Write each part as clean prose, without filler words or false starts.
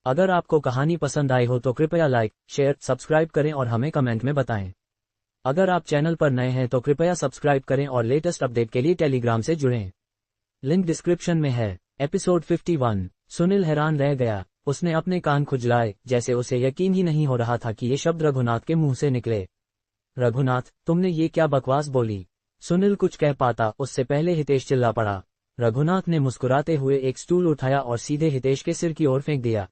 अगर आपको कहानी पसंद आई हो तो कृपया लाइक, शेयर, सब्सक्राइब करें और हमें कमेंट में बताएं। अगर आप चैनल पर नए हैं तो कृपया सब्सक्राइब करें और लेटेस्ट अपडेट के लिए टेलीग्राम से जुड़ें। लिंक डिस्क्रिप्शन में है। एपिसोड 51। सुनील हैरान रह गया। उसने अपने कान खुजलाए, जैसे उसे यकीन ही नहीं हो रहा था कि ये शब्द रघुनाथ के मुंह से निकले। रघुनाथ, तुमने ये क्या बकवास बोली? सुनील कुछ कह पाता उससे पहले हितेश चिल्ला पड़ा। रघुनाथ ने मुस्कुराते हुए एक स्टूल उठाया और सीधे हितेश के सिर की ओर फेंक दिया।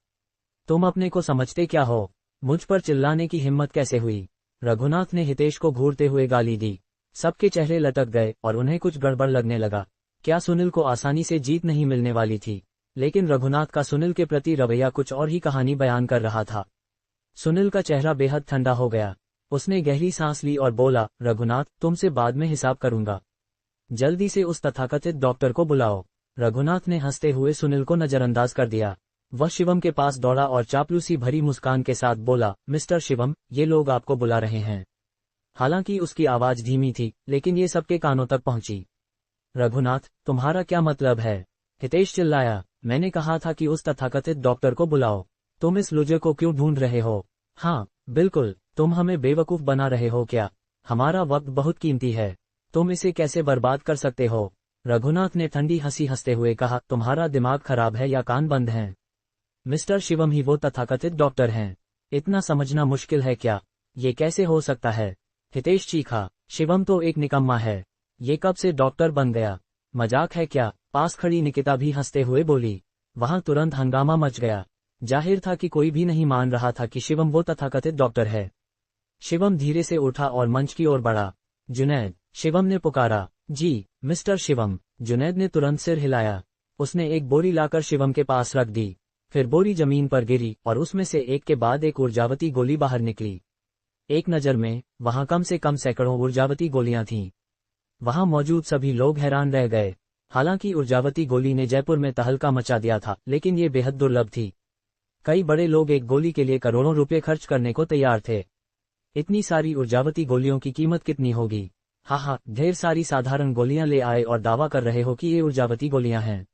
तुम अपने को समझते क्या हो? मुझ पर चिल्लाने की हिम्मत कैसे हुई? रघुनाथ ने हितेश को घूरते हुए गाली दी। सबके चेहरे लटक गए और उन्हें कुछ गड़बड़ लगने लगा। क्या सुनील को आसानी से जीत नहीं मिलने वाली थी? लेकिन रघुनाथ का सुनील के प्रति रवैया कुछ और ही कहानी बयान कर रहा था। सुनील का चेहरा बेहद ठंडा हो गया। उसने गहरी सांस ली और बोला, रघुनाथ, तुमसे बाद में हिसाब करूंगा। जल्दी से उस तथाकथित डॉक्टर को बुलाओ। रघुनाथ ने हंसते हुए सुनील को नजरअंदाज कर दिया। वह शिवम के पास दौड़ा और चापलूसी भरी मुस्कान के साथ बोला, मिस्टर शिवम, ये लोग आपको बुला रहे हैं। हालांकि उसकी आवाज धीमी थी, लेकिन ये सबके कानों तक पहुंची। रघुनाथ, तुम्हारा क्या मतलब है? हितेश चिल्लाया। मैंने कहा था कि उस तथाकथित डॉक्टर को बुलाओ। तुम इस लुजे को क्यों ढूंढ रहे हो? हाँ, बिल्कुल, तुम हमें बेवकूफ बना रहे हो क्या? हमारा वक्त बहुत कीमती है। तुम इसे कैसे बर्बाद कर सकते हो? रघुनाथ ने ठंडी हंसी हंसते हुए कहा, तुम्हारा दिमाग खराब है या कान बंद हैं? मिस्टर शिवम ही वो तथाकथित डॉक्टर हैं। इतना समझना मुश्किल है क्या? ये कैसे हो सकता है? हितेश चीखा। शिवम तो एक निकम्मा है। ये कब से डॉक्टर बन गया? मजाक है क्या? पास खड़ी निकिता भी हंसते हुए बोली। वहां तुरंत हंगामा मच गया। जाहिर था कि कोई भी नहीं मान रहा था कि शिवम वो तथाकथित डॉक्टर है। शिवम धीरे से उठा और मंच की ओर बढ़ा। जुनैद, शिवम ने पुकारा। जी, मिस्टर शिवम। जुनैद ने तुरंत सिर हिलाया। उसने एक बोरी लाकर शिवम के पास रख दी। फिर बोरी जमीन पर गिरी और उसमें से एक के बाद एक ऊर्जावती गोली बाहर निकली। एक नजर में वहां कम से कम सैकड़ों ऊर्जावती गोलियां थीं। वहां मौजूद सभी लोग हैरान रह गए। हालांकि ऊर्जावती गोली ने जयपुर में तहलका मचा दिया था, लेकिन ये बेहद दुर्लभ थी। कई बड़े लोग एक गोली के लिए करोड़ों रुपए खर्च करने को तैयार थे। इतनी सारी ऊर्जावती गोलियों की कीमत कितनी होगी? हाँ, ढेर सारी साधारण गोलियां ले आए और दावा कर रहे हो कि ये ऊर्जावती गोलियां हैं।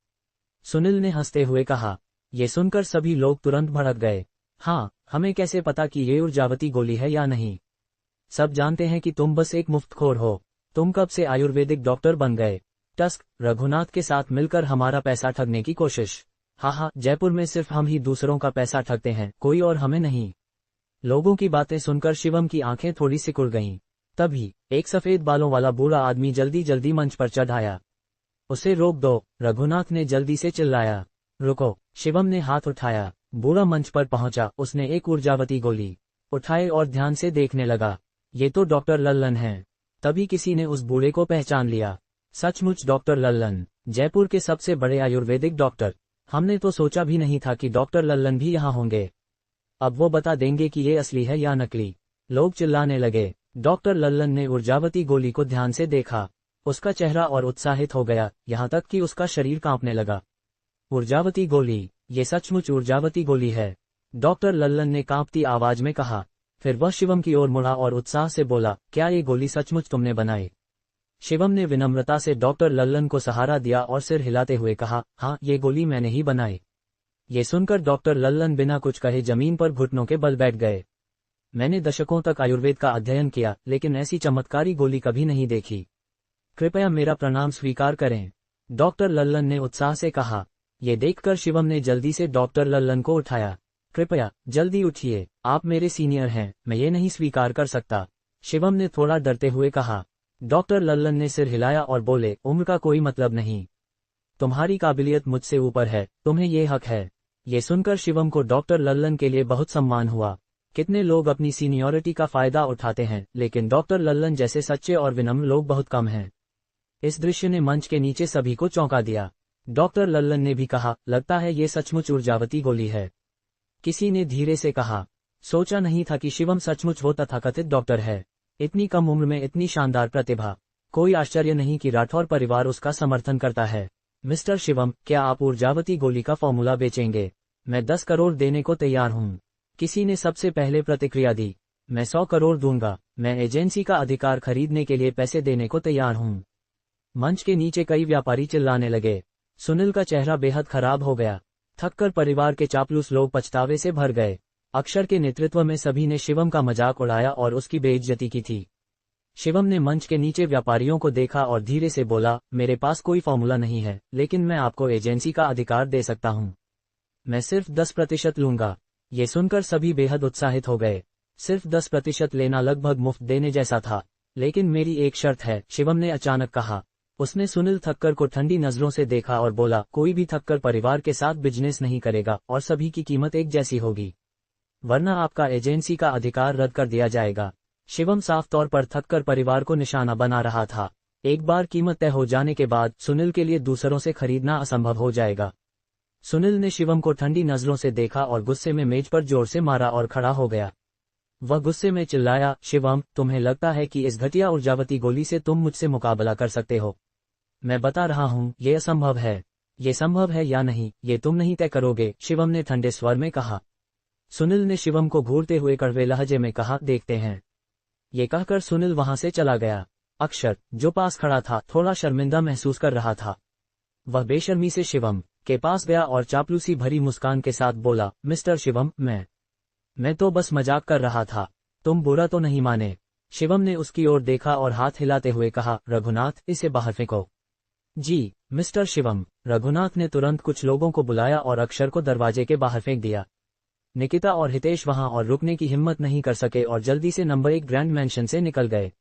सुनील ने हंसते हुए कहा। ये सुनकर सभी लोग तुरंत भड़क गए। हाँ, हमें कैसे पता कि ये ऊर्जावती गोली है या नहीं? सब जानते हैं कि तुम बस एक मुफ्तखोर हो। तुम कब से आयुर्वेदिक डॉक्टर बन गए? टस्क, रघुनाथ के साथ मिलकर हमारा पैसा ठगने की कोशिश। हाँ, जयपुर में सिर्फ हम ही दूसरों का पैसा ठगते हैं, कोई और हमें नहीं। लोगों की बातें सुनकर शिवम की आंखें थोड़ी सिकुड़ गईं। तभी एक सफेद बालों वाला बूढ़ा आदमी जल्दी जल्दी मंच पर चढ़ आया। उसे रोक दो, रघुनाथ ने जल्दी से चिल्लाया। रुको, शिवम ने हाथ उठाया। बूढ़ा मंच पर पहुंचा। उसने एक ऊर्जावती गोली उठाए और ध्यान से देखने लगा। ये तो डॉक्टर लल्लन हैं। तभी किसी ने उस बूढ़े को पहचान लिया। सचमुच डॉक्टर लल्लन, जयपुर के सबसे बड़े आयुर्वेदिक डॉक्टर। हमने तो सोचा भी नहीं था कि डॉक्टर लल्लन भी यहाँ होंगे। अब वो बता देंगे कि ये असली है या नकली। लोग चिल्लाने लगे। डॉक्टर लल्लन ने ऊर्जावती गोली को ध्यान से देखा। उसका चेहरा और उत्साहित हो गया, यहाँ तक कि उसका शरीर कांपने लगा। ऊर्जावती गोली, ये सचमुच ऊर्जावती गोली है, डॉक्टर लल्लन ने कांपती आवाज में कहा। फिर वह शिवम की ओर मुड़ा और उत्साह से बोला, क्या ये गोली सचमुच तुमने बनाई? शिवम ने विनम्रता से डॉक्टर लल्लन को सहारा दिया और सिर हिलाते हुए कहा, हाँ, ये गोली मैंने ही बनाई। ये सुनकर डॉक्टर लल्लन बिना कुछ कहे जमीन पर घुटनों के बल बैठ गए। मैंने दशकों तक आयुर्वेद का अध्ययन किया, लेकिन ऐसी चमत्कारी गोली कभी नहीं देखी। कृपया मेरा प्रणाम स्वीकार करें, डॉक्टर लल्लन ने उत्साह से कहा। ये देखकर शिवम ने जल्दी से डॉक्टर लल्लन को उठाया। कृपया जल्दी उठिए, आप मेरे सीनियर हैं, मैं ये नहीं स्वीकार कर सकता, शिवम ने थोड़ा डरते हुए कहा। डॉक्टर लल्लन ने सिर हिलाया और बोले, उम्र का कोई मतलब नहीं। तुम्हारी काबिलियत मुझसे ऊपर है, तुम्हें ये हक है। ये सुनकर शिवम को डॉक्टर लल्लन के लिए बहुत सम्मान हुआ। कितने लोग अपनी सीनियरिटी का फायदा उठाते हैं, लेकिन डॉक्टर लल्लन जैसे सच्चे और विनम्र लोग बहुत कम हैं। इस दृश्य ने मंच के नीचे सभी को चौंका दिया। डॉक्टर लल्लन ने भी कहा, लगता है ये सचमुच ऊर्जावती गोली है। किसी ने धीरे से कहा, सोचा नहीं था कि शिवम सचमुच वो तथाकथित डॉक्टर है। इतनी कम उम्र में इतनी शानदार प्रतिभा। कोई आश्चर्य नहीं कि राठौर परिवार उसका समर्थन करता है। मिस्टर शिवम, क्या आप ऊर्जावती गोली का फॉर्मूला बेचेंगे? मैं 10 करोड़ देने को तैयार हूँ, किसी ने सबसे पहले प्रतिक्रिया दी। मैं 100 करोड़ दूंगा, मैं एजेंसी का अधिकार खरीदने के लिए पैसे देने को तैयार हूँ। मंच के नीचे कई व्यापारी चिल्लाने लगे। सुनील का चेहरा बेहद खराब हो गया। थककर परिवार के चापलूस लोग पछतावे से भर गए। अक्षर के नेतृत्व में सभी ने शिवम का मजाक उड़ाया और उसकी बेइज्जती की थी। शिवम ने मंच के नीचे व्यापारियों को देखा और धीरे से बोला, मेरे पास कोई फॉर्मूला नहीं है, लेकिन मैं आपको एजेंसी का अधिकार दे सकता हूं। मैं सिर्फ 10% लूंगा। ये सुनकर सभी बेहद उत्साहित हो गए। सिर्फ 10% लेना लगभग मुफ्त देने जैसा था। लेकिन मेरी एक शर्त है, शिवम ने अचानक कहा। उसने सुनील थक्कर को ठंडी नजरों से देखा और बोला, कोई भी थक्कर परिवार के साथ बिजनेस नहीं करेगा और सभी की कीमत एक जैसी होगी, वरना आपका एजेंसी का अधिकार रद्द कर दिया जाएगा। शिवम साफ तौर पर थक्कर परिवार को निशाना बना रहा था। एक बार कीमत तय हो जाने के बाद सुनील के लिए दूसरों से खरीदना असंभव हो जाएगा। सुनील ने शिवम को ठंडी नजरों से देखा और गुस्से में मेज पर जोर से मारा और खड़ा हो गया। वह गुस्से में चिल्लाया, शिवम, तुम्हें लगता है कि इस घटिया ऊर्जावती गोली से तुम मुझसे मुकाबला कर सकते हो? मैं बता रहा हूं, ये असंभव है। ये संभव है या नहीं, ये तुम नहीं तय करोगे, शिवम ने ठंडे स्वर में कहा। सुनील ने शिवम को घूरते हुए कड़वे लहजे में कहा, देखते हैं। ये कहकर सुनील वहां से चला गया। अक्षर, जो पास खड़ा था, थोड़ा शर्मिंदा महसूस कर रहा था। वह बेशर्मी से शिवम के पास गया और चापलूसी भरी मुस्कान के साथ बोला, मिस्टर शिवम, मैं तो बस मजाक कर रहा था, तुम बुरा तो नहीं माने? शिवम ने उसकी ओर देखा और हाथ हिलाते हुए कहा, रघुनाथ, इसे बाहर फेंको। जी, मिस्टर शिवम। रघुनाथ ने तुरंत कुछ लोगों को बुलाया और अक्षर को दरवाजे के बाहर फेंक दिया। निकिता और हितेश वहां और रुकने की हिम्मत नहीं कर सके और जल्दी से नंबर 1 ग्रैंड मैंशन से निकल गए।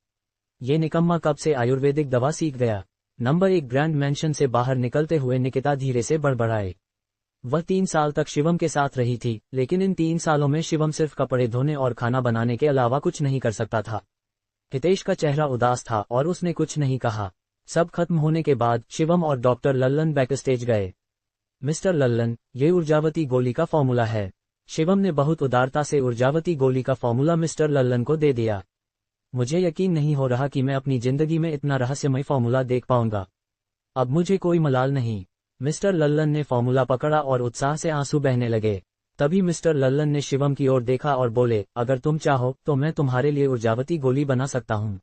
ये निकम्मा कब से आयुर्वेदिक दवा सीख गया? नंबर 1 ग्रैंड मैंशन से बाहर निकलते हुए निकिता धीरे से बड़बड़ाए। वह 3 साल तक शिवम के साथ रही थी, लेकिन इन 3 सालों में शिवम सिर्फ कपड़े धोने और खाना बनाने के अलावा कुछ नहीं कर सकता था। हितेश का चेहरा उदास था और उसने कुछ नहीं कहा। सब खत्म होने के बाद शिवम और डॉक्टर लल्लन बैक स्टेज गए। मिस्टर लल्लन, ये ऊर्जावती गोली का फॉर्मूला है। शिवम ने बहुत उदारता से ऊर्जावती गोली का फॉर्मूला मिस्टर लल्लन को दे दिया। मुझे यकीन नहीं हो रहा कि मैं अपनी जिंदगी में इतना रहस्यमय फॉर्मूला देख पाऊंगा। अब मुझे कोई मलाल नहीं। मिस्टर लल्लन ने फॉर्मूला पकड़ा और उत्साह से आंसू बहने लगे। तभी मिस्टर लल्लन ने शिवम की ओर देखा और बोले, अगर तुम चाहो तो मैं तुम्हारे लिए ऊर्जावती गोली बना सकता हूँ।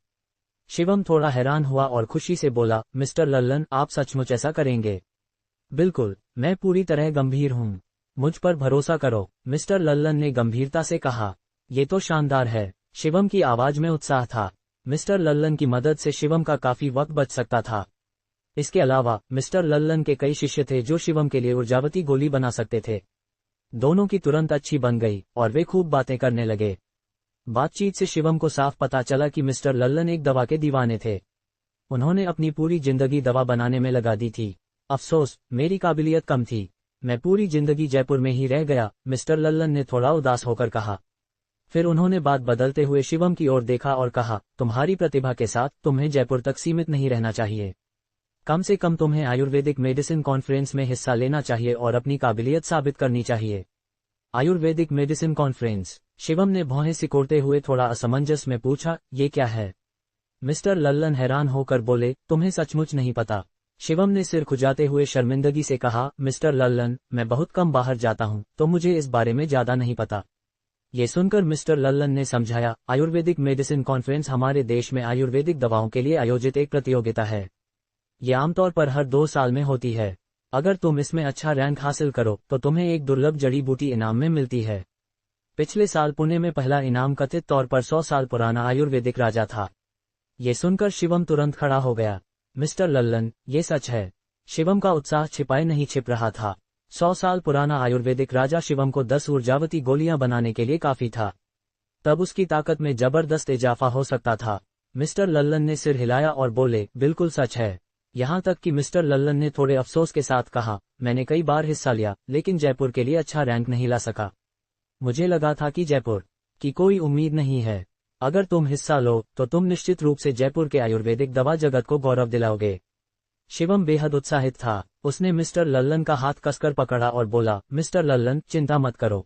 शिवम थोड़ा हैरान हुआ और खुशी से बोला, मिस्टर लल्लन, आप सचमुच ऐसा करेंगे? बिल्कुल, मैं पूरी तरह गंभीर हूँ। मुझ पर भरोसा करो, मिस्टर लल्लन ने गंभीरता से कहा। ये तो शानदार है। शिवम की आवाज में उत्साह था। मिस्टर लल्लन की मदद से शिवम का काफी वक्त बच सकता था। इसके अलावा मिस्टर लल्लन के कई शिष्य थे जो शिवम के लिए ऊर्जावती गोली बना सकते थे। दोनों की तुरंत अच्छी बन गई और वे खूब बातें करने लगे। बातचीत से शिवम को साफ पता चला कि मिस्टर लल्लन एक दवा के दीवाने थे। उन्होंने अपनी पूरी जिंदगी दवा बनाने में लगा दी थी। अफसोस, मेरी काबिलियत कम थी। मैं पूरी जिंदगी जयपुर में ही रह गया, मिस्टर लल्लन ने थोड़ा उदास होकर कहा। फिर उन्होंने बात बदलते हुए शिवम की ओर देखा और कहा, तुम्हारी प्रतिभा के साथ तुम्हें जयपुर तक सीमित नहीं रहना चाहिए। कम से कम तुम्हें आयुर्वेदिक मेडिसिन कॉन्फ्रेंस में हिस्सा लेना चाहिए और अपनी काबिलियत साबित करनी चाहिए। Ayurvedic medicine conference? शिवम ने भौहें सिकोड़ते हुए थोड़ा असमंजस में पूछा, ये क्या है? मिस्टर लल्लन हैरान होकर बोले, तुम्हें सचमुच नहीं पता? शिवम ने सिर खुजाते हुए शर्मिंदगी से कहा, मिस्टर लल्लन, मैं बहुत कम बाहर जाता हूं, तो मुझे इस बारे में ज्यादा नहीं पता। ये सुनकर मिस्टर लल्लन ने समझाया, आयुर्वेदिक मेडिसिन कॉन्फ्रेंस हमारे देश में आयुर्वेदिक दवाओं के लिए आयोजित एक प्रतियोगिता है। ये आमतौर पर हर 2 साल में होती है। अगर तुम इसमें अच्छा रैंक हासिल करो तो तुम्हें एक दुर्लभ जड़ी बूटी इनाम में मिलती है। पिछले साल पुणे में पहला इनाम कथित तौर पर 100 साल पुराना आयुर्वेदिक राजा था। ये सुनकर शिवम तुरंत खड़ा हो गया। मिस्टर लल्लन, ये सच है? शिवम का उत्साह छिपाए नहीं छिप रहा था। 100 साल पुराना आयुर्वेदिक राजा शिवम को 10 ऊर्जावती गोलियां बनाने के लिए काफी था। तब उसकी ताकत में जबरदस्त इजाफा हो सकता था। मिस्टर लल्लन ने सिर हिलाया और बोले, बिल्कुल सच है। यहाँ तक कि मिस्टर लल्लन ने थोड़े अफसोस के साथ कहा, मैंने कई बार हिस्सा लिया, लेकिन जयपुर के लिए अच्छा रैंक नहीं ला सका। मुझे लगा था कि जयपुर की कोई उम्मीद नहीं है। अगर तुम हिस्सा लो तो तुम निश्चित रूप से जयपुर के आयुर्वेदिक दवा जगत को गौरव दिलाओगे। शिवम बेहद उत्साहित था। उसने मिस्टर लल्लन का हाथ कसकर पकड़ा और बोला, मिस्टर लल्लन, चिंता मत करो,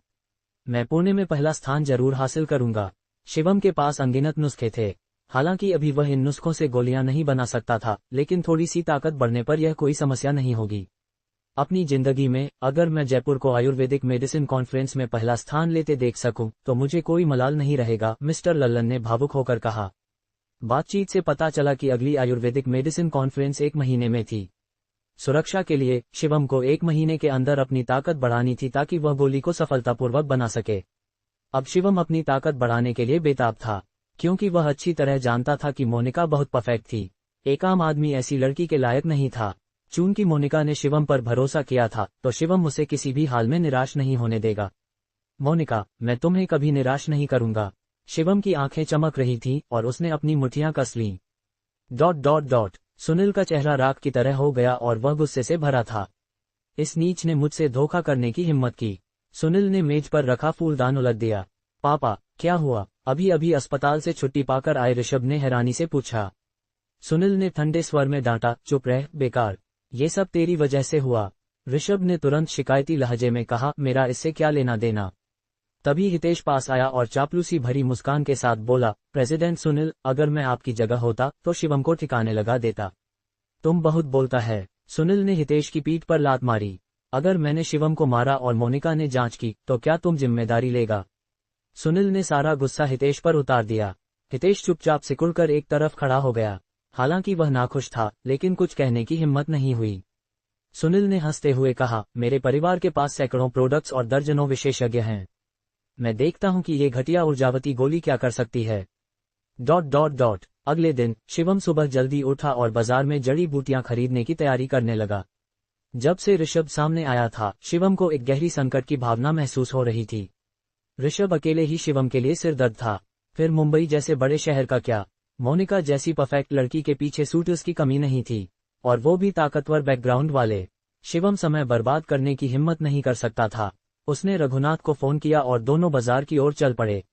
मैं पुणे में पहला स्थान जरूर हासिल करूंगा। शिवम के पास अनगिनत नुस्खे थे। हालांकि अभी वह इन नुस्खों से गोलियां नहीं बना सकता था, लेकिन थोड़ी सी ताकत बढ़ने पर यह कोई समस्या नहीं होगी। अपनी जिंदगी में अगर मैं जयपुर को आयुर्वेदिक मेडिसिन कॉन्फ्रेंस में पहला स्थान लेते देख सकूं, तो मुझे कोई मलाल नहीं रहेगा, मिस्टर लल्लन ने भावुक होकर कहा। बातचीत से पता चला कि अगली आयुर्वेदिक मेडिसिन कॉन्फ्रेंस 1 महीने में थी। सुरक्षा के लिए शिवम को 1 महीने के अंदर अपनी ताकत बढ़ानी थी ताकि वह गोली को सफलतापूर्वक बना सके। अब शिवम अपनी ताकत बढ़ाने के लिए बेताब था, क्योंकि वह अच्छी तरह जानता था कि मोनिका बहुत परफेक्ट थी। एक आम आदमी ऐसी लड़की के लायक नहीं था। चूंकि मोनिका ने शिवम पर भरोसा किया था, तो शिवम उसे किसी भी हाल में निराश नहीं होने देगा। मोनिका, मैं तुम्हें कभी निराश नहीं करूंगा। शिवम की आंखें चमक रही थीं और उसने अपनी मुट्ठियां कस लीं। ... सुनील का चेहरा राख की तरह हो गया और वह गुस्से से भरा था। इस नीच ने मुझसे धोखा करने की हिम्मत की। सुनील ने मेज पर रखा फूलदान उलट दिया। पापा, क्या हुआ? अभी अभी अस्पताल से छुट्टी पाकर आए ऋषभ ने हैरानी से पूछा। सुनील ने ठंडे स्वर में डांटा, चुप रह बेकार, ये सब तेरी वजह से हुआ। ऋषभ ने तुरंत शिकायती लहजे में कहा, मेरा इससे क्या लेना देना। तभी हितेश पास आया और चापलूसी भरी मुस्कान के साथ बोला, प्रेसिडेंट सुनील, अगर मैं आपकी जगह होता तो शिवम को ठिकाने लगा देता। तुम बहुत बोलता है। सुनील ने हितेश की पीठ पर लात मारी। अगर मैंने शिवम को मारा और मोनिका ने जांच की तो क्या तुम जिम्मेदारी लेगा? सुनील ने सारा गुस्सा हितेश पर उतार दिया। हितेश चुपचाप सिकुड़कर एक तरफ खड़ा हो गया। हालांकि वह नाखुश था, लेकिन कुछ कहने की हिम्मत नहीं हुई। सुनील ने हंसते हुए कहा, मेरे परिवार के पास सैकड़ों प्रोडक्ट्स और दर्जनों विशेषज्ञ हैं। मैं देखता हूं कि ये घटिया ऊर्जावती गोली क्या कर सकती है। ... अगले दिन शिवम सुबह जल्दी उठा और बाजार में जड़ी बूटियां खरीदने की तैयारी करने लगा। जब से ऋषभ सामने आया था, शिवम को एक गहरी संकट की भावना महसूस हो रही थी। ऋषभ अकेले ही शिवम के लिए सिरदर्द था। फिर मुंबई जैसे बड़े शहर का क्या, मोनिका जैसी परफेक्ट लड़की के पीछे सूटर्स की कमी नहीं थी, और वो भी ताकतवर बैकग्राउंड वाले। शिवम समय बर्बाद करने की हिम्मत नहीं कर सकता था। उसने रघुनाथ को फोन किया और दोनों बाजार की ओर चल पड़े।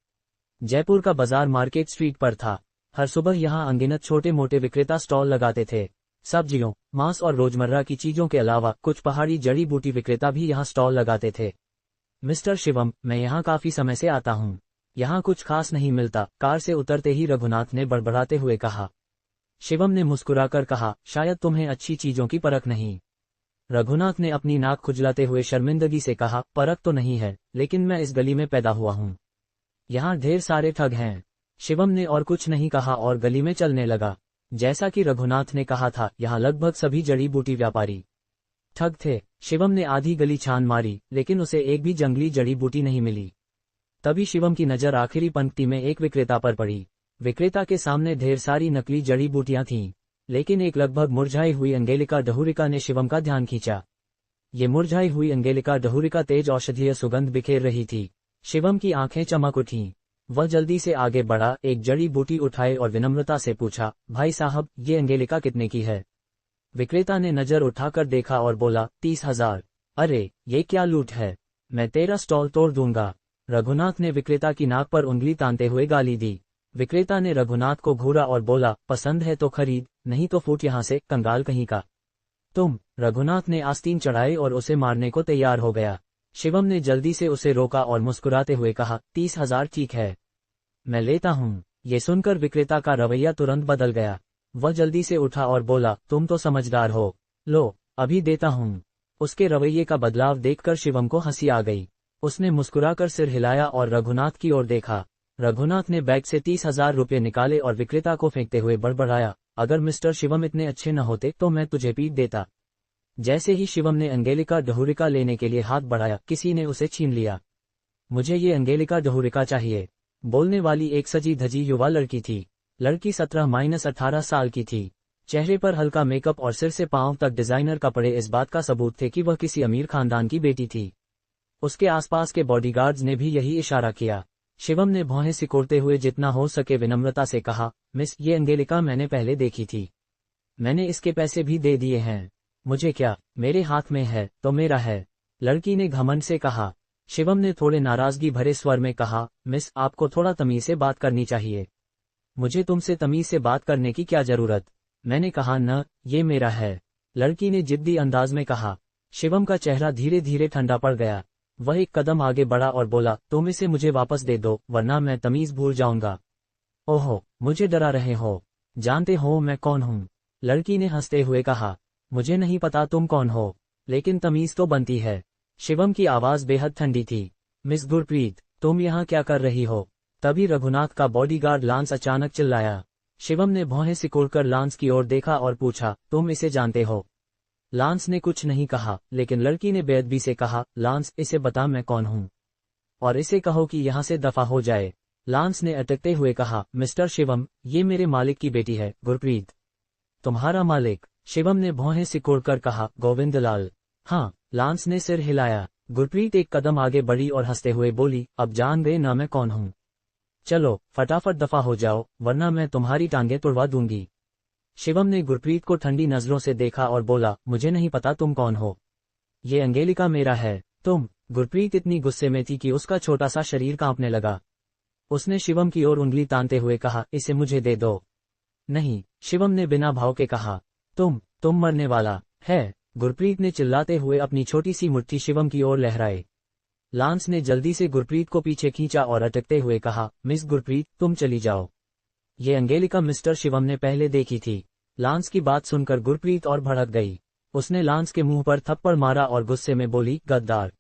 जयपुर का बाजार मार्केट स्ट्रीट पर था। हर सुबह यहाँ अनगिनत छोटे मोटे विक्रेता स्टॉल लगाते थे। सब्जियों, मांस और रोजमर्रा की चीजों के अलावा कुछ पहाड़ी जड़ी बूटी विक्रेता भी यहाँ स्टॉल लगाते थे। मिस्टर शिवम, मैं यहाँ काफी समय से आता हूँ। यहाँ कुछ खास नहीं मिलता, कार से उतरते ही रघुनाथ ने बड़बड़ाते हुए कहा। शिवम ने मुस्कुराकर कहा, शायद तुम्हें अच्छी चीजों की परख नहीं। रघुनाथ ने अपनी नाक खुजलाते हुए शर्मिंदगी से कहा, परख तो नहीं है, लेकिन मैं इस गली में पैदा हुआ हूँ। यहाँ ढेर सारे ठग हैं। शिवम ने और कुछ नहीं कहा और गली में चलने लगा। जैसा कि रघुनाथ ने कहा था, यहाँ लगभग सभी जड़ी बूटी व्यापारी ठग थे। शिवम ने आधी गली छान मारी, लेकिन उसे एक भी जंगली जड़ी बूटी नहीं मिली। तभी शिवम की नजर आखिरी पंक्ति में एक विक्रेता पर पड़ी। विक्रेता के सामने ढेर सारी नकली जड़ी बूटियां थीं, लेकिन एक लगभग मुरझाई हुई अंगेलिका डहुरिका ने शिवम का ध्यान खींचा। ये मुरझाई हुई अंगेलिका डहुरिका तेज औषधीय सुगंध बिखेर रही थी। शिवम की आंखें चमक उठीं। वह जल्दी से आगे बढ़ा, एक जड़ी बूटी उठाए और विनम्रता से पूछा, भाई साहब, ये अंगेलिका कितने की है? विक्रेता ने नजर उठाकर देखा और बोला, 30,000। अरे, ये क्या लूट है, मैं तेरा स्टॉल तोड़ दूंगा। रघुनाथ ने विक्रेता की नाक पर उंगली तानते हुए गाली दी। विक्रेता ने रघुनाथ को घूरा और बोला, पसंद है तो खरीद, नहीं तो फूट यहाँ से, कंगाल कहीं का। तुम। रघुनाथ ने आस्तीन चढ़ाए और उसे मारने को तैयार हो गया। शिवम ने जल्दी से उसे रोका और मुस्कुराते हुए कहा, 30,000 ठीक है, मैं लेता हूँ। ये सुनकर विक्रेता का रवैया तुरंत बदल गया। वह जल्दी से उठा और बोला, तुम तो समझदार हो, लो, अभी देता हूँ। उसके रवैये का बदलाव देखकर शिवम को हंसी आ गई। उसने मुस्कुराकर सिर हिलाया और रघुनाथ की ओर देखा। रघुनाथ ने बैग से 30,000 रुपये निकाले और विक्रेता को फेंकते हुए बड़बड़ाया, अगर मिस्टर शिवम इतने अच्छे न होते तो मैं तुझे पीट देता। जैसे ही शिवम ने अंगेलिका डहुरिका लेने के लिए हाथ बढ़ाया, किसी ने उसे छीन लिया। मुझे ये अंगेलिका डहुरिका चाहिए। बोलने वाली एक सजी धजी युवा लड़की थी। लड़की 17-18 साल की थी। चेहरे पर हल्का मेकअप और सिर से पांव तक डिजाइनर कपड़े इस बात का सबूत थे कि वह किसी अमीर खानदान की बेटी थी। उसके आसपास के बॉडीगार्ड्स ने भी यही इशारा किया। शिवम ने भौहें सिकोड़ते हुए जितना हो सके विनम्रता से कहा, मिस, ये अंगेलिका मैंने पहले देखी थी। मैंने इसके पैसे भी दे दिए हैं। मुझे क्या, मेरे हाथ में है तो मेरा है। लड़की ने घमंड से कहा। शिवम ने थोड़े नाराजगी भरे स्वर में कहा, मिस, आपको थोड़ा तमीज से बात करनी चाहिए। मुझे तुमसे तमीज से बात करने की क्या जरूरत? मैंने कहा न, ये मेरा है। लड़की ने जिद्दी अंदाज में कहा। शिवम का चेहरा धीरे धीरे ठंडा पड़ गया। वह एक कदम आगे बढ़ा और बोला, तुम इसे मुझे वापस दे दो, वरना मैं तमीज भूल जाऊंगा। ओहो, मुझे डरा रहे हो? जानते हो मैं कौन हूँ? लड़की ने हंसते हुए कहा। मुझे नहीं पता तुम कौन हो, लेकिन तमीज तो बनती है। शिवम की आवाज बेहद ठंडी थी। मिस गुरप्रीत, तुम यहाँ क्या कर रही हो? तभी रघुनाथ का बॉडीगार्ड लांस अचानक चिल्लाया। शिवम ने भौहें सिकोड़कर लांस की ओर देखा और पूछा, तुम इसे जानते हो? लांस ने कुछ नहीं कहा, लेकिन लड़की ने बेअदबी से कहा, लांस, इसे बता मैं कौन हूँ, और इसे कहो कि यहाँ से दफा हो जाए। लांस ने अटकते हुए कहा, मिस्टर शिवम, ये मेरे मालिक की बेटी है, गुरप्रीत। तुम्हारा मालिक? शिवम ने भौहें सिकोड़कर कहा, गोविंदलाल। हाँ। लांस ने सिर हिलाया। गुरप्रीत एक कदम आगे बढ़ी और हंसते हुए बोली, अब जान गए ना मैं कौन हूँ। चलो फटाफट दफा हो जाओ, वरना मैं तुम्हारी टांगें तुड़वा दूंगी। शिवम ने गुरप्रीत को ठंडी नजरों से देखा और बोला, मुझे नहीं पता तुम कौन हो। ये अंगेलिका मेरा है। तुम? गुरप्रीत इतनी गुस्से में थी कि उसका छोटा सा शरीर कांपने लगा। उसने शिवम की ओर उंगली तानते हुए कहा, इसे मुझे दे दो। नहीं, शिवम ने बिना भाव के कहा। तुम मरने वाला है। गुरप्रीत ने चिल्लाते हुए अपनी छोटी सी मुट्ठी शिवम की ओर लहराई। लांस ने जल्दी से गुरप्रीत को पीछे खींचा और अटकते हुए कहा, मिस गुरप्रीत, तुम चली जाओ। ये अंगेलिका मिस्टर शिवम ने पहले देखी थी। लांस की बात सुनकर गुरप्रीत और भड़क गई। उसने लांस के मुंह पर थप्पड़ मारा और गुस्से में बोली, गद्दार,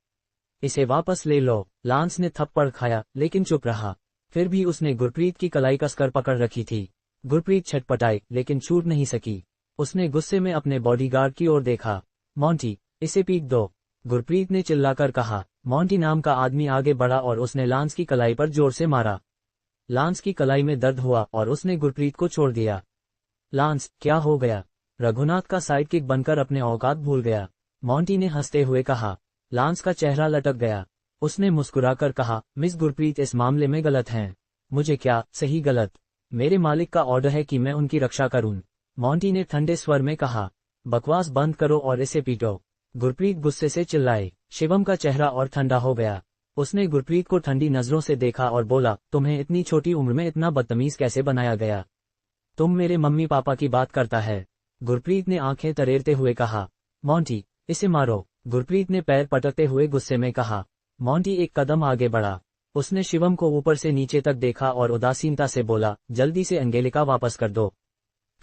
इसे वापस ले लो। लांस ने थप्पड़ खाया, लेकिन चुप रहा। फिर भी उसने गुरप्रीत की कलाई कसकर पकड़ रखी थी। गुरप्रीत छटपटाई, लेकिन छूट नहीं सकी। उसने गुस्से में अपने बॉडीगार्ड की ओर देखा। मॉन्टी, इसे पीट दो, गुरप्रीत ने चिल्लाकर कहा। मॉन्टी नाम का आदमी आगे बढ़ा और उसने लांस की कलाई पर जोर से मारा। लांस की कलाई में दर्द हुआ और उसने गुरप्रीत को छोड़ दिया। लांस, क्या हो गया? रघुनाथ का साइडकिक बनकर अपने औकात भूल गया, मॉन्टी ने हंसते हुए कहा। लांस का चेहरा लटक गया। उसने मुस्कुराकर कहा, मिस गुरप्रीत इस मामले में गलत हैं। मुझे क्या सही गलत? मेरे मालिक का ऑर्डर है कि मैं उनकी रक्षा करूं, मॉन्टी ने ठंडे स्वर में कहा। बकवास बंद करो और इसे पीटो, गुरप्रीत गुस्से से चिल्लाई। शिवम का चेहरा और ठंडा हो गया। उसने गुरप्रीत को ठंडी नजरों से देखा और बोला, तुम्हें इतनी छोटी उम्र में इतना बदतमीज कैसे बनाया गया? तुम मेरे मम्मी पापा की बात करता है, गुरप्रीत ने आंखें तरेरते हुए कहा। मॉन्टी, इसे मारो, गुरप्रीत ने पैर पटकते हुए गुस्से में कहा। मॉन्टी एक कदम आगे बढ़ा। उसने शिवम को ऊपर से नीचे तक देखा और उदासीनता से बोला, जल्दी से अंगेलिका वापस कर दो,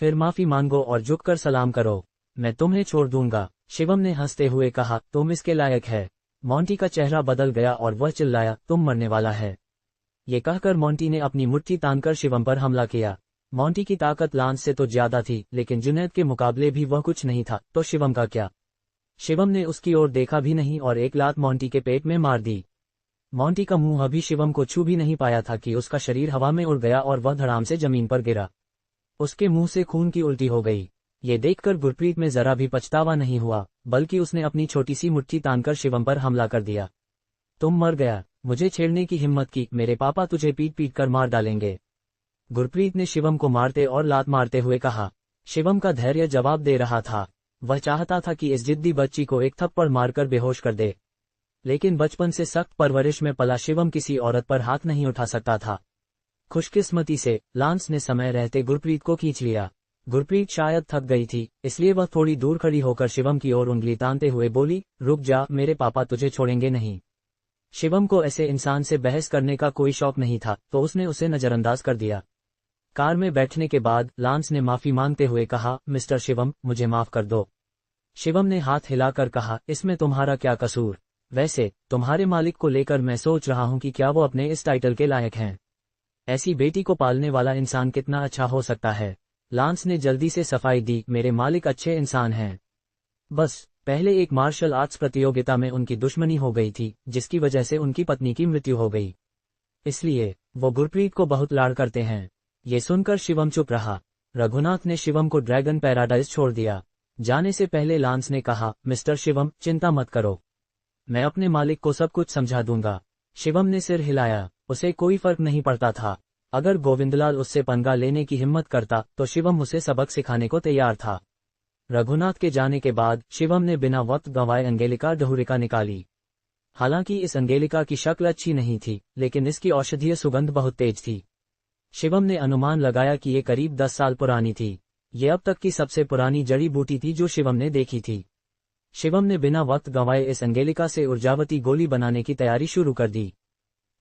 फिर माफी मांगो और झुककर सलाम करो, मैं तुम्हें छोड़ दूंगा। शिवम ने हंसते हुए कहा, तुम इसके लायक है। मॉन्टी का चेहरा बदल गया और वह चिल्लाया, तुम मरने वाला है। ये कहकर मॉन्टी ने अपनी मुट्ठी तानकर शिवम पर हमला किया। मॉन्टी की ताकत लांस से तो ज्यादा थी, लेकिन जुनैद के मुकाबले भी वह कुछ नहीं था, तो शिवम का क्या? शिवम ने उसकी ओर देखा भी नहीं और एक लात मॉन्टी के पेट में मार दी। मॉन्टी का मुंह अभी शिवम को छू भी नहीं पाया था कि उसका शरीर हवा में उड़ गया और वह धड़ाम से जमीन पर गिरा। उसके मुंह से खून की उल्टी हो गई। ये देखकर गुरप्रीत में जरा भी पछतावा नहीं हुआ, बल्कि उसने अपनी छोटी सी मुट्ठी तानकर शिवम पर हमला कर दिया। तुम मर गया, मुझे छेड़ने की हिम्मत की, मेरे पापा तुझे पीट पीट कर मार डालेंगे, गुरप्रीत ने शिवम को मारते और लात मारते हुए कहा। शिवम का धैर्य जवाब दे रहा था। वह चाहता था कि इस जिद्दी बच्ची को एक थप्पड़ मारकर बेहोश कर दे, लेकिन बचपन से सख्त परवरिश में पला शिवम किसी औरत पर हाथ नहीं उठा सकता था। खुशकिस्मती से लांस ने समय रहते गुरप्रीत को खींच लिया। गुरप्रीत शायद थक गई थी, इसलिए वह थोड़ी दूर खड़ी होकर शिवम की ओर उंगली तानते हुए बोली, रुक जा, मेरे पापा तुझे छोड़ेंगे नहीं। शिवम को ऐसे इंसान से बहस करने का कोई शौक नहीं था, तो उसने उसे नजरअंदाज कर दिया। कार में बैठने के बाद लांस ने माफी मांगते हुए कहा, मिस्टर शिवम, मुझे माफ कर दो। शिवम ने हाथ हिलाकर कहा, इसमें तुम्हारा क्या कसूर? वैसे तुम्हारे मालिक को लेकर मैं सोच रहा हूं कि क्या वो अपने इस टाइटल के लायक हैं। ऐसी बेटी को पालने वाला इंसान कितना अच्छा हो सकता है। लांस ने जल्दी से सफाई दी, मेरे मालिक अच्छे इंसान हैं। बस पहले एक मार्शल आर्ट्स प्रतियोगिता में उनकी दुश्मनी हो गई थी, जिसकी वजह से उनकी पत्नी की मृत्यु हो गई, इसलिए वो गुरप्रीत को बहुत लाड़ करते हैं। ये सुनकर शिवम चुप रहा। रघुनाथ ने शिवम को ड्रैगन पैराडाइज छोड़ दिया। जाने से पहले लांस ने कहा, मिस्टर शिवम, चिंता मत करो, मैं अपने मालिक को सब कुछ समझा दूंगा। शिवम ने सिर हिलाया। उसे कोई फर्क नहीं पड़ता था। अगर गोविंदलाल उससे पंगा लेने की हिम्मत करता तो शिवम उसे सबक सिखाने को तैयार था। रघुनाथ के जाने के बाद शिवम ने बिना वक्त गंवाए अंगेलिका डहुरिका निकाली। हालांकि इस अंगेलिका की शक्ल अच्छी नहीं थी, लेकिन इसकी औषधीय सुगंध बहुत तेज थी। शिवम ने अनुमान लगाया कि ये करीब 10 साल पुरानी थी। ये अब तक की सबसे पुरानी जड़ी बूटी थी जो शिवम ने देखी थी। शिवम ने बिना वक्त गंवाए इस अंगेलिका से ऊर्जावती गोली बनाने की तैयारी शुरू कर दी।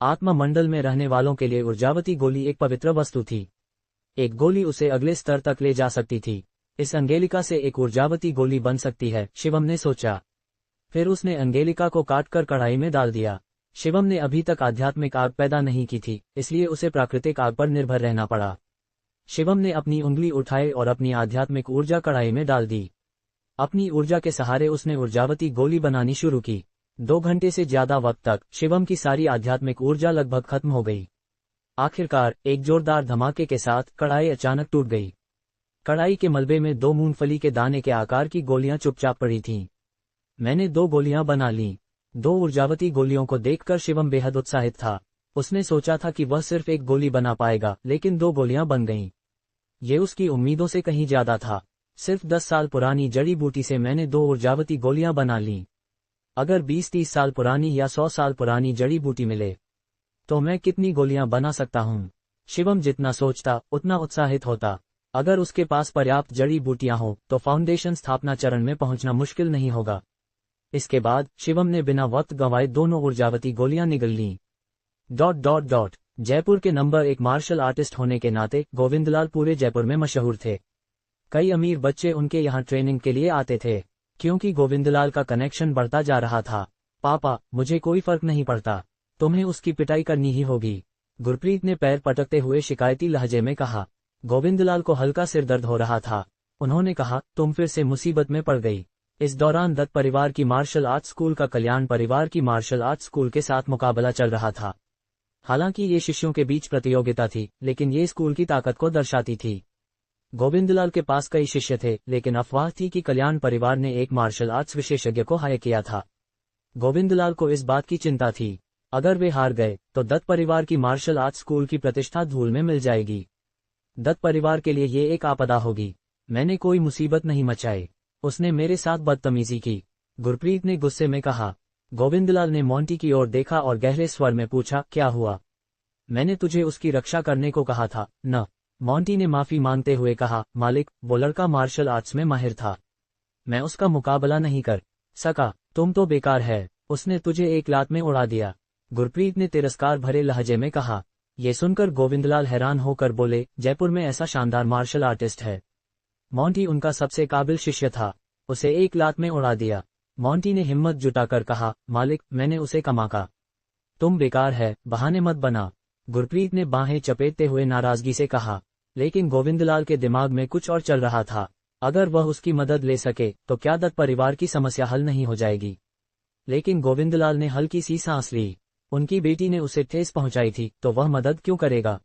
आत्मा मंडल में रहने वालों के लिए ऊर्जावती गोली एक पवित्र वस्तु थी। एक गोली उसे अगले स्तर तक ले जा सकती थी। इस अंगेलिका से एक ऊर्जावती गोली बन सकती है, शिवम ने सोचा। फिर उसने अंगेलिका को काटकर कढ़ाई में डाल दिया। शिवम ने अभी तक आध्यात्मिक आग पैदा नहीं की थी, इसलिए उसे प्राकृतिक आग पर निर्भर रहना पड़ा। शिवम ने अपनी उंगली उठाई और अपनी आध्यात्मिक ऊर्जा कढ़ाई में डाल दी। अपनी ऊर्जा के सहारे उसने ऊर्जावती गोली बनानी शुरू की। 2 घंटे से ज्यादा वक्त तक शिवम की सारी आध्यात्मिक ऊर्जा लगभग खत्म हो गई। आखिरकार एक जोरदार धमाके के साथ कढ़ाई अचानक टूट गई। कढ़ाई के मलबे में 2 मूंगफली के दाने के आकार की गोलियां चुपचाप पड़ी थीं। मैंने 2 गोलियां बना लीं। 2 ऊर्जावती गोलियों को देखकर शिवम बेहद उत्साहित था। उसने सोचा था कि वह सिर्फ एक गोली बना पाएगा, लेकिन 2 गोलियां बन गईं। ये उसकी उम्मीदों से कहीं ज्यादा था। सिर्फ 10 साल पुरानी जड़ी बूटी से मैंने 2 ऊर्जावती गोलियां बना लीं। अगर 20-30 साल पुरानी या 100 साल पुरानी जड़ी बूटी मिले तो मैं कितनी गोलियां बना सकता हूं? शिवम जितना सोचता उतना उत्साहित होता। अगर उसके पास पर्याप्त जड़ी बूटियां हो तो फाउंडेशन स्थापना चरण में पहुंचना मुश्किल नहीं होगा। इसके बाद शिवम ने बिना वक्त गंवाए दोनों ऊर्जावती गोलियां निगल लीं। जयपुर के नंबर 1 मार्शल आर्टिस्ट होने के नाते गोविंदलाल पूरे जयपुर में मशहूर थे। कई अमीर बच्चे उनके यहाँ ट्रेनिंग के लिए आते थे। क्योंकि गोविंदलाल का कनेक्शन बढ़ता जा रहा था। पापा, मुझे कोई फर्क नहीं पड़ता, तुम्हें उसकी पिटाई करनी ही होगी, गुरप्रीत ने पैर पटकते हुए शिकायती लहजे में कहा। गोविंदलाल को हल्का सिर दर्द हो रहा था। उन्होंने कहा, तुम फिर से मुसीबत में पड़ गई। इस दौरान दत्त परिवार की मार्शल आर्ट्स स्कूल का कल्याण परिवार की मार्शल आर्ट्स स्कूल के साथ मुकाबला चल रहा था। हालांकि ये शिष्यों के बीच प्रतियोगिता थी, लेकिन ये स्कूल की ताकत को दर्शाती थी। गोविंदलाल के पास कई शिष्य थे, लेकिन अफवाह थी कि कल्याण परिवार ने एक मार्शल आर्ट्स विशेषज्ञ को हायर किया था। गोविंदलाल को इस बात की चिंता थी, अगर वे हार गए तो दत्त परिवार की मार्शल आर्ट्स स्कूल की प्रतिष्ठा धूल में मिल जाएगी। दत्त परिवार के लिए ये एक आपदा होगी। मैंने कोई मुसीबत नहीं मचाई, उसने मेरे साथ बदतमीजी की, गुरप्रीत ने गुस्से में कहा। गोविंदलाल ने मोंटी की ओर देखा और गहरे स्वर में पूछा, क्या हुआ? मैंने तुझे उसकी रक्षा करने को कहा था न? मोंटी ने माफी मांगते हुए कहा, मालिक, वो लड़का मार्शल आर्ट्स में माहिर था, मैं उसका मुकाबला नहीं कर सका। तुम तो बेकार है, उसने तुझे एक लात में उड़ा दिया, गुरप्रीत ने तिरस्कार भरे लहजे में कहा। ये सुनकर गोविंदलाल हैरान होकर बोले, जयपुर में ऐसा शानदार मार्शल आर्टिस्ट है। मोंटी उनका सबसे काबिल शिष्य था, उसे एक लात में उड़ा दिया। मोंटी ने हिम्मत जुटाकर कहा, मालिक, मैंने उसे कमा का। तुम बेकार है, बहाने मत बना, गुरप्रीत ने बाहें चपेटते हुए नाराजगी से कहा। लेकिन गोविंदलाल के दिमाग में कुछ और चल रहा था। अगर वह उसकी मदद ले सके तो क्या दत्त परिवार की समस्या हल नहीं हो जाएगी? लेकिन गोविंदलाल ने हल्की सी सांस ली। उनकी बेटी ने उसे ठेस पहुंचाई थी तो वह मदद क्यों करेगा?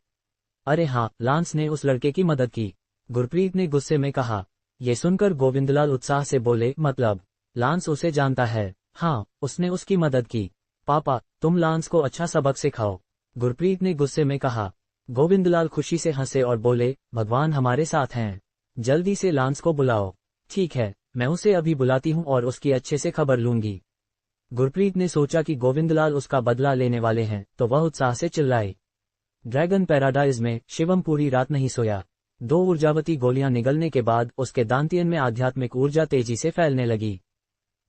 अरे हाँ, लांस ने उस लड़के की मदद की, गुरप्रीत ने गुस्से में कहा। ये सुनकर गोविंदलाल उत्साह से बोले, मतलब लांस उसे जानता है? हाँ, उसने उसकी मदद की। पापा, तुम लांस को अच्छा सबक सिखाओ, गुरप्रीत ने गुस्से में कहा। गोविंदलाल खुशी से हंसे और बोले, भगवान हमारे साथ हैं, जल्दी से लांस को बुलाओ। ठीक है, मैं उसे अभी बुलाती हूँ और उसकी अच्छे से खबर लूंगी। गुरप्रीत ने सोचा कि गोविंदलाल उसका बदला लेने वाले हैं, तो वह उत्साह से चिल्लाई। ड्रैगन पैराडाइज में शिवम पूरी रात नहीं सोया। 2 ऊर्जावती गोलियां निगलने के बाद उसके दांतियन में आध्यात्मिक ऊर्जा तेजी से फैलने लगी।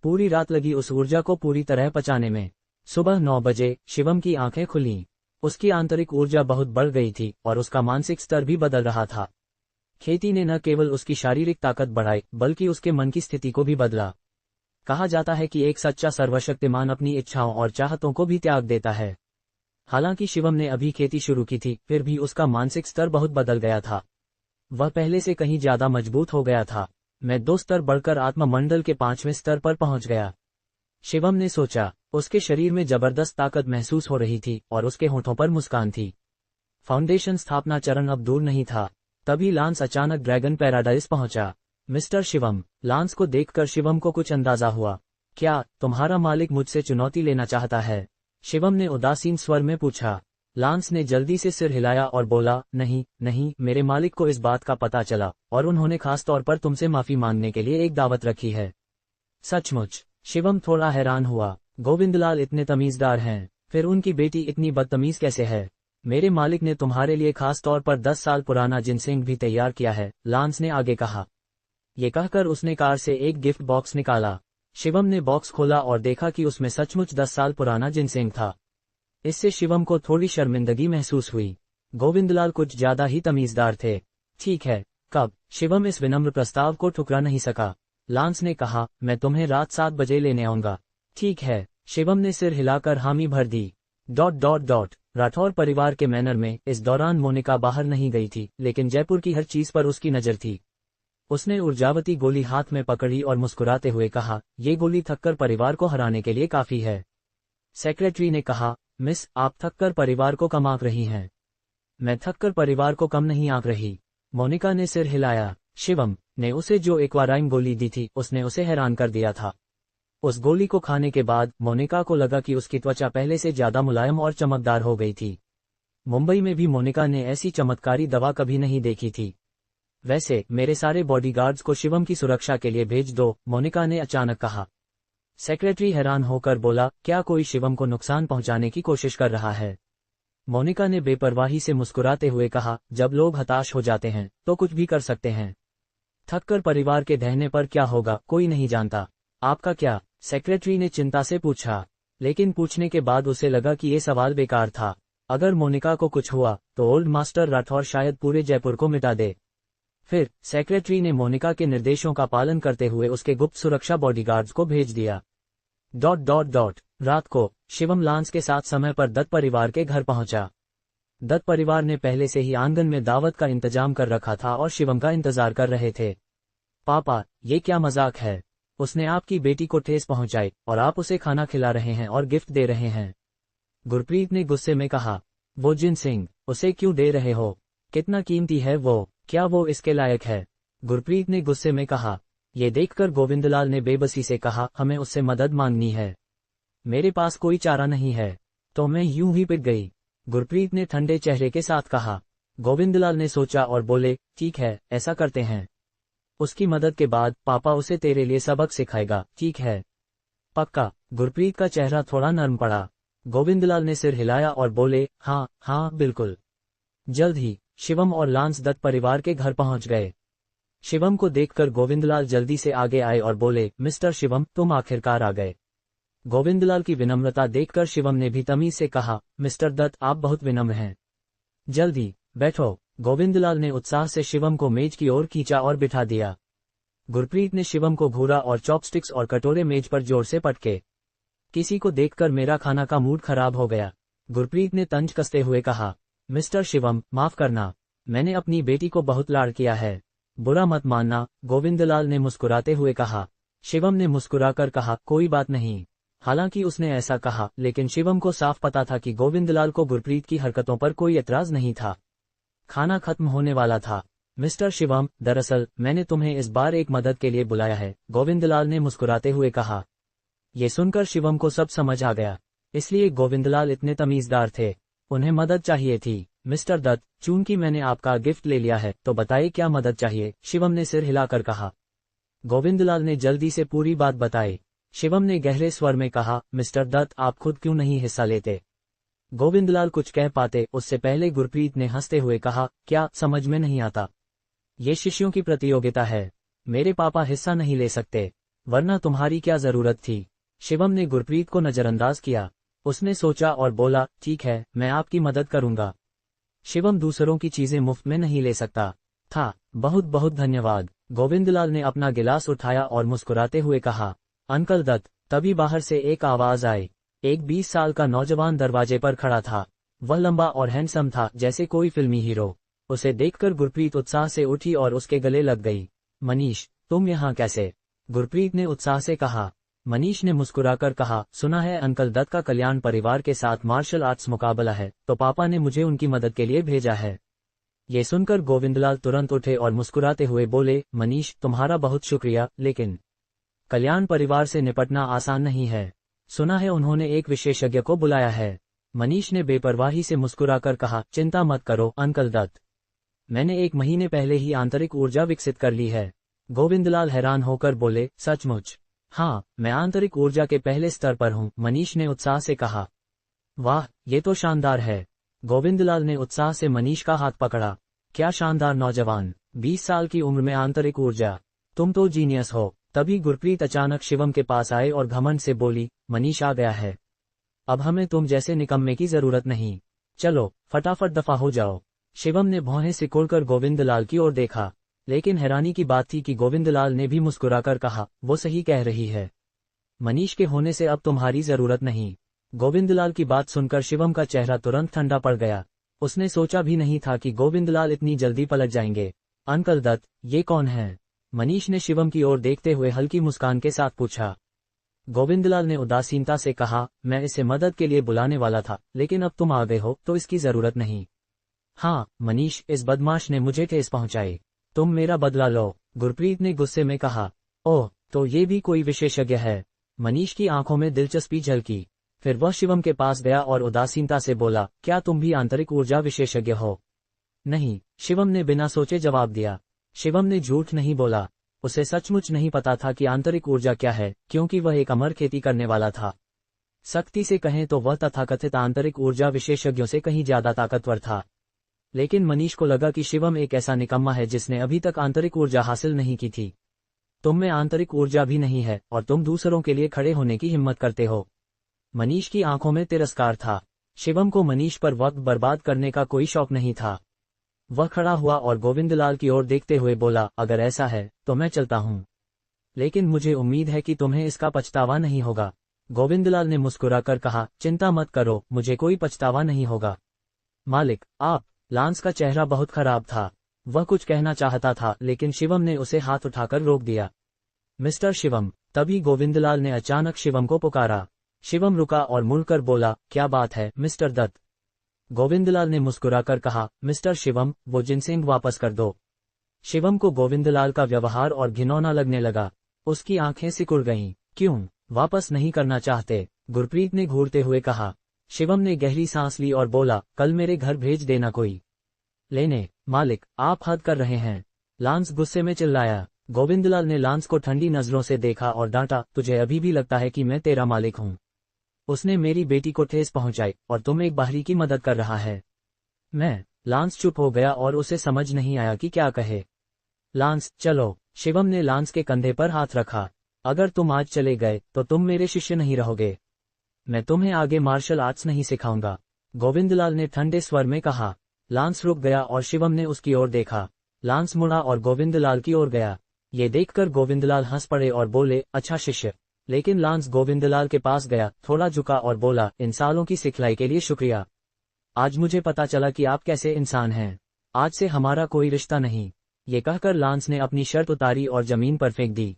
पूरी रात लगी उस ऊर्जा को पूरी तरह पचाने में। सुबह 9 बजे शिवम की आंखें खुलीं। उसकी आंतरिक ऊर्जा बहुत बढ़ गई थी और उसका मानसिक स्तर भी बदल रहा था। खेती ने न केवल उसकी शारीरिक ताकत बढ़ाई, बल्कि उसके मन की स्थिति को भी बदला। कहा जाता है कि एक सच्चा सर्वशक्तिमान अपनी इच्छाओं और चाहतों को भी त्याग देता है। हालांकि शिवम ने अभी खेती शुरू की थी, फिर भी उसका मानसिक स्तर बहुत बदल गया था। वह पहले से कहीं ज्यादा मजबूत हो गया था। मैं 2 स्तर बढ़कर आत्मा मंडल के 5वें स्तर पर पहुंच गया, शिवम ने सोचा। उसके शरीर में जबरदस्त ताकत महसूस हो रही थी और उसके होठों पर मुस्कान थी। फाउंडेशन स्थापना चरण अब दूर नहीं था। तभी लांस अचानक ड्रैगन पैराडाइज पहुंचा। मिस्टर शिवम, लांस को देखकर शिवम को कुछ अंदाजा हुआ। क्या तुम्हारा मालिक मुझसे चुनौती लेना चाहता है? शिवम ने उदासीन स्वर में पूछा। लांस ने जल्दी से सिर हिलाया और बोला, नहीं नहीं, मेरे मालिक को इस बात का पता चला और उन्होंने खास तौर पर तुमसे माफी मांगने के लिए एक दावत रखी है। सचमुच? शिवम थोड़ा हैरान हुआ। गोविंदलाल इतने तमीजदार हैं, फिर उनकी बेटी इतनी बदतमीज कैसे है? मेरे मालिक ने तुम्हारे लिए खास तौर पर 10 साल पुराना जिनसेंग भी तैयार किया है, लांस ने आगे कहा। ये कहकर उसने कार से एक गिफ्ट बॉक्स निकाला। शिवम ने बॉक्स खोला और देखा कि उसमें सचमुच 10 साल पुराना जिनसेंग था। इससे शिवम को थोड़ी शर्मिंदगी महसूस हुई। गोविंदलाल कुछ ज्यादा ही तमीजदार थे। ठीक है, कब? शिवम इस विनम्र प्रस्ताव को ठुकरा नहीं सका। लांस ने कहा, मैं तुम्हें रात 7 बजे लेने आऊंगा। ठीक है, शिवम ने सिर हिलाकर हामी भर दी। राठौर परिवार के मैनर में इस दौरान मोनिका बाहर नहीं गई थी, लेकिन जयपुर की हर चीज पर उसकी नजर थी। उसने ऊर्जावती गोली हाथ में पकड़ी और मुस्कुराते हुए कहा, ये गोली थक्कर परिवार को हराने के लिए काफी है। सेक्रेटरी ने कहा, मिस, आप थक्कर परिवार को कम आंक रही हैं। मैं थक्कर परिवार को कम नहीं आंक रही। मोनिका ने सिर हिलाया। शिवम ने उसे जो एक्वाराइम गोली दी थी उसने उसे हैरान कर दिया था। उस गोली को खाने के बाद मोनिका को लगा कि उसकी त्वचा पहले से ज्यादा मुलायम और चमकदार हो गई थी। मुंबई में भी मोनिका ने ऐसी चमत्कारी दवा कभी नहीं देखी थी। वैसे मेरे सारे बॉडीगार्ड्स को शिवम की सुरक्षा के लिए भेज दो, मोनिका ने अचानक कहा। सेक्रेटरी हैरान होकर बोला, क्या कोई शिवम को नुकसान पहुंचाने की कोशिश कर रहा है? मोनिका ने बेपरवाही से मुस्कुराते हुए कहा, जब लोग हताश हो जाते हैं तो कुछ भी कर सकते हैं। थक्कर परिवार के ढहने पर क्या होगा कोई नहीं जानता। आपका क्या? सेक्रेटरी ने चिंता से पूछा, लेकिन पूछने के बाद उसे लगा कि ये सवाल बेकार था। अगर मोनिका को कुछ हुआ तो ओल्ड मास्टर राठौर शायद पूरे जयपुर को मिटा दे। फिर सेक्रेटरी ने मोनिका के निर्देशों का पालन करते हुए उसके गुप्त सुरक्षा बॉडीगार्ड्स को भेज दिया। रात को शिवम लांस के साथ समय पर दत्त परिवार के घर पहुंचा। दत्त परिवार ने पहले से ही आंगन में दावत का इंतजाम कर रखा था और शिवम का इंतजार कर रहे थे। पापा, ये क्या मजाक है? उसने आपकी बेटी को ठेस पहुंचाई और आप उसे खाना खिला रहे हैं और गिफ्ट दे रहे हैं। गुरप्रीत ने गुस्से में कहा। वो जिनसिंग, उसे क्यों दे रहे हो? कितना कीमती है वो? क्या वो इसके लायक है? गुरप्रीत ने गुस्से में कहा। ये देखकर गोविंदलाल ने बेबसी से कहा, हमें उससे मदद मांगनी है। मेरे पास कोई चारा नहीं है। तो मैं यूं ही पिट गई, गुरप्रीत ने ठंडे चेहरे के साथ कहा। गोविंदलाल ने सोचा और बोले, ठीक है, ऐसा करते हैं। उसकी मदद के बाद पापा उसे तेरे लिए सबक सिखाएगा, ठीक है? पक्का। गुरप्रीत का चेहरा थोड़ा नरम पड़ा। गोविंदलाल ने सिर हिलाया और बोले, हाँ हाँ बिल्कुल। जल्द ही शिवम और लांस दत्त परिवार के घर पहुंच गए। शिवम को देखकर गोविंदलाल जल्दी से आगे आए और बोले, मिस्टर शिवम, तुम आखिरकार आ गए। गोविंदलाल की विनम्रता देखकर शिवम ने भी तमीज से कहा, मिस्टर दत्त, आप बहुत विनम्र हैं। जल्दी बैठो। गोविंदलाल ने उत्साह से शिवम को मेज की ओर खींचा और बिठा दिया। गुरप्रीत ने शिवम को घूरा और चॉपस्टिक्स और कटोरे मेज पर जोर से पटके। किसी को देखकर मेरा खाना का मूड खराब हो गया, गुरप्रीत ने तंज कसते हुए कहा। मिस्टर शिवम, माफ करना, मैंने अपनी बेटी को बहुत लाड किया है, बुरा मत मानना, गोविंदलाल ने मुस्कुराते हुए कहा। शिवम ने मुस्कुराकर कहा, कोई बात नहीं। हालांकि उसने ऐसा कहा, लेकिन शिवम को साफ पता था कि गोविंदलाल को गुरप्रीत की हरकतों पर कोई एतराज नहीं था। खाना खत्म होने वाला था। मिस्टर शिवम, दरअसल मैंने तुम्हें इस बार एक मदद के लिए बुलाया है, गोविंदलाल ने मुस्कुराते हुए कहा। ये सुनकर शिवम को सब समझ आ गया, इसलिए गोविंदलाल इतने तमीजदार थे। उन्हें मदद चाहिए थी। मिस्टर दत्त, चूंकि मैंने आपका गिफ्ट ले लिया है तो बताइए क्या मदद चाहिए, शिवम ने सिर हिलाकर कहा। गोविंदलाल ने जल्दी से पूरी बात बताई। शिवम ने गहरे स्वर में कहा, मिस्टर दत्त, आप खुद क्यों नहीं हिस्सा लेते? गोविंदलाल कुछ कह पाते उससे पहले गुरप्रीत ने हंसते हुए कहा, क्या समझ में नहीं आता? ये शिष्यों की प्रतियोगिता है, मेरे पापा हिस्सा नहीं ले सकते, वरना तुम्हारी क्या जरूरत थी? शिवम ने गुरप्रीत को नजरअंदाज किया। उसने सोचा और बोला, ठीक है, मैं आपकी मदद करूंगा। शिवम दूसरों की चीजें मुफ्त में नहीं ले सकता था। बहुत बहुत धन्यवाद। गोविंदलाल ने अपना गिलास उठाया और मुस्कुराते हुए कहा। अंकल दत्त। तभी बाहर से एक आवाज आई। एक 20 साल का नौजवान दरवाजे पर खड़ा था। वह लंबा और हैंडसम था, जैसे कोई फिल्मी हीरो। उसे देखकर गुरप्रीत उत्साह से उठी और उसके गले लग गई। मनीष, तुम यहाँ कैसे? गुरप्रीत ने उत्साह से कहा। मनीष ने मुस्कुराकर कहा, सुना है अंकल दत्त का कल्याण परिवार के साथ मार्शल आर्ट्स मुकाबला है, तो पापा ने मुझे उनकी मदद के लिए भेजा है। ये सुनकर गोविंदलाल तुरंत उठे और मुस्कुराते हुए बोले, मनीष, तुम्हारा बहुत शुक्रिया, लेकिन कल्याण परिवार से निपटना आसान नहीं है। सुना है उन्होंने एक विशेषज्ञ को बुलाया है। मनीष ने बेपरवाही से मुस्कुराकर कहा, चिंता मत करो अंकल दत्त, मैंने 1 महीने पहले ही आंतरिक ऊर्जा विकसित कर ली है। गोविंदलाल हैरान होकर बोले, सचमुच? हाँ, मैं आंतरिक ऊर्जा के पहले स्तर पर हूँ, मनीष ने उत्साह से कहा। वाह, ये तो शानदार है। गोविंदलाल ने उत्साह से मनीष का हाथ पकड़ा। क्या शानदार नौजवान, 20 साल की उम्र में आंतरिक ऊर्जा, तुम तो जीनियस हो। तभी गुरप्रीत अचानक शिवम के पास आए और घमंड से बोली, मनीष आ गया है, अब हमें तुम जैसे निकम्मे की जरूरत नहीं, चलो फटाफट दफा हो जाओ। शिवम ने भौहें सिकोड़कर गोविंदलाल की ओर देखा, लेकिन हैरानी की बात थी कि गोविंदलाल ने भी मुस्कुराकर कहा, वो सही कह रही है, मनीष के होने से अब तुम्हारी जरूरत नहीं। गोविंदलाल की बात सुनकर शिवम का चेहरा तुरंत ठंडा पड़ गया। उसने सोचा भी नहीं था कि गोविंदलाल इतनी जल्दी पलट जाएंगे। अंकल दत्त, ये कौन है? मनीष ने शिवम की ओर देखते हुए हल्की मुस्कान के साथ पूछा। गोविंदलाल ने उदासीनता से कहा, मैं इसे मदद के लिए बुलाने वाला था, लेकिन अब तुम आ गए हो तो इसकी जरूरत नहीं। हाँ मनीष, इस बदमाश ने मुझे ठेस पहुंचाई, तुम मेरा बदला लो, गुरप्रीत ने गुस्से में कहा। ओह, तो ये भी कोई विशेषज्ञ है? मनीष की आंखों में दिलचस्पी झलकी। फिर वह शिवम के पास गया और उदासीनता से बोला, क्या तुम भी आंतरिक ऊर्जा विशेषज्ञ हो? नहीं, शिवम ने बिना सोचे जवाब दिया। शिवम ने झूठ नहीं बोला, उसे सचमुच नहीं पता था कि आंतरिक ऊर्जा क्या है, क्योंकि वह एक अमर खेती करने वाला था। सख्ती से कहें तो वह तथाकथित आंतरिक ऊर्जा विशेषज्ञों से कहीं ज्यादा ताकतवर था। लेकिन मनीष को लगा कि शिवम एक ऐसा निकम्मा है जिसने अभी तक आंतरिक ऊर्जा हासिल नहीं की थी। तुम में आंतरिक ऊर्जा भी नहीं है और तुम दूसरों के लिए खड़े होने की हिम्मत करते हो। मनीष की आंखों में तिरस्कार था। शिवम को मनीष पर वक्त बर्बाद करने का कोई शौक नहीं था। वह खड़ा हुआ और गोविंदलाल की ओर देखते हुए बोला, अगर ऐसा है तो मैं चलता हूँ, लेकिन मुझे उम्मीद है कि तुम्हें इसका पछतावा नहीं होगा। गोविंदलाल ने मुस्कुराकर कहा, चिंता मत करो, मुझे कोई पछतावा नहीं होगा। मालिक, आप? लांस का चेहरा बहुत खराब था। वह कुछ कहना चाहता था, लेकिन शिवम ने उसे हाथ उठाकर रोक दिया। मिस्टर शिवम। तभी गोविंदलाल ने अचानक शिवम को पुकारा। शिवम रुका और मुड़कर बोला, क्या बात है मिस्टर दत्त? गोविंदलाल ने मुस्कुराकर कहा, मिस्टर शिवम, वो जिनसेंग वापस कर दो। शिवम को गोविंदलाल का व्यवहार और घिनौना लगने लगा। उसकी आंखें सिकुड़ गईं। क्यों वापस नहीं करना चाहते? गुरप्रीत ने घूरते हुए कहा। शिवम ने गहरी सांस ली और बोला, कल मेरे घर भेज देना कोई। लेने? मालिक, आप हद कर रहे हैं। लांस गुस्से में चिल्लाया। गोविंदलाल ने लांस को ठंडी नजरों से देखा और डांटा, तुझे अभी भी लगता है कि मैं तेरा मालिक हूँ? उसने मेरी बेटी को ठेस पहुंचाई और तुम एक बाहरी की मदद कर रहा है। मैं? लांस चुप हो गया और उसे समझ नहीं आया कि क्या कहे। लांस, चलो। शिवम ने लांस के कंधे पर हाथ रखा। अगर तुम आज चले गए तो तुम मेरे शिष्य नहीं रहोगे। मैं तुम्हें आगे मार्शल आर्ट्स नहीं सिखाऊंगा, गोविंदलाल ने ठंडे स्वर में कहा। लांस रुक गया और शिवम ने उसकी ओर देखा। लांस मुड़ा और गोविंदलाल की ओर गया। ये देखकर गोविंदलाल हंस पड़े और बोले, अच्छा शिष्य। लेकिन लांस गोविंदलाल के पास गया, थोड़ा झुका और बोला, इन सालों की सिखलाई के लिए शुक्रिया। आज मुझे पता चला कि आप कैसे इंसान हैं। आज से हमारा कोई रिश्ता नहीं। ये कहकर लांस ने अपनी शर्ट उतारी और जमीन पर फेंक दी।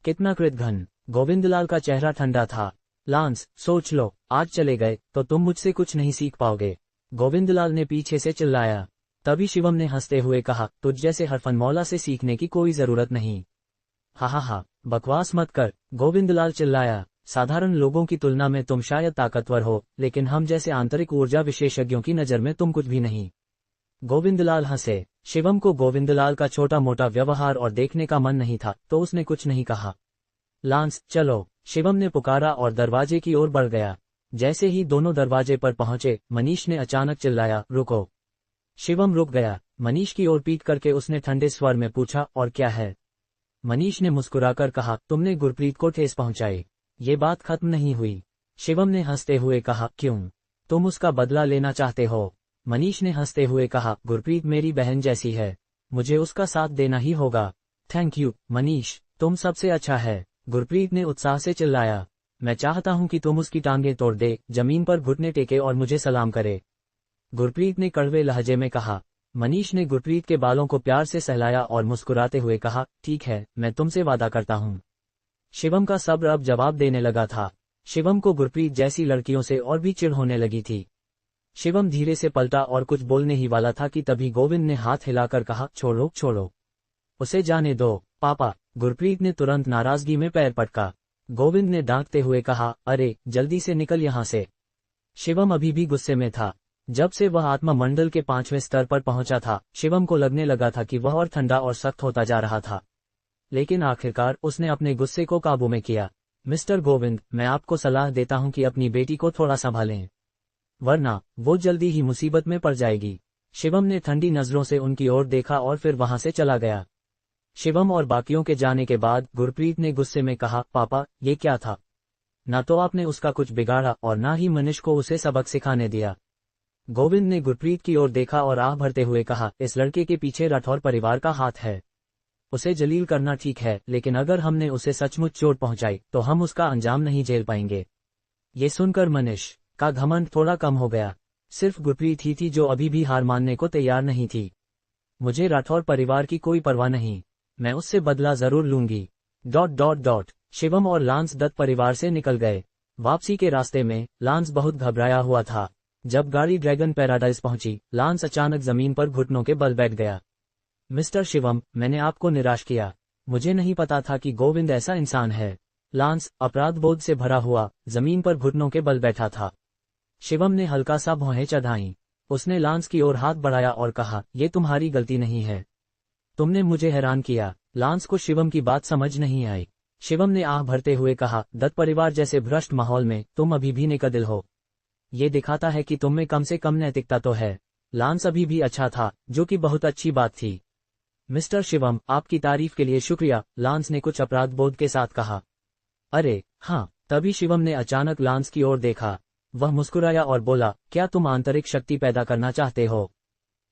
कितना कृतघ्न। गोविंदलाल का चेहरा ठंडा था। लांस, सोच लो, आज चले गए तो तुम मुझसे कुछ नहीं सीख पाओगे, गोविंदलाल ने पीछे से चिल्लाया। तभी शिवम ने हंसते हुए कहा, तुझ जैसे हरफनमौला से सीखने की कोई जरूरत नहीं। हा, बकवास मत कर, गोविंदलाल चिल्लाया। साधारण लोगों की तुलना में तुम शायद ताकतवर हो, लेकिन हम जैसे आंतरिक ऊर्जा विशेषज्ञों की नजर में तुम कुछ भी नहीं। गोविंदलाल हंसे। शिवम को गोविंदलाल का छोटा मोटा व्यवहार और देखने का मन नहीं था, तो उसने कुछ नहीं कहा। लांस, चलो, शिवम ने पुकारा और दरवाजे की ओर बढ़ गया। जैसे ही दोनों दरवाजे पर पहुंचे, मनीष ने अचानक चिल्लाया, रुको। शिवम रुक गया। मनीष की ओर पीट करके उसने ठंडे स्वर में पूछा, और क्या है? मनीष ने मुस्कुराकर कहा, तुमने गुरप्रीत को ठेस पहुंचाई। ये बात खत्म नहीं हुई। शिवम ने हंसते हुए कहा, क्यों? तुम उसका बदला लेना चाहते हो? मनीष ने हंसते हुए कहा, गुरप्रीत मेरी बहन जैसी है, मुझे उसका साथ देना ही होगा। थैंक यू मनीष, तुम सबसे अच्छा है, गुरप्रीत ने उत्साह से चिल्लाया। मैं चाहता हूं कि तुम उसकी टांगें तोड़ दे, जमीन पर घुटने टेके और मुझे सलाम करे, गुरप्रीत ने कड़वे लहजे में कहा। मनीष ने गुरप्रीत के बालों को प्यार से सहलाया और मुस्कुराते हुए कहा, ठीक है, मैं तुमसे वादा करता हूं। शिवम का सब्र अब जवाब देने लगा था। शिवम को गुरप्रीत जैसी लड़कियों से और भी चिढ़ होने लगी थी। शिवम धीरे से पलटा और कुछ बोलने ही वाला था कि तभी गोविंद ने हाथ हिलाकर कहा, छोड़ो, उसे जाने दो पापा। गुरप्रीत ने तुरंत नाराजगी में पैर पटका। गोविंद ने डांटते हुए कहा, अरे जल्दी से निकल यहाँ से। शिवम अभी भी गुस्से में था। जब से वह आत्मा मंडल के 5वें स्तर पर पहुंचा था, शिवम को लगने लगा था कि वह और ठंडा और सख्त होता जा रहा था। लेकिन आखिरकार उसने अपने गुस्से को काबू में किया। मिस्टर गोविंद, मैं आपको सलाह देता हूं कि अपनी बेटी को थोड़ा संभालें, वरना वो जल्दी ही मुसीबत में पड़ जाएगी। शिवम ने ठंडी नजरों से उनकी ओर देखा और फिर वहां से चला गया। शिवम और बाकियों के जाने के बाद गुरप्रीत ने गुस्से में कहा, पापा ये क्या था? ना तो आपने उसका कुछ बिगाड़ा और ना ही मनीष को उसे सबक सिखाने दिया। गोविंद ने गुरप्रीत की ओर देखा और आह भरते हुए कहा, इस लड़के के पीछे राठौर परिवार का हाथ है। उसे जलील करना ठीक है, लेकिन अगर हमने उसे सचमुच चोट पहुंचाई तो हम उसका अंजाम नहीं झेल पाएंगे। ये सुनकर मनीष का घमंड थोड़ा कम हो गया। सिर्फ गुरप्रीत ही थी जो अभी भी हार मानने को तैयार नहीं थी। मुझे राठौर परिवार की कोई परवाह नहीं, मैं उससे बदला जरूर लूंगी। ... शिवम और लांस दत्त परिवार से निकल गए। वापसी के रास्ते में लांस बहुत घबराया हुआ था। जब गाड़ी ड्रैगन पैराडाइज पहुंची, लांस अचानक जमीन पर घुटनों के बल बैठ गया। मिस्टर शिवम, मैंने आपको निराश किया। मुझे नहीं पता था कि गोविंद ऐसा इंसान है। लांस अपराध बोध से भरा हुआ जमीन पर घुटनों के बल बैठा था। शिवम ने हल्का सा भौहें चढ़ाईं। उसने लांस की ओर हाथ बढ़ाया और कहा, ये तुम्हारी गलती नहीं है। तुमने मुझे हैरान किया। लांस को शिवम की बात समझ नहीं आई। शिवम ने आह भरते हुए कहा, दत्त परिवार जैसे भ्रष्ट माहौल में तुम अभी भी नेकदिल हो। ये दिखाता है कि तुम में कम से कम नैतिकता तो है। लांस अभी भी अच्छा था, जो कि बहुत अच्छी बात थी। मिस्टर शिवम, आपकी तारीफ के लिए शुक्रिया, लांस ने कुछ अपराध बोध के साथ कहा। अरे हाँ। तभी शिवम ने अचानक लांस की ओर देखा। वह मुस्कुराया और बोला, क्या तुम आंतरिक शक्ति पैदा करना चाहते हो?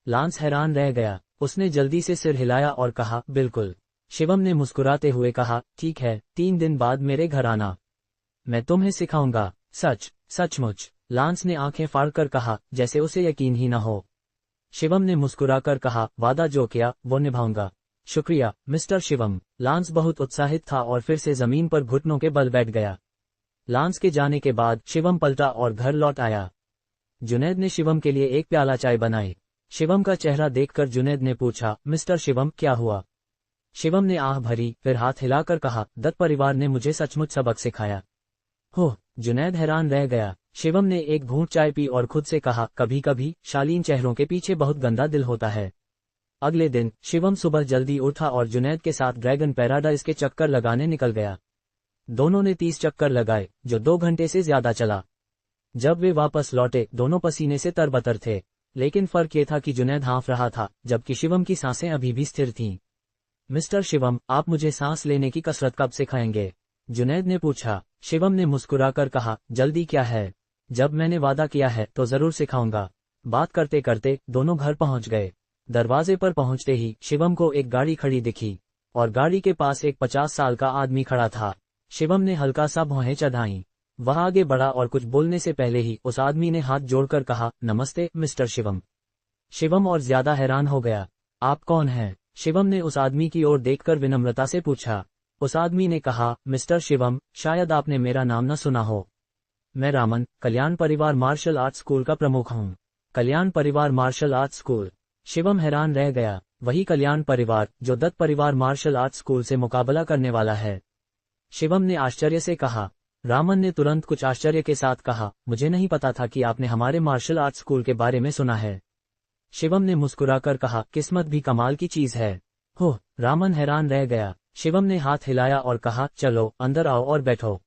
लांस हैरान रह गया। उसने जल्दी से सिर हिलाया और कहा, बिल्कुल। शिवम ने मुस्कुराते हुए कहा, ठीक है, 3 दिन बाद मेरे घर आना। मैं तुम्हें सिखाऊंगा। सचमुच? लांस ने आंखें फाड़कर कहा, जैसे उसे यकीन ही न हो। शिवम ने मुस्कुराकर कहा, वादा जो किया वो निभाऊंगा। शुक्रिया मिस्टर शिवम। लांस बहुत उत्साहित था और फिर से जमीन पर घुटनों के बल बैठ गया। लांस के जाने के बाद शिवम पलटा और घर लौट आया। जुनैद ने शिवम के लिए एक प्याला चाय बनाई। शिवम का चेहरा देखकर जुनैद ने पूछा, मिस्टर शिवम, क्या हुआ? शिवम ने आह भरी, फिर हाथ हिलाकर कहा, दत्त परिवार ने मुझे सचमुच सबक सिखाया। हो! जुनैद हैरान रह गया। शिवम ने एक घूंट चाय पी और खुद से कहा, कभी कभी शालीन चेहरों के पीछे बहुत गंदा दिल होता है। अगले दिन शिवम सुबह जल्दी उठा और जुनैद के साथ ड्रैगन पैराडाइज के चक्कर लगाने निकल गया। दोनों ने 30 चक्कर लगाए, जो 2 घंटे से ज्यादा चला। जब वे वापस लौटे, दोनों पसीने से तरबतर थे। लेकिन फर्क ये था कि जुनैद हाँफ रहा था, जबकि शिवम की सांसें अभी भी स्थिर थीं। मिस्टर शिवम, आप मुझे सांस लेने की कसरत कब सिखाएंगे? जुनैद ने पूछा। शिवम ने मुस्कुराकर कहा, जल्दी क्या है? जब मैंने वादा किया है तो जरूर सिखाऊंगा। बात करते करते दोनों घर पहुंच गए। दरवाजे पर पहुंचते ही शिवम को एक गाड़ी खड़ी दिखी और गाड़ी के पास एक 50 साल का आदमी खड़ा था। शिवम ने हल्का सा भौहें चढ़ाईं। वह आगे बढ़ा और कुछ बोलने से पहले ही उस आदमी ने हाथ जोड़कर कहा, नमस्ते मिस्टर शिवम। शिवम और ज्यादा हैरान हो गया। आप कौन हैं? शिवम ने उस आदमी की ओर देखकर विनम्रता से पूछा। उस आदमी ने कहा, मिस्टर शिवम, शायद आपने मेरा नाम न सुना हो। मैं रामन, कल्याण परिवार मार्शल आर्ट स्कूल का प्रमुख हूँ। कल्याण परिवार मार्शल आर्ट स्कूल? शिवम हैरान रह गया। वही कल्याण परिवार जो दत्त परिवार मार्शल आर्ट स्कूल से मुकाबला करने वाला है। शिवम ने आश्चर्य से कहा। रामन ने तुरंत कुछ आश्चर्य के साथ कहा, मुझे नहीं पता था कि आपने हमारे मार्शल आर्ट स्कूल के बारे में सुना है। शिवम ने मुस्कुराकर कहा, किस्मत भी कमाल की चीज है। हो! रामन हैरान रह गया। शिवम ने हाथ हिलाया और कहा, चलो अंदर आओ और बैठो।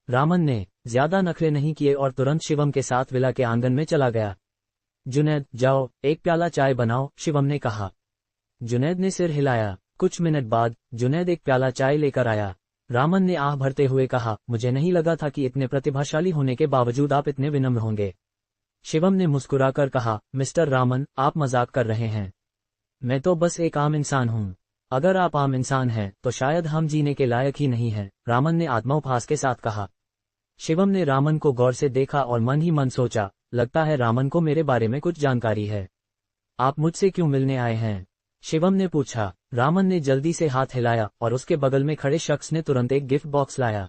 रामन ने ज्यादा नखरे नहीं किए और तुरंत शिवम के साथ विला के आंगन में चला गया। जुनैद, जाओ एक प्याला चाय बनाओ, शिवम ने कहा। जुनैद ने सिर हिलाया। कुछ मिनट बाद जुनैद एक प्याला चाय लेकर आया। रामन ने आह भरते हुए कहा, मुझे नहीं लगा था कि इतने प्रतिभाशाली होने के बावजूद आप इतने विनम्र होंगे। शिवम ने मुस्कुराकर कहा, मिस्टर रामन, आप मजाक कर रहे हैं। मैं तो बस एक आम इंसान हूँ। अगर आप आम इंसान हैं तो शायद हम जीने के लायक ही नहीं हैं, रामन ने आत्मोपहास के साथ कहा। शिवम ने रामन को गौर से देखा और मन ही मन सोचा, लगता है रामन को मेरे बारे में कुछ जानकारी है। आप मुझसे क्यों मिलने आए हैं? शिवम ने पूछा। रामन ने जल्दी से हाथ हिलाया और उसके बगल में खड़े शख्स ने तुरंत एक गिफ्ट बॉक्स लाया।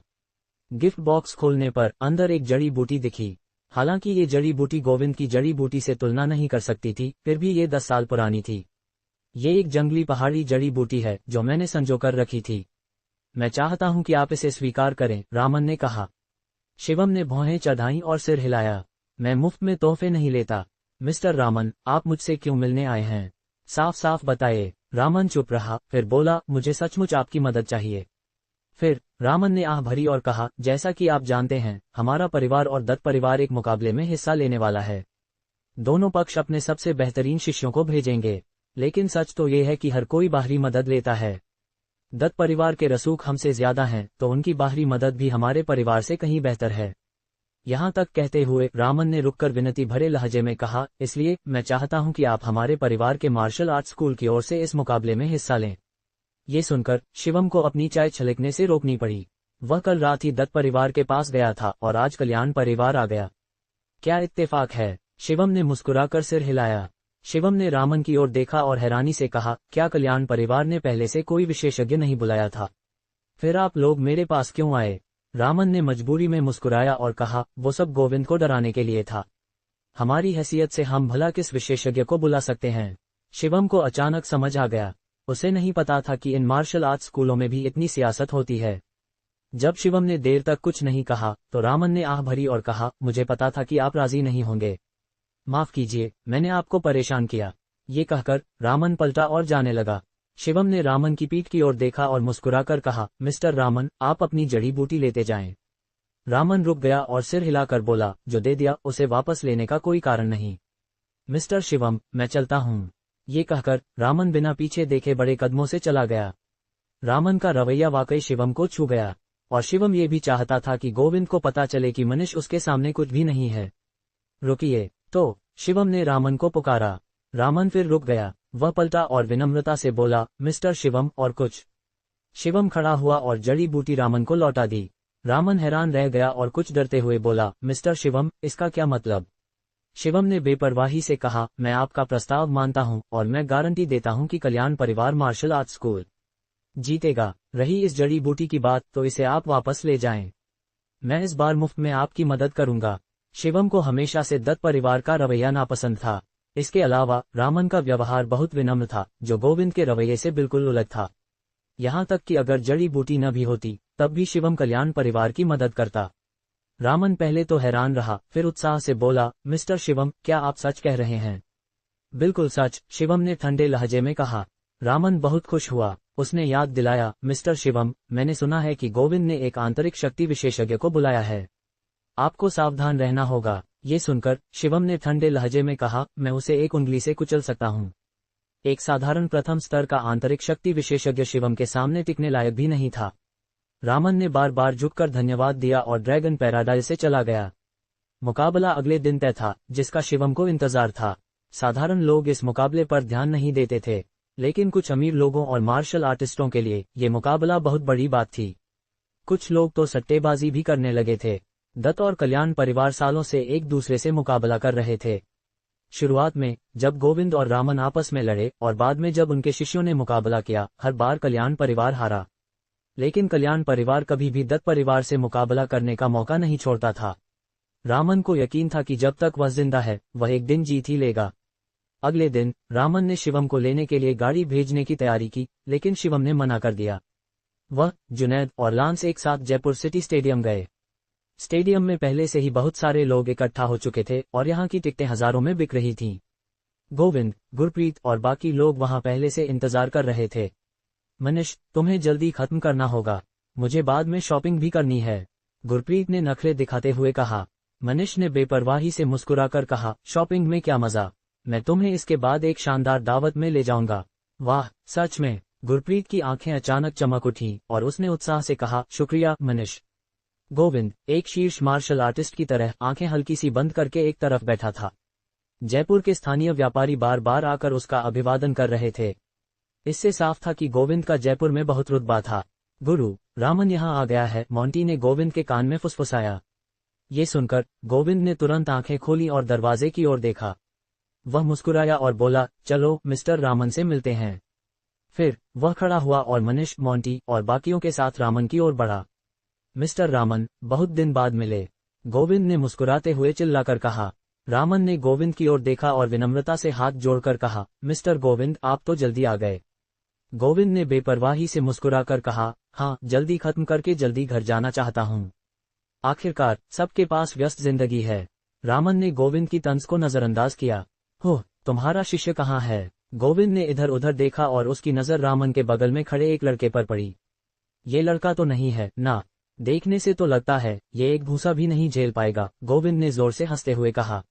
गिफ्ट बॉक्स खोलने पर अंदर एक जड़ी बूटी दिखी। हालांकि ये जड़ी बूटी गोविंद की जड़ी बूटी से तुलना नहीं कर सकती थी, फिर भी ये 10 साल पुरानी थी। ये एक जंगली पहाड़ी जड़ी बूटी है जो मैंने संजोकर रखी थी। मैं चाहता हूं कि आप इसे स्वीकार करें, रामन ने कहा। शिवम ने भौहें चढ़ाईं और सिर हिलाया। मैं मुफ्त में तोहफे नहीं लेता। मिस्टर रामन, आप मुझसे क्यों मिलने आए हैं? साफ साफ बताइए। रामन चुप रहा, फिर बोला, मुझे सचमुच आपकी मदद चाहिए। फिर रामन ने आह भरी और कहा, जैसा कि आप जानते हैं, हमारा परिवार और दत्त परिवार एक मुकाबले में हिस्सा लेने वाला है। दोनों पक्ष अपने सबसे बेहतरीन शिष्यों को भेजेंगे, लेकिन सच तो ये है कि हर कोई बाहरी मदद लेता है। दत्त परिवार के रसूख हमसे ज्यादा हैं, तो उनकी बाहरी मदद भी हमारे परिवार से कहीं बेहतर है। यहाँ तक कहते हुए रामन ने रुककर विनती भरे लहजे में कहा, इसलिए मैं चाहता हूं कि आप हमारे परिवार के मार्शल आर्ट स्कूल की ओर से इस मुकाबले में हिस्सा लें। ये सुनकर शिवम को अपनी चाय छलकने से रोकनी पड़ी। वह कल रात ही दत्त परिवार के पास गया था और आज कल्याण परिवार आ गया। क्या इत्तेफाक है? शिवम ने मुस्कुराकर सिर हिलाया। शिवम ने रामन की ओर देखा और हैरानी से कहा, क्या कल्याण परिवार ने पहले से कोई विशेषज्ञ नहीं बुलाया था? फिर आप लोग मेरे पास क्यों आए? रामन ने मजबूरी में मुस्कुराया और कहा, वो सब गोविंद को डराने के लिए था। हमारी हैसियत से हम भला किस विशेषज्ञ को बुला सकते हैं? शिवम को अचानक समझ आ गया। उसे नहीं पता था कि इन मार्शल आर्ट्स स्कूलों में भी इतनी सियासत होती है। जब शिवम ने देर तक कुछ नहीं कहा तो रामन ने आह भरी और कहा, मुझे पता था कि आप राजी नहीं होंगे। माफ कीजिए, मैंने आपको परेशान किया। ये कहकर रामन पलटा और जाने लगा। शिवम ने रामन की पीठ की ओर देखा और मुस्कुराकर कहा, मिस्टर रामन, आप अपनी जड़ी बूटी लेते जाएं। रामन रुक गया और सिर हिलाकर बोला, जो दे दिया उसे वापस लेने का कोई कारण नहीं। मिस्टर शिवम, मैं चलता हूँ। ये कहकर रामन बिना पीछे देखे बड़े कदमों से चला गया। रामन का रवैया वाकई शिवम को छू गया और शिवम ये भी चाहता था कि गोविंद को पता चले कि मनीष उसके सामने कुछ भी नहीं है। रुकिए, तो शिवम ने रामन को पुकारा। रामन फिर रुक गया। वह पलटा और विनम्रता से बोला, मिस्टर शिवम, और कुछ? शिवम खड़ा हुआ और जड़ी बूटी रामन को लौटा दी। रामन हैरान रह गया और कुछ डरते हुए बोला, मिस्टर शिवम, इसका क्या मतलब? शिवम ने बेपरवाही से कहा, मैं आपका प्रस्ताव मानता हूं और मैं गारंटी देता हूं कि कल्याण परिवार मार्शल आर्ट्स स्कूल जीतेगा। रही इस जड़ी बूटी की बात तो इसे आप वापस ले जाएं। मैं इस बार मुफ्त में आपकी मदद करूंगा। शिवम को हमेशा से दत्त परिवार का रवैया नापसंद था। इसके अलावा रामन का व्यवहार बहुत विनम्र था, जो गोविंद के रवैये से बिल्कुल उलट था। यहाँ तक कि अगर जड़ी बूटी न भी होती तब भी शिवम कल्याण परिवार की मदद करता। रामन पहले तो हैरान रहा, फिर उत्साह से बोला, मिस्टर शिवम, क्या आप सच कह रहे हैं? बिल्कुल सच, शिवम ने ठंडे लहजे में कहा। रामन बहुत खुश हुआ। उसने याद दिलाया, मिस्टर शिवम, मैंने सुना है कि गोविंद ने एक आंतरिक शक्ति विशेषज्ञ को बुलाया है। आपको सावधान रहना होगा। ये सुनकर शिवम ने ठंडे लहजे में कहा, मैं उसे एक उंगली से कुचल सकता हूँ। एक साधारण प्रथम स्तर का आंतरिक शक्ति विशेषज्ञ शिवम के सामने टिकने लायक भी नहीं था। रामन ने बार बार झुककर धन्यवाद दिया और ड्रैगन पैराडाइज से चला गया। मुकाबला अगले दिन तय था, जिसका शिवम को इंतजार था। साधारण लोग इस मुकाबले पर ध्यान नहीं देते थे, लेकिन कुछ अमीर लोगों और मार्शल आर्टिस्टों के लिए ये मुकाबला बहुत बड़ी बात थी। कुछ लोग तो सट्टेबाजी भी करने लगे थे। दत्त और कल्याण परिवार सालों से एक दूसरे से मुकाबला कर रहे थे। शुरुआत में जब गोविंद और रामन आपस में लड़े और बाद में जब उनके शिष्यों ने मुकाबला किया, हर बार कल्याण परिवार हारा। लेकिन कल्याण परिवार कभी भी दत्त परिवार से मुकाबला करने का मौका नहीं छोड़ता था। रामन को यकीन था कि जब तक वह जिंदा है वह एक दिन जीत ही लेगा। अगले दिन रामन ने शिवम को लेने के लिए गाड़ी भेजने की तैयारी की, लेकिन शिवम ने मना कर दिया। वह, जुनैद और लांस एक साथ जयपुर सिटी स्टेडियम गए। स्टेडियम में पहले से ही बहुत सारे लोग इकट्ठा हो चुके थे और यहाँ की टिकटें हजारों में बिक रही थीं। गोविंद, गुरप्रीत और बाकी लोग वहाँ पहले से इंतजार कर रहे थे। मनीष, तुम्हें जल्दी खत्म करना होगा, मुझे बाद में शॉपिंग भी करनी है, गुरप्रीत ने नखरे दिखाते हुए कहा। मनीष ने बेपरवाही से मुस्कुराकर कहा, शॉपिंग में क्या मजा, मैं तुम्हें इसके बाद एक शानदार दावत में ले जाऊंगा। वाह, सच में? गुरप्रीत की आंखें अचानक चमक उठी और उसने उत्साह से कहा, शुक्रिया मनीष। गोविंद, एक शीर्ष मार्शल आर्टिस्ट की तरह आंखें हल्की सी बंद करके एक तरफ बैठा था। जयपुर के स्थानीय व्यापारी बार बार आकर उसका अभिवादन कर रहे थे। इससे साफ था कि गोविंद का जयपुर में बहुत रुतबा था। गुरु, रामन यहाँ आ गया है, मोंटी ने गोविंद के कान में फुसफुसाया। ये सुनकर गोविंद ने तुरंत आंखें खोली और दरवाजे की ओर देखा। वह मुस्कुराया और बोला, चलो मिस्टर रामन से मिलते हैं। फिर वह खड़ा हुआ और मनीष, मोंटी और बाकियों के साथ रामन की ओर बढ़ा। मिस्टर रामन, बहुत दिन बाद मिले, गोविंद ने मुस्कुराते हुए चिल्लाकर कहा। रामन ने गोविंद की ओर देखा और विनम्रता से हाथ जोड़कर कहा, मिस्टर गोविंद, आप तो जल्दी आ गए। गोविंद ने बेपरवाही से मुस्कुराकर कहा, हाँ, जल्दी खत्म करके जल्दी घर जाना चाहता हूँ। आखिरकार सबके पास व्यस्त जिंदगी है। रामन ने गोविंद की तंज को नजरअंदाज किया। हो, तुम्हारा शिष्य कहाँ है? गोविंद ने इधर उधर देखा और उसकी नजर रामन के बगल में खड़े एक लड़के पर पड़ी। ये लड़का तो नहीं है ना? देखने से तो लगता है ये एक भूसा भी नहीं झेल पाएगा, गोविंद ने जोर से हंसते हुए कहा।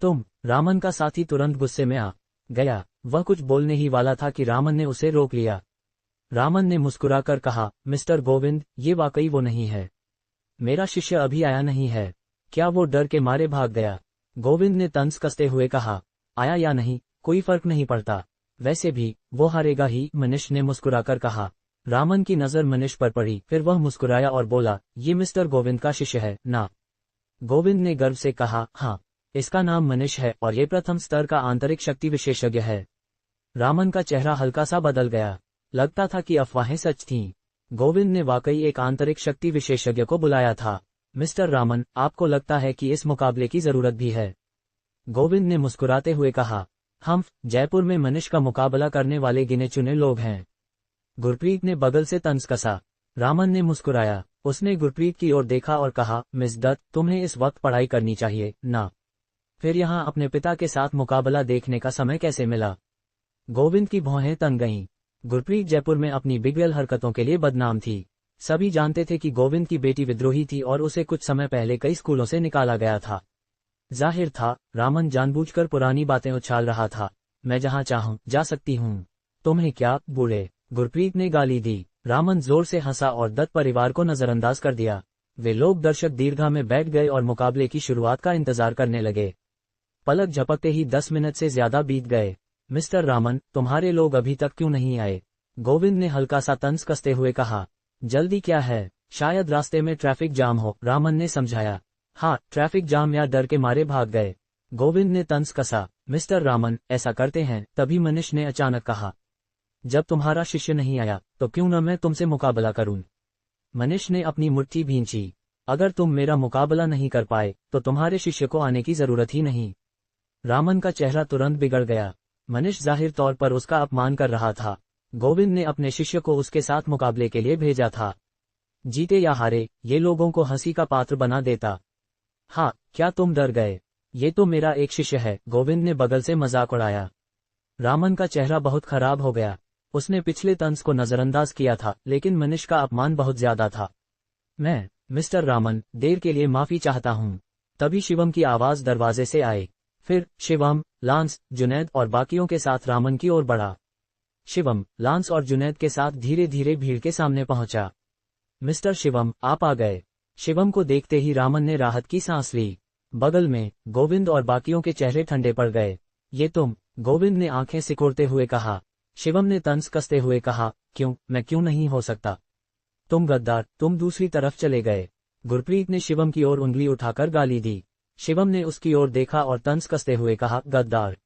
तुम? रामन का साथी तुरंत गुस्से में आ गया। वह कुछ बोलने ही वाला था कि रामन ने उसे रोक लिया। रामन ने मुस्कुराकर कहा, मिस्टर गोविंद, ये वाकई वो नहीं है। मेरा शिष्य अभी आया नहीं है। क्या वो डर के मारे भाग गया? गोविंद ने तंज कसते हुए कहा। आया या नहीं, कोई फर्क नहीं पड़ता, वैसे भी वो हारेगा ही, मनीष ने मुस्कुराकर कहा। रामन की नजर मनीष पर पड़ी, फिर वह मुस्कुराया और बोला, ये मिस्टर गोविंद का शिष्य है ना? गोविंद ने गर्व से कहा, हाँ। इसका नाम मनीष है और ये प्रथम स्तर का आंतरिक शक्ति विशेषज्ञ है। रामन का चेहरा हल्का सा बदल गया। लगता था कि अफवाहें सच थीं। गोविंद ने वाकई एक आंतरिक शक्ति विशेषज्ञ को बुलाया था। मिस्टर रामन, आपको लगता है कि इस मुकाबले की जरूरत भी है? गोविंद ने मुस्कुराते हुए कहा। हम जयपुर में मनीष का मुकाबला करने वाले गिने चुने लोग हैं। गुरप्रीत ने बगल से तंज कसा। रामन ने मुस्कुराया। उसने गुरप्रीत की ओर देखा और कहा, मिस दत्त, तुम्हें इस वक्त पढ़ाई करनी चाहिए ना? फिर यहाँ अपने पिता के साथ मुकाबला देखने का समय कैसे मिला? गोविंद की भौहें तन गईं। गुरप्रीत जयपुर में अपनी बिगड़ैल हरकतों के लिए बदनाम थी। सभी जानते थे कि गोविंद की बेटी विद्रोही थी और उसे कुछ समय पहले कई स्कूलों से निकाला गया था। जाहिर था, रामन जानबूझकर पुरानी बातें उछाल रहा था। मैं जहां चाहूं जा सकती हूं। तुम्हें क्या, बूढ़े? गुरप्रीत ने गाली दी। रामन जोर से हंसा और दत्त परिवार को नजरअंदाज कर दिया। वे लोग दर्शक दीर्घा में बैठ गए और मुकाबले की शुरुआत का इंतजार करने लगे। पलक झपकते ही 10 मिनट से ज्यादा बीत गए। मिस्टर रामन, तुम्हारे लोग अभी तक क्यों नहीं आए? गोविंद ने हल्का सा तंज कसते हुए कहा। जल्दी क्या है? शायद रास्ते में ट्रैफिक जाम हो, रामन ने समझाया। हाँ, ट्रैफिक जाम या डर के मारे भाग गए। गोविंद ने तंज कसा। मिस्टर रामन, ऐसा करते हैं, तभी मनीष ने अचानक कहा। जब तुम्हारा शिष्य नहीं आया तो क्यों न मैं तुमसे मुकाबला करूं? मनीष ने अपनी मुट्ठी भींची। अगर तुम मेरा मुकाबला नहीं कर पाए तो तुम्हारे शिष्य को आने की जरूरत ही नहीं। रामन का चेहरा तुरंत बिगड़ गया। मनीष जाहिर तौर पर उसका अपमान कर रहा था। गोविंद ने अपने शिष्य को उसके साथ मुकाबले के लिए भेजा था। जीते या हारे, ये लोगों को हंसी का पात्र बना देता। हाँ, क्या तुम डर गए? ये तो मेरा एक शिष्य है, गोविंद ने बगल से मजाक उड़ाया। रामन का चेहरा बहुत खराब हो गया। उसने पिछले तंज को नजरअंदाज किया था, लेकिन मनीष का अपमान बहुत ज्यादा था। मिस्टर रामन, देर के लिए माफी चाहता हूँ। तभी शिवम की आवाज दरवाजे से आई। फिर शिवम, लांस, जुनैद और बाकियों के साथ रामन की ओर बढ़ा। शिवम, लांस और जुनैद के साथ धीरे धीरे भीड़ के सामने पहुंचा। मिस्टर शिवम, आप आ गए। शिवम को देखते ही रामन ने राहत की सांस ली। बगल में गोविंद और बाकियों के चेहरे ठंडे पड़ गए। ये तुम? गोविंद ने आंखें सिकोड़ते हुए कहा। शिवम ने तंज कसते हुए कहा, क्यों, मैं क्यों नहीं हो सकता? तुम गद्दार, तुम दूसरी तरफ चले गए। गुरप्रीत ने शिवम की ओर उंगली उठाकर गाली दी। शिवम ने उसकी ओर देखा और तंज कसते हुए कहा, गद्दार?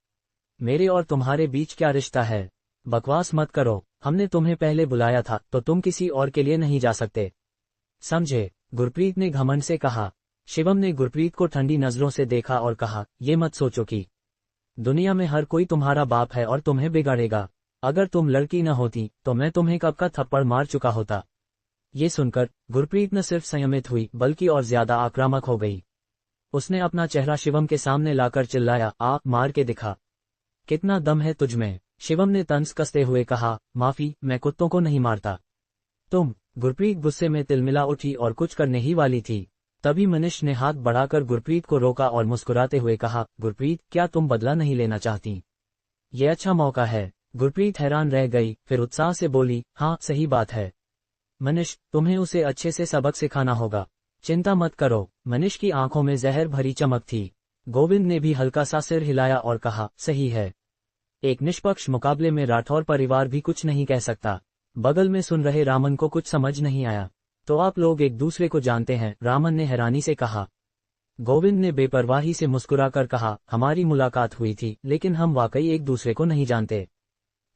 मेरे और तुम्हारे बीच क्या रिश्ता है? बकवास मत करो। हमने तुम्हें पहले बुलाया था तो तुम किसी और के लिए नहीं जा सकते, समझे? गुरप्रीत ने घमंड से कहा। शिवम ने गुरप्रीत को ठंडी नजरों से देखा और कहा, ये मत सोचो कि दुनिया में हर कोई तुम्हारा बाप है और तुम्हें बिगाड़ेगा। अगर तुम लड़की न होती तो मैं तुम्हें कब का थप्पड़ मार चुका होता। ये सुनकर गुरप्रीत न सिर्फ संयमित हुई बल्कि और ज्यादा आक्रामक हो गई। उसने अपना चेहरा शिवम के सामने लाकर चिल्लाया, आ, मार के दिखा। कितना दम है तुझमें? शिवम ने तंज कसते हुए कहा, माफी, मैं कुत्तों को नहीं मारता। तुम? गुरप्रीत गुस्से में तिलमिला उठी और कुछ करने ही वाली थी। तभी मनीष ने हाथ बढ़ाकर गुरप्रीत को रोका और मुस्कुराते हुए कहा, गुरप्रीत, क्या तुम बदला नहीं लेना चाहती? ये अच्छा मौका है। गुरप्रीत हैरान रह गई, फिर उत्साह से बोली, हाँ, सही बात है। मनीष, तुम्हें उसे अच्छे से सबक सिखाना होगा। चिंता मत करो। मनीष की आंखों में जहर भरी चमक थी। गोविंद ने भी हल्का सा सिर हिलाया और कहा, सही है। एक निष्पक्ष मुकाबले में राठौर परिवार भी कुछ नहीं कह सकता। बगल में सुन रहे रामन को कुछ समझ नहीं आया। तो आप लोग एक दूसरे को जानते हैं? रामन ने हैरानी से कहा। गोविंद ने बेपरवाही से मुस्कुराकर कहा, हमारी मुलाकात हुई थी, लेकिन हम वाकई एक दूसरे को नहीं जानते।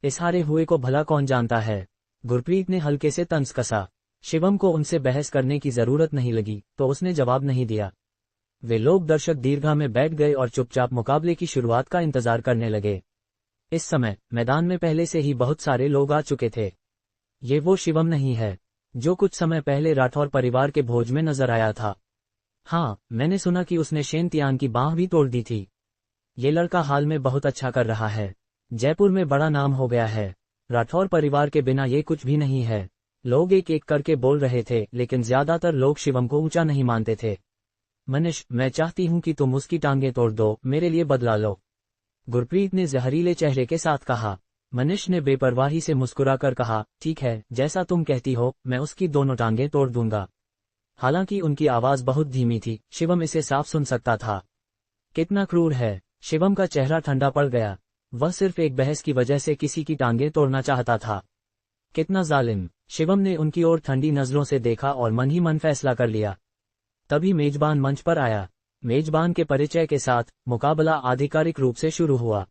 इस हारे हुए को भला कौन जानता है? गुरप्रीत ने हल्के से तंज कसा। शिवम को उनसे बहस करने की जरूरत नहीं लगी, तो उसने जवाब नहीं दिया। वे लोग दर्शक दीर्घा में बैठ गए और चुपचाप मुकाबले की शुरुआत का इंतजार करने लगे। इस समय मैदान में पहले से ही बहुत सारे लोग आ चुके थे। ये वो शिवम नहीं है जो कुछ समय पहले राठौर परिवार के भोज में नजर आया था। हाँ, मैंने सुना कि उसने शेनतियान की बांह भी तोड़ दी थी। ये लड़का हाल में बहुत अच्छा कर रहा है। जयपुर में बड़ा नाम हो गया है। राठौर परिवार के बिना ये कुछ भी नहीं है। लोग एक एक करके बोल रहे थे, लेकिन ज्यादातर लोग शिवम को ऊंचा नहीं मानते थे। मनीष, मैं चाहती हूं कि तुम उसकी टांगें तोड़ दो, मेरे लिए बदला लो, गुरप्रीत ने जहरीले चेहरे के साथ कहा। मनीष ने बेपरवाही से मुस्कुराकर कहा, ठीक है, जैसा तुम कहती हो, मैं उसकी दोनों टांगें तोड़ दूंगा। हालांकि उनकी आवाज बहुत धीमी थी, शिवम इसे साफ सुन सकता था। कितना क्रूर है। शिवम का चेहरा ठंडा पड़ गया। वह सिर्फ एक बहस की वजह से किसी की टांगें तोड़ना चाहता था। कितना जालिम। शिवम ने उनकी ओर ठंडी नजरों से देखा और मन ही मन फैसला कर लिया। तभी मेजबान मंच पर आया। मेजबान के परिचय के साथ मुकाबला आधिकारिक रूप से शुरू हुआ।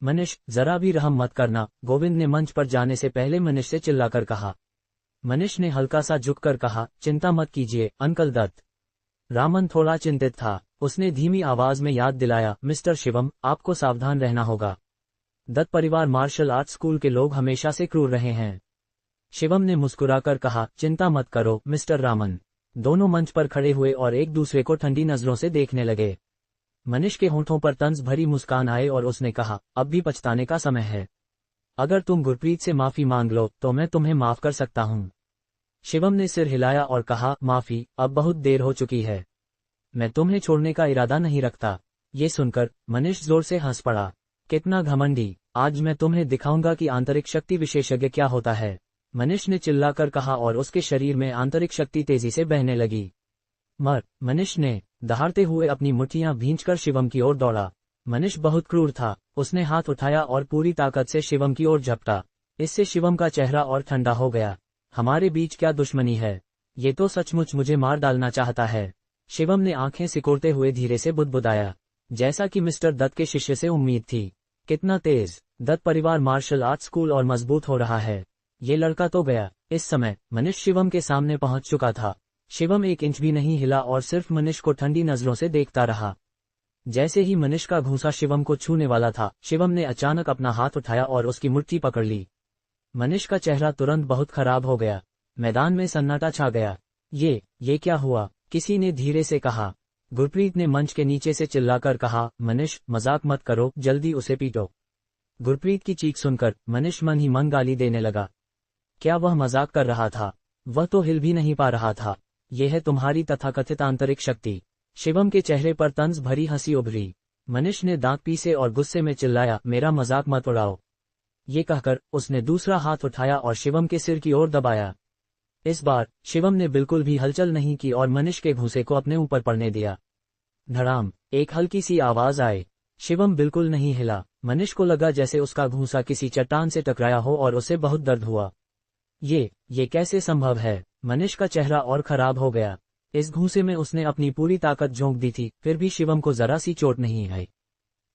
मनीष, जरा भी रहम मत करना, गोविंद ने मंच पर जाने से पहले मनीष से चिल्लाकर कहा। मनीष ने हल्का सा झुककर कहा, चिंता मत कीजिए अंकल दत्त। रामन थोड़ा चिंतित था। उसने धीमी आवाज में याद दिलाया, मिस्टर शिवम, आपको सावधान रहना होगा। दत्त परिवार मार्शल आर्ट स्कूल के लोग हमेशा से क्रूर रहे हैं। शिवम ने मुस्कुराकर कहा, चिंता मत करो मिस्टर रामन। दोनों मंच पर खड़े हुए और एक दूसरे को ठंडी नजरों से देखने लगे। मनीष के होंठों पर तंज भरी मुस्कान आए और उसने कहा, अब भी पछताने का समय है। अगर तुम गुरप्रीत से माफी मांग लो तो मैं तुम्हें माफ कर सकता हूँ। शिवम ने सिर हिलाया और कहा, माफी, अब बहुत देर हो चुकी है। मैं तुम्हें छोड़ने का इरादा नहीं रखता। ये सुनकर मनीष जोर से हंस पड़ा। कितना घमंडी, आज मैं तुम्हें दिखाऊंगा कि आंतरिक शक्ति विशेषज्ञ क्या होता है, मनीष ने चिल्लाकर कहा और उसके शरीर में आंतरिक शक्ति तेजी से बहने लगी। मनीष ने दहाड़ते हुए अपनी मुट्ठियां भींचकर शिवम की ओर दौड़ा। मनीष बहुत क्रूर था। उसने हाथ उठाया और पूरी ताकत से शिवम की ओर झपटा। इससे शिवम का चेहरा और ठंडा हो गया। हमारे बीच क्या दुश्मनी है? ये तो सचमुच मुझे मार डालना चाहता है। शिवम ने आंखें सिकोड़ते हुए धीरे से बुदबुदाया, जैसा कि मिस्टर दत्त के शिष्य से उम्मीद थी। कितना तेज! दत्त परिवार मार्शल आर्ट स्कूल और मजबूत हो रहा है। ये लड़का तो गया। इस समय मनीष शिवम के सामने पहुंच चुका था। शिवम एक इंच भी नहीं हिला और सिर्फ मनीष को ठंडी नजरों से देखता रहा। जैसे ही मनीष का घूंसा शिवम को छूने वाला था, शिवम ने अचानक अपना हाथ उठाया और उसकी मुट्ठी पकड़ ली। मनीष का चेहरा तुरंत बहुत खराब हो गया। मैदान में सन्नाटा छा गया। ये क्या हुआ? किसी ने धीरे से कहा। गुरप्रीत ने मंच के नीचे से चिल्लाकर कहा, मनीष, मजाक मत करो, जल्दी उसे पीटो। गुरप्रीत की चीख सुनकर मनीष मन ही मन गाली देने लगा। क्या वह मजाक कर रहा था? वह तो हिल भी नहीं पा रहा था। यह है तुम्हारी तथाकथित आंतरिक शक्ति। शिवम के चेहरे पर तंज भरी हंसी उभरी। मनीष ने दांत पीसे और गुस्से में चिल्लाया, मेरा मजाक मत उड़ाओ। ये कहकर उसने दूसरा हाथ उठाया और शिवम के सिर की ओर दबाया। इस बार शिवम ने बिल्कुल भी हलचल नहीं की और मनीष के घूंसे को अपने ऊपर पड़ने दिया। धड़ाम, एक हल्की सी आवाज आई। शिवम बिल्कुल नहीं हिला। मनीष को लगा जैसे उसका घूंसा किसी चट्टान से टकराया हो और उसे बहुत दर्द हुआ। ये कैसे संभव है? मनीष का चेहरा और खराब हो गया। इस घूंसे में उसने अपनी पूरी ताकत झोंक दी थी, फिर भी शिवम को जरा सी चोट नहीं आई।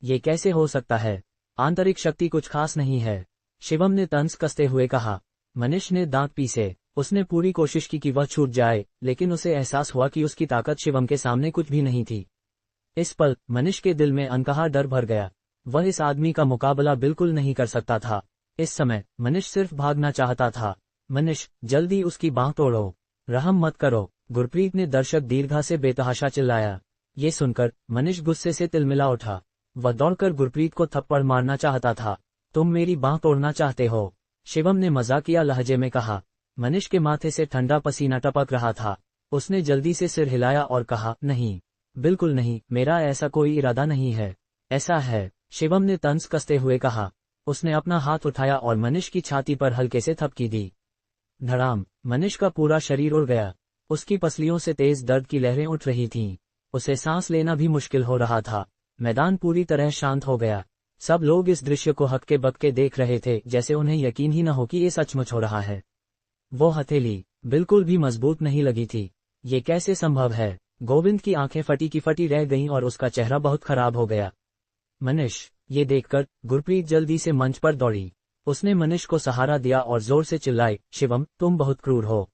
ये कैसे हो सकता है? आंतरिक शक्ति कुछ खास नहीं है, शिवम ने तंज कसते हुए कहा। मनीष ने दांत पीसे। उसने पूरी कोशिश की कि वह छूट जाए, लेकिन उसे एहसास हुआ कि उसकी ताकत शिवम के सामने कुछ भी नहीं थी। इस पल मनीष के दिल में अनकहा डर भर गया। वह इस आदमी का मुकाबला बिल्कुल नहीं कर सकता था। इस समय मनीष सिर्फ भागना चाहता था। मनीष, जल्दी उसकी बांह तोड़ो, रहम मत करो, गुरप्रीत ने दर्शक दीर्घा से बेतहाशा चिल्लाया। ये सुनकर मनीष गुस्से से तिलमिला उठा। वह दौड़कर गुरप्रीत को थप्पड़ मारना चाहता था। तुम मेरी बांह तोड़ना चाहते हो? शिवम ने मजाकिया लहजे में कहा। मनीष के माथे से ठंडा पसीना टपक रहा था। उसने जल्दी से सिर हिलाया और कहा, नहीं, बिल्कुल नहीं, मेरा ऐसा कोई इरादा नहीं है। ऐसा है, शिवम ने तंज कसते हुए कहा। उसने अपना हाथ उठाया और मनीष की छाती पर हल्के से थपकी दी। धड़ाम, मनीष का पूरा शरीर उड़ गया। उसकी पसलियों से तेज दर्द की लहरें उठ रही थीं। उसे सांस लेना भी मुश्किल हो रहा था। मैदान पूरी तरह शांत हो गया। सब लोग इस दृश्य को हक्के बक्के देख रहे थे, जैसे उन्हें यकीन ही न हो कि ये सचमुच हो रहा है। वो हथेली बिल्कुल भी मजबूत नहीं लगी थी। ये कैसे संभव है? गोविंद की आंखें फटी की फटी रह गईं और उसका चेहरा बहुत खराब हो गया। मनीष, ये देखकर गुरप्रीत जल्दी से मंच पर दौड़ी। उसने मनीष को सहारा दिया और जोर से चिल्लाई, शिवम, तुम बहुत क्रूर हो।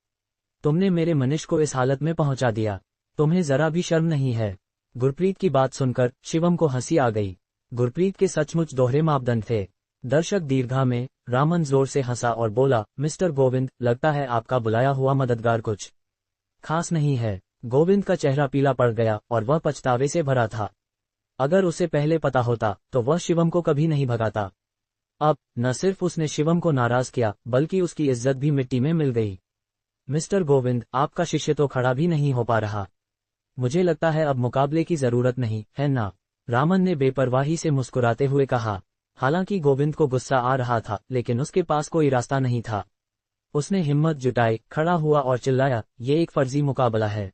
तुमने मेरे मनीष को इस हालत में पहुंचा दिया। तुम्हें जरा भी शर्म नहीं है? गुरप्रीत की बात सुनकर शिवम को हंसी आ गई। गुरप्रीत के सचमुच दोहरे मापदंड थे। दर्शक दीर्घा में रामन जोर से हंसा और बोला, मिस्टर गोविंद, लगता है आपका बुलाया हुआ मददगार कुछ खास नहीं है। गोविंद का चेहरा पीला पड़ गया और वह पछतावे से भरा था। अगर उसे पहले पता होता तो वह शिवम को कभी नहीं भगाता। अब न सिर्फ उसने शिवम को नाराज किया, बल्कि उसकी इज्जत भी मिट्टी में मिल गई। मिस्टर गोविंद, आपका शिष्य तो खड़ा भी नहीं हो पा रहा। मुझे लगता है अब मुकाबले की जरूरत नहीं है ना? रामन ने बेपरवाही से मुस्कुराते हुए कहा। हालांकि गोविंद को गुस्सा आ रहा था, लेकिन उसके पास कोई रास्ता नहीं था। उसने हिम्मत जुटाई, खड़ा हुआ और चिल्लाया, ये एक फर्जी मुकाबला है।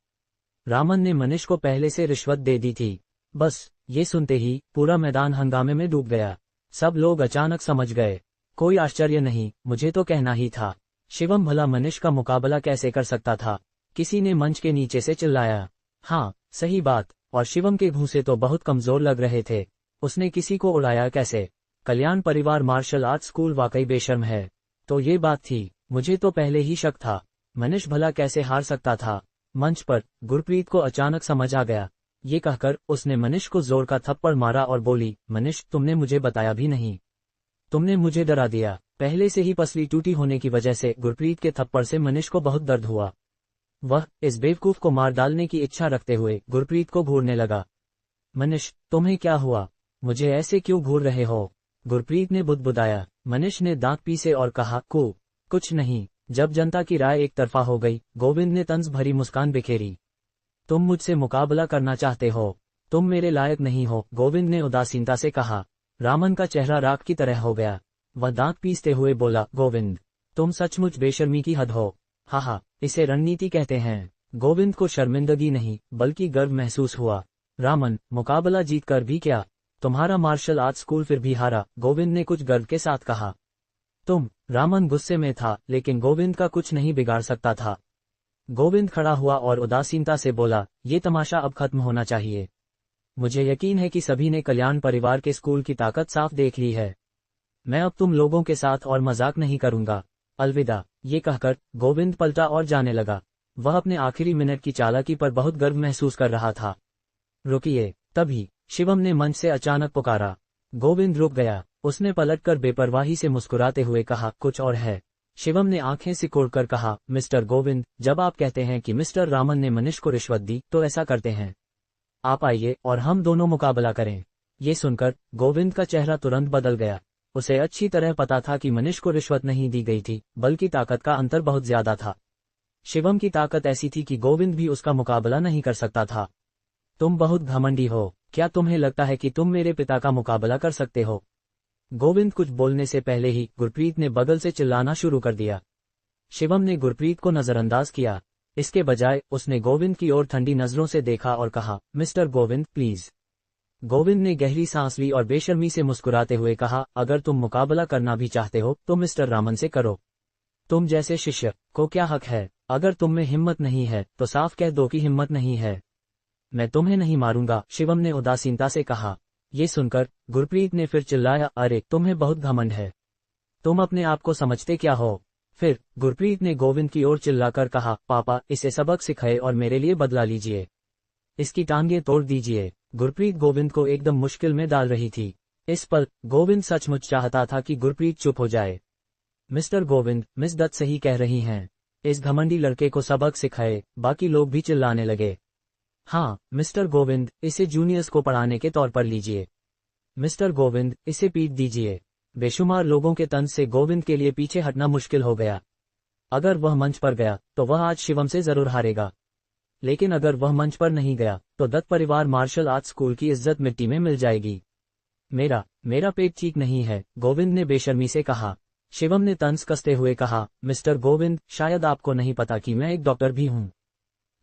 रामन ने मनीष को पहले से रिश्वत दे दी थी। बस ये सुनते ही पूरा मैदान हंगामे में डूब गया। सब लोग अचानक समझ गए। कोई आश्चर्य नहीं, मुझे तो कहना ही था। शिवम भला मनीष का मुकाबला कैसे कर सकता था? किसी ने मंच के नीचे से चिल्लाया। हाँ, सही बात, और शिवम के घूंसे तो बहुत कमजोर लग रहे थे। उसने किसी को उड़ाया कैसे? कल्याण परिवार मार्शल आर्ट स्कूल वाकई बेशर्म है। तो ये बात थी, मुझे तो पहले ही शक था। मनीष भला कैसे हार सकता था? मंच पर गुरप्रीत को अचानक समझ आ गया। ये कहकर उसने मनीष को जोर का थप्पड़ मारा और बोली, मनीष, तुमने मुझे बताया भी नहीं। तुमने मुझे डरा दिया। पहले से ही पसली टूटी होने की वजह से गुरप्रीत के थप्पड़ से मनीष को बहुत दर्द हुआ। वह इस बेवकूफ को मार डालने की इच्छा रखते हुए गुरप्रीत को घूरने लगा। मनीष, तुम्हें क्या हुआ? मुझे ऐसे क्यों घूर रहे हो? गुरप्रीत ने बुदबुदाया। मनीष ने दांत पीसे और कहा, कुछ नहीं। जब जनता की राय एक तरफा हो गई, गोविंद ने तंज भरी मुस्कान बिखेरी। तुम मुझसे मुकाबला करना चाहते हो? तुम मेरे लायक नहीं हो, गोविंद ने उदासीनता से कहा। रामन का चेहरा राख की तरह हो गया। वह दांत पीसते हुए बोला, गोविंद, तुम सचमुच बेशर्मी की हद हो। हाहा, इसे रणनीति कहते हैं। गोविंद को शर्मिंदगी नहीं बल्कि गर्व महसूस हुआ। रामन, मुकाबला जीत कर भी क्या? तुम्हारा मार्शल आर्ट स्कूल फिर भी हारा, गोविंद ने कुछ गर्व के साथ कहा। रामन गुस्से में था, लेकिन गोविंद का कुछ नहीं बिगाड़ सकता था। गोविंद खड़ा हुआ और उदासीनता से बोला, ये तमाशा अब खत्म होना चाहिए। मुझे यकीन है कि सभी ने कल्याण परिवार के स्कूल की ताकत साफ देख ली है। मैं अब तुम लोगों के साथ और मजाक नहीं करूंगा। अलविदा। ये कहकर गोविंद पलटा और जाने लगा। वह अपने आखिरी मिनट की चालाकी पर बहुत गर्व महसूस कर रहा था। रुकिए। तभी शिवम ने मंच से अचानक पुकारा। गोविंद रुक गया। उसने पलटकर बेपरवाही से मुस्कुराते हुए कहा, कुछ और है? शिवम ने आंखें सिकोड़कर कहा, मिस्टर गोविंद, जब आप कहते हैं कि मिस्टर रामन ने मनीष को रिश्वत दी, तो ऐसा करते हैं। आप आइए और हम दोनों मुकाबला करें। ये सुनकर गोविंद का चेहरा तुरंत बदल गया। उसे अच्छी तरह पता था कि मनीष को रिश्वत नहीं दी गई थी, बल्कि ताकत का अंतर बहुत ज्यादा था। शिवम की ताकत ऐसी थी कि गोविंद भी उसका मुकाबला नहीं कर सकता था। तुम बहुत घमंडी हो। क्या तुम्हें लगता है कि तुम मेरे पिता का मुकाबला कर सकते हो? गोविंद कुछ बोलने से पहले ही गुरप्रीत ने बगल से चिल्लाना शुरू कर दिया। शिवम ने गुरप्रीत को नजरअंदाज किया। इसके बजाय उसने गोविंद की ओर ठंडी नजरों से देखा और कहा, मिस्टर गोविंद, प्लीज। गोविंद ने गहरी सांस ली और बेशर्मी से मुस्कुराते हुए कहा, अगर तुम मुकाबला करना भी चाहते हो तो मिस्टर रामन से करो। तुम जैसे शिष्य को क्या हक है? अगर तुम में हिम्मत नहीं है तो साफ कह दो कि हिम्मत नहीं है। मैं तुम्हें नहीं मारूंगा, शिवम ने उदासीनता से कहा। ये सुनकर गुरप्रीत ने फिर चिल्लाया, अरे तुम्हें बहुत घमंड है। तुम अपने आप को समझते क्या हो? फिर गुरप्रीत ने गोविंद की ओर चिल्लाकर कहा, पापा, इसे सबक सिखाए और मेरे लिए बदला लीजिए। इसकी टांगें तोड़ दीजिए। गुरप्रीत गोविंद को एकदम मुश्किल में डाल रही थी। इस पल गोविंद सचमुच चाहता था कि गुरप्रीत चुप हो जाए। मिस्टर गोविंद, मिस दत्त सही कह रही हैं। इस घमंडी लड़के को सबक सिखाए। बाकी लोग भी चिल्लाने लगे। हाँ, मिस्टर गोविंद, इसे जूनियर्स को पढ़ाने के तौर पर लीजिए। मिस्टर गोविंद, इसे पीट दीजिए। बेशुमार लोगों के तंज से गोविंद के लिए पीछे हटना मुश्किल हो गया। अगर वह मंच पर गया तो वह आज शिवम से जरूर हारेगा, लेकिन अगर वह मंच पर नहीं गया तो दत्त परिवार मार्शल आर्ट स्कूल की इज्जत मिट्टी में मिल जाएगी। मेरा पेट ठीक नहीं है, गोविंद ने बेशर्मी से कहा। शिवम ने तंज कसते हुए कहा, मिस्टर गोविंद, शायद आपको नहीं पता कि मैं एक डॉक्टर भी हूँ।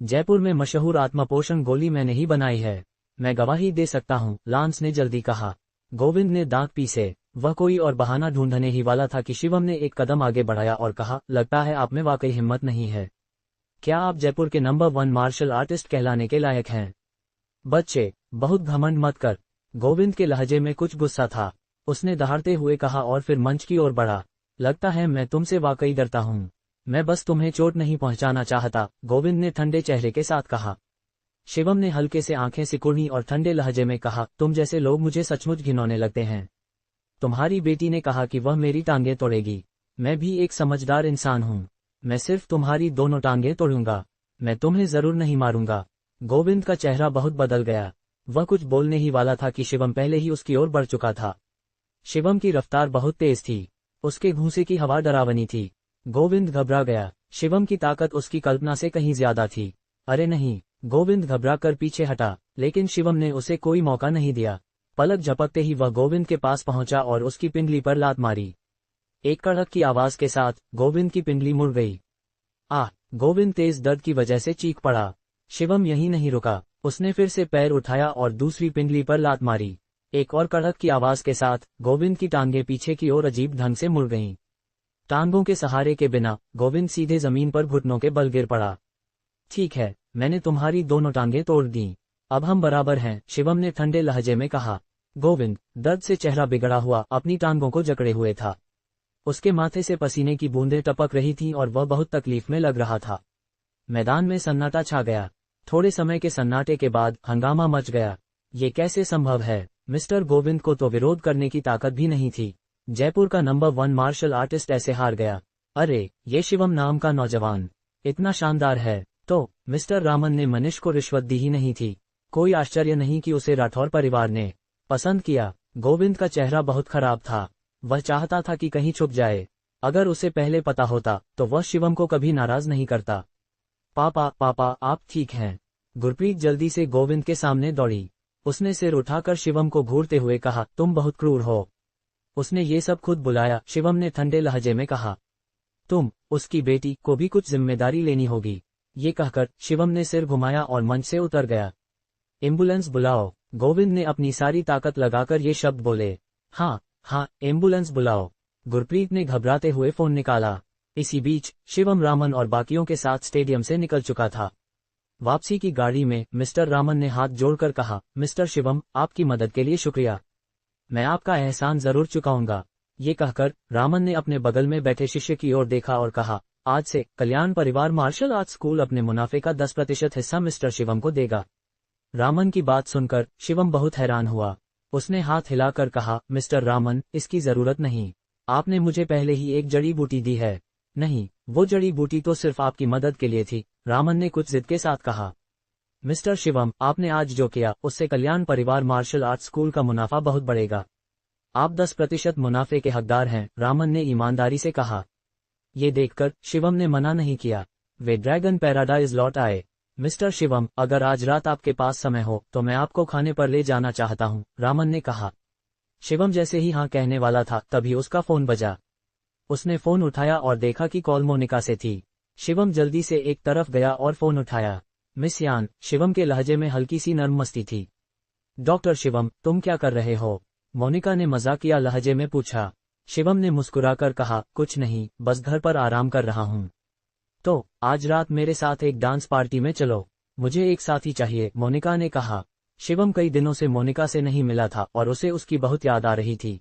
जयपुर में मशहूर आत्मपोषण गोली मैंने ही बनाई है। मैं गवाही दे सकता हूँ, लांस ने जल्दी कहा। गोविंद ने दांत पीसे। वह कोई और बहाना ढूंढने ही वाला था कि शिवम ने एक कदम आगे बढ़ाया और कहा, लगता है आप में वाकई हिम्मत नहीं है। क्या आप जयपुर के नंबर 1 मार्शल आर्टिस्ट कहलाने के लायक हैं? बच्चे, बहुत घमंड मत कर। गोविंद के लहजे में कुछ गुस्सा था। उसने दहाड़ते हुए कहा और फिर मंच की ओर बढ़ा। लगता है मैं तुमसे वाकई डरता हूँ। मैं बस तुम्हें चोट नहीं पहुंचाना चाहता, गोविंद ने ठंडे चेहरे के साथ कहा। शिवम ने हल्के से आंखें सिकुड़ी और ठंडे लहजे में कहा, तुम जैसे लोग मुझे सचमुच घिनौने लगते हैं। तुम्हारी बेटी ने कहा कि वह मेरी टांगें तोड़ेगी। मैं भी एक समझदार इंसान हूँ। मैं सिर्फ तुम्हारी दोनों टांगें तोड़ूंगा। मैं तुम्हें जरूर नहीं मारूंगा। गोविंद का चेहरा बहुत बदल गया। वह कुछ बोलने ही वाला था कि शिवम पहले ही उसकी ओर बढ़ चुका था। शिवम की रफ्तार बहुत तेज थी। उसके घूंसे की हवा डरावनी थी। गोविंद घबरा गया। शिवम की ताकत उसकी कल्पना से कहीं ज्यादा थी। अरे नहीं, गोविंद घबराकर पीछे हटा, लेकिन शिवम ने उसे कोई मौका नहीं दिया। पलक झपकते ही वह गोविंद के पास पहुंचा और उसकी पिंडली पर लात मारी। एक कड़क की आवाज के साथ गोविंद की पिंडली मुड़ गई। गोविंद तेज दर्द की वजह से चीख पड़ा। शिवम यहीं नहीं रुका। उसने फिर से पैर उठाया और दूसरी पिंडली पर लात मारी। एक और कड़क की आवाज के साथ गोविंद की टांगें पीछे की ओर अजीब ढंग से मुड़ गईं। टांगों के सहारे के बिना गोविंद सीधे जमीन पर घुटनों के बल गिर पड़ा। ठीक है, मैंने तुम्हारी दोनों टांगें तोड़ दी। अब हम बराबर हैं, शिवम ने ठंडे लहजे में कहा। गोविंद दर्द से चेहरा बिगड़ा हुआ अपनी टांगों को जकड़े हुए था। उसके माथे से पसीने की बूंदें टपक रही थीं और वह बहुत तकलीफ में लग रहा था। मैदान में सन्नाटा छा गया। थोड़े समय के सन्नाटे के बाद हंगामा मच गया। ये कैसे संभव है? मिस्टर गोविंद को तो विरोध करने की ताकत भी नहीं थी। जयपुर का नंबर 1 मार्शल आर्टिस्ट ऐसे हार गया। अरे, ये शिवम नाम का नौजवान इतना शानदार है। तो मिस्टर रामन ने मनीष को रिश्वत दी ही नहीं थी। कोई आश्चर्य नहीं कि उसे राठौर परिवार ने पसंद किया। गोविंद का चेहरा बहुत खराब था। वह चाहता था कि कहीं छुप जाए। अगर उसे पहले पता होता तो वह शिवम को कभी नाराज नहीं करता। पापा पापा, आप ठीक हैं? गुरप्रीत जल्दी से गोविंद के सामने दौड़ी। उसने सिर उठाकर शिवम को घूरते हुए कहा, तुम बहुत क्रूर हो। उसने ये सब खुद बुलाया, शिवम ने ठंडे लहजे में कहा। तुम, उसकी बेटी को भी कुछ जिम्मेदारी लेनी होगी। ये कहकर शिवम ने सिर घुमाया और मंच से उतर गया। एम्बुलेंस बुलाओ। गोविंद ने अपनी सारी ताकत लगाकर ये शब्द बोले। हाँ हाँ, एम्बुलेंस बुलाओ। गुरप्रीत ने घबराते हुए फोन निकाला। इसी बीच शिवम रामन और बाकियों के साथ स्टेडियम से निकल चुका था। वापसी की गाड़ी में मिस्टर रामन ने हाथ जोड़कर कहा, मिस्टर शिवम, आपकी मदद के लिए शुक्रिया। मैं आपका एहसान जरूर चुकाऊंगा। ये कहकर रामन ने अपने बगल में बैठे शिष्य की ओर देखा और कहा, आज से कल्याण परिवार मार्शल आर्ट्स स्कूल अपने मुनाफे का 10% हिस्सा मिस्टर शिवम को देगा। रामन की बात सुनकर शिवम बहुत हैरान हुआ। उसने हाथ हिलाकर कहा, मिस्टर रामन, इसकी जरूरत नहीं। आपने मुझे पहले ही एक जड़ी बूटी दी है। नहीं, वो जड़ी बूटी तो सिर्फ आपकी मदद के लिए थी, रामन ने कुछ जिद के साथ कहा। मिस्टर शिवम, आपने आज जो किया उससे कल्याण परिवार मार्शल आर्ट्स स्कूल का मुनाफा बहुत बढ़ेगा। आप 10% मुनाफे के हकदार हैं, रामन ने ईमानदारी से कहा। ये देखकर शिवम ने मना नहीं किया। वे ड्रैगन पैराडाइज लौट आए। मिस्टर शिवम, अगर आज रात आपके पास समय हो तो मैं आपको खाने पर ले जाना चाहता हूँ, रामन ने कहा। शिवम जैसे ही हाँ कहने वाला था तभी उसका फोन बजा। उसने फोन उठाया और देखा कि कॉल मोनिका से थी। शिवम जल्दी से एक तरफ गया और फोन उठाया। मिस यान, शिवम के लहजे में हल्की सी नर्म मस्ती थी। डॉक्टर शिवम, तुम क्या कर रहे हो? मोनिका ने मजाकिया लहजे में पूछा। शिवम ने मुस्कुराकर कहा, कुछ नहीं, बस घर पर आराम कर रहा हूँ। तो आज रात मेरे साथ एक डांस पार्टी में चलो। मुझे एक साथी चाहिए, मोनिका ने कहा। शिवम कई दिनों से मोनिका से नहीं मिला था और उसे उसकी बहुत याद आ रही थी।